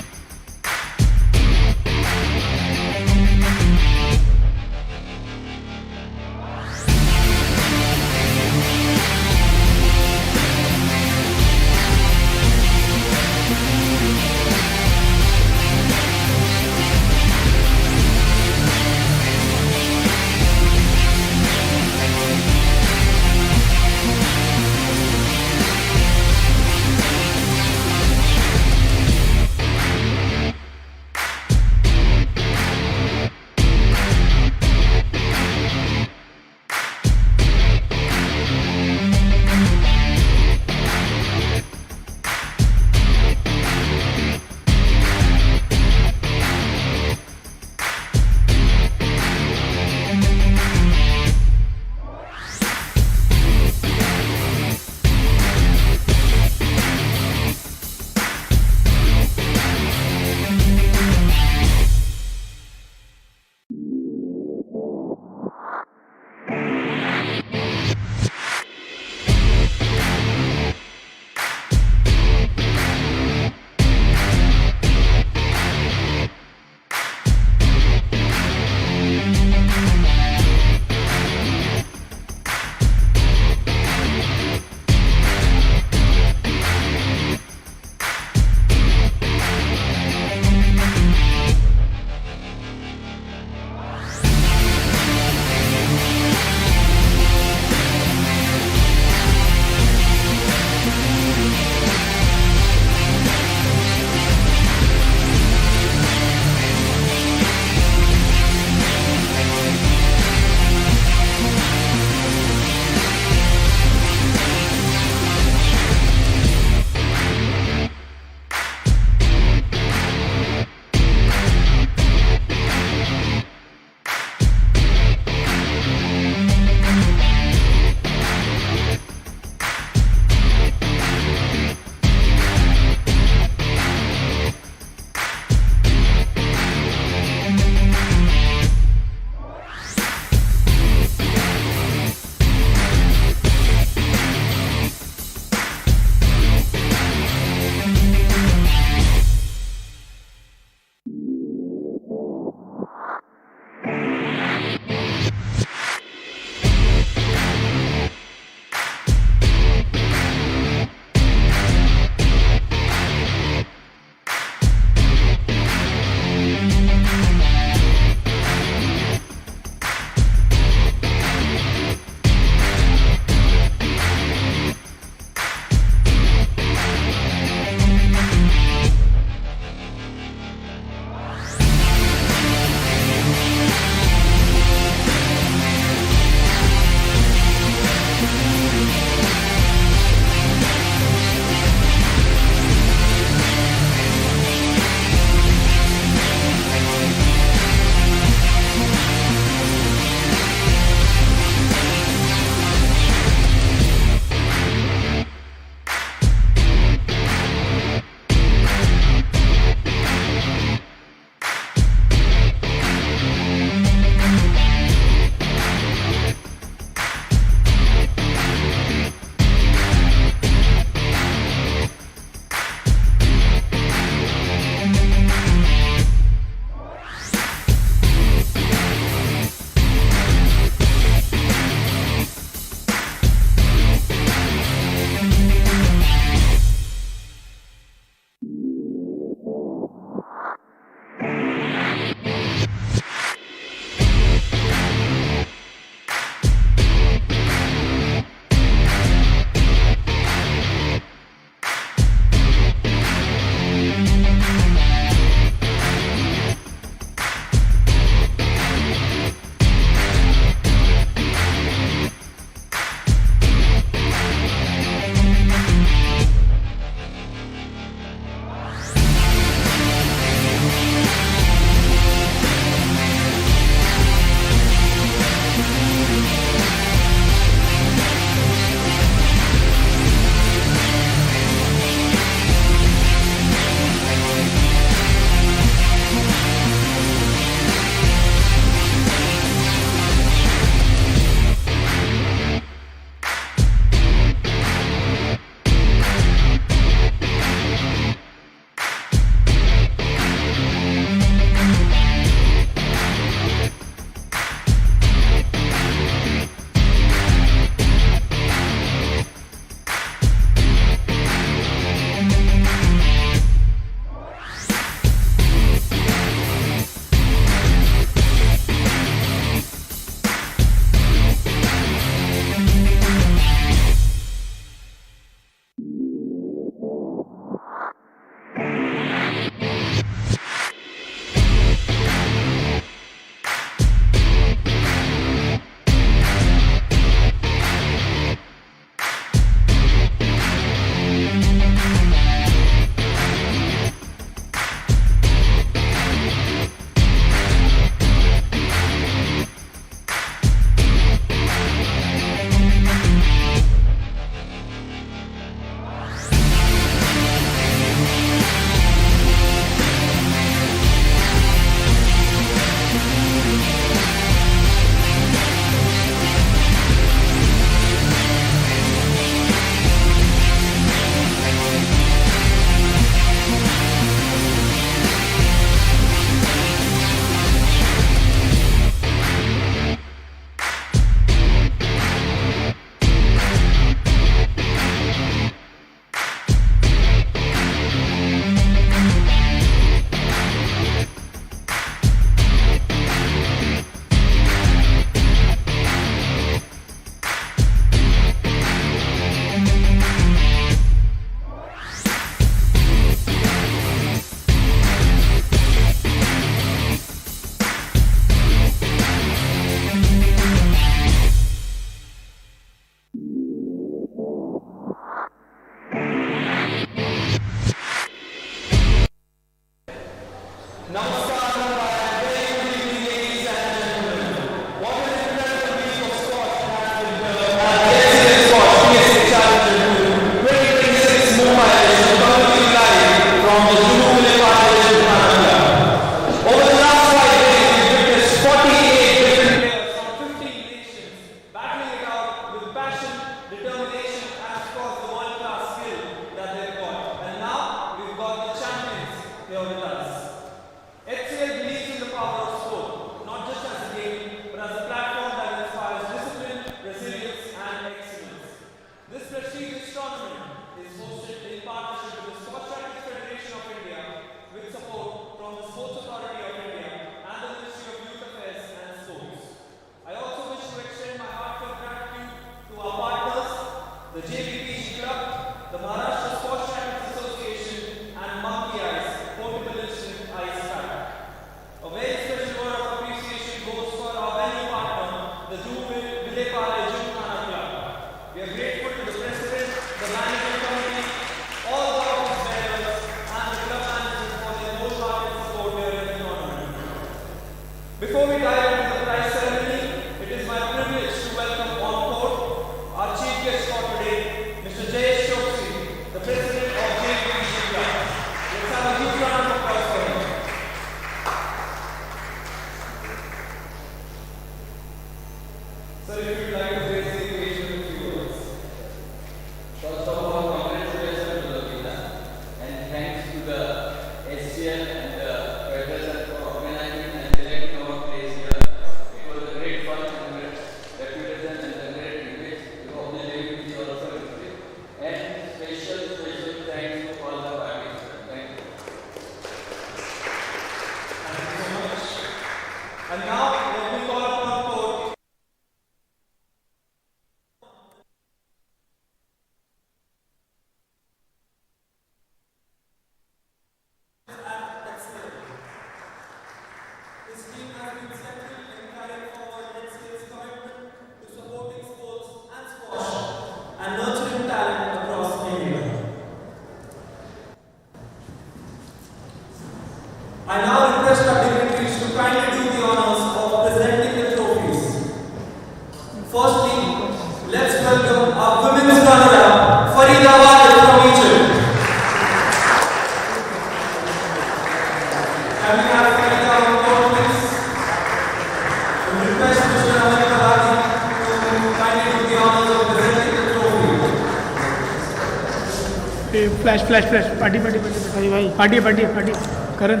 Flash flash flash party party party भाई party party party Karan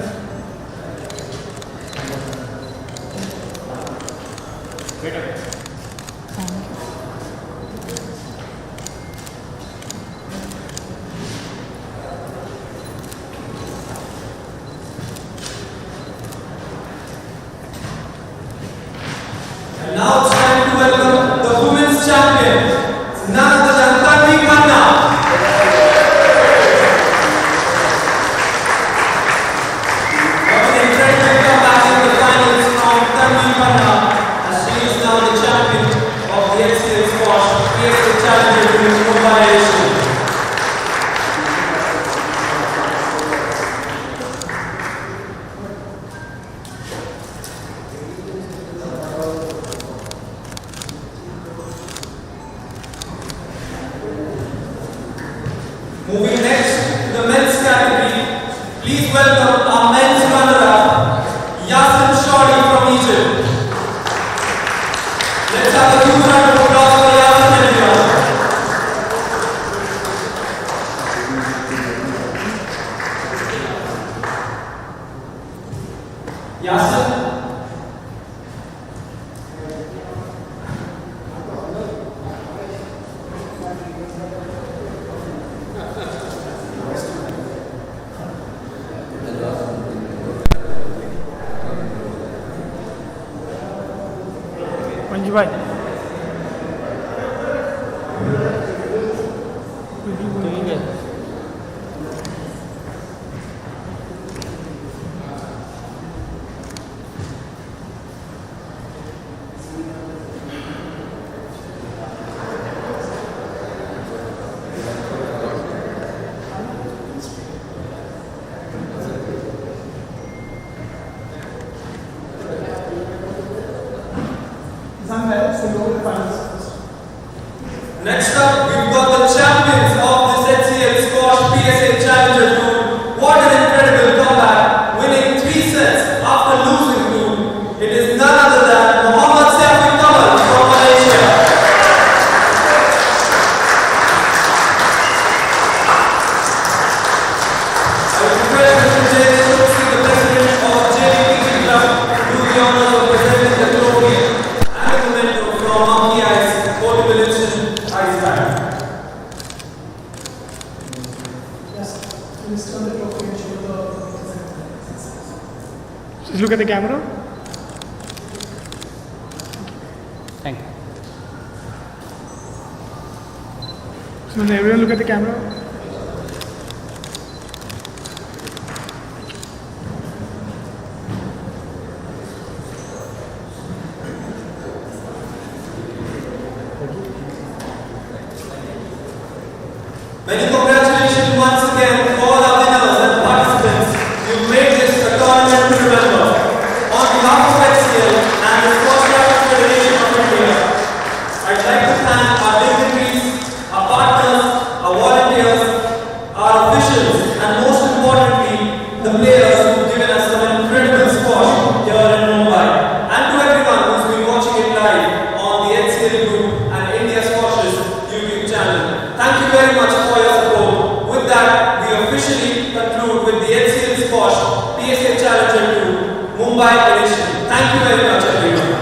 Now it's time to welcome the women's champion, none other than Gymkhana. What an incredible comeback in the finals from Gymkhana, as she is now the champion of the HCL Squash PSA Challenger to Mumbai edition. Moving next to the men's category, please welcome our men's runner-up, Yasin Shorty from Egypt. Let's have a huge round of applause for Yasin everyone. Yasin. Manju भाई Next up, we've got the champions of this HCL Squash PSA Challenger Tour. What an incredible comeback, winning 3 sets after losing 2. It is none other than Mohammad Kamal from Malaysia. I would request Mr. James Stokesy, the president of JVPG Club, to do the honors of presenting the trophy and the memento from Monkey Ice, Portable Instant Ice Bag. Just look at the camera. Thank you. So everyone look at the camera. Many congratulations once again to all our winners and participants. You've made this a tournament to remember. On behalf of HCL and the Squash Federation of India, I'd like to thank our dignitaries, our partners, our volunteers, our officials, and most importantly, the players who've given us some incredible squash here in Mumbai. And to everyone who's been watching it live on the HCL Group and India Squash's YouTube channel. Thank you very much for your support. With that, we officially conclude with the HCL Squash PSA Challenger Tour Mumbai edition. Thank you very much, everyone.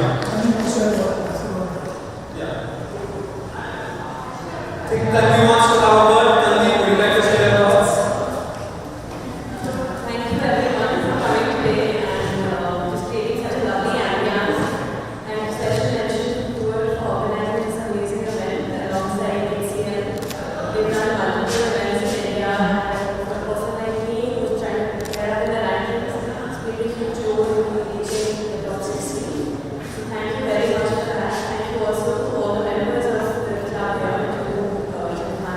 Yeah. I think that we wants to have a word. Tanvi, would you like to share your thoughts? Thank you everyone for coming today and just creating such a lovely ambience. And special mention to for organizing this amazing event alongside HCL. We've done multiple events in India, and for a person like me who's trying to prepare up in the rankings, it's been a huge role in reaching the top 16. So thank you very much for that. Thank you also to all the members of the club here, to Gymkhana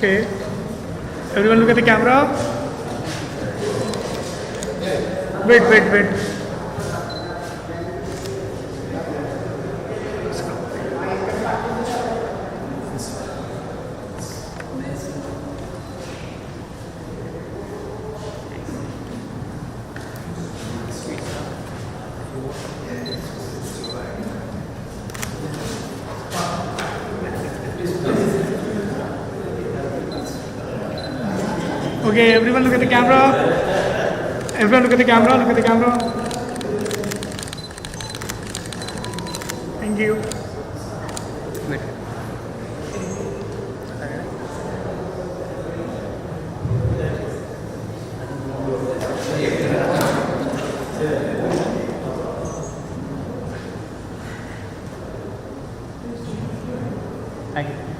Okay. Everyone look at the camera. Wait. Okay, everyone look at the camera. Everyone look at the camera, look at the camera. Thank you. Thank you.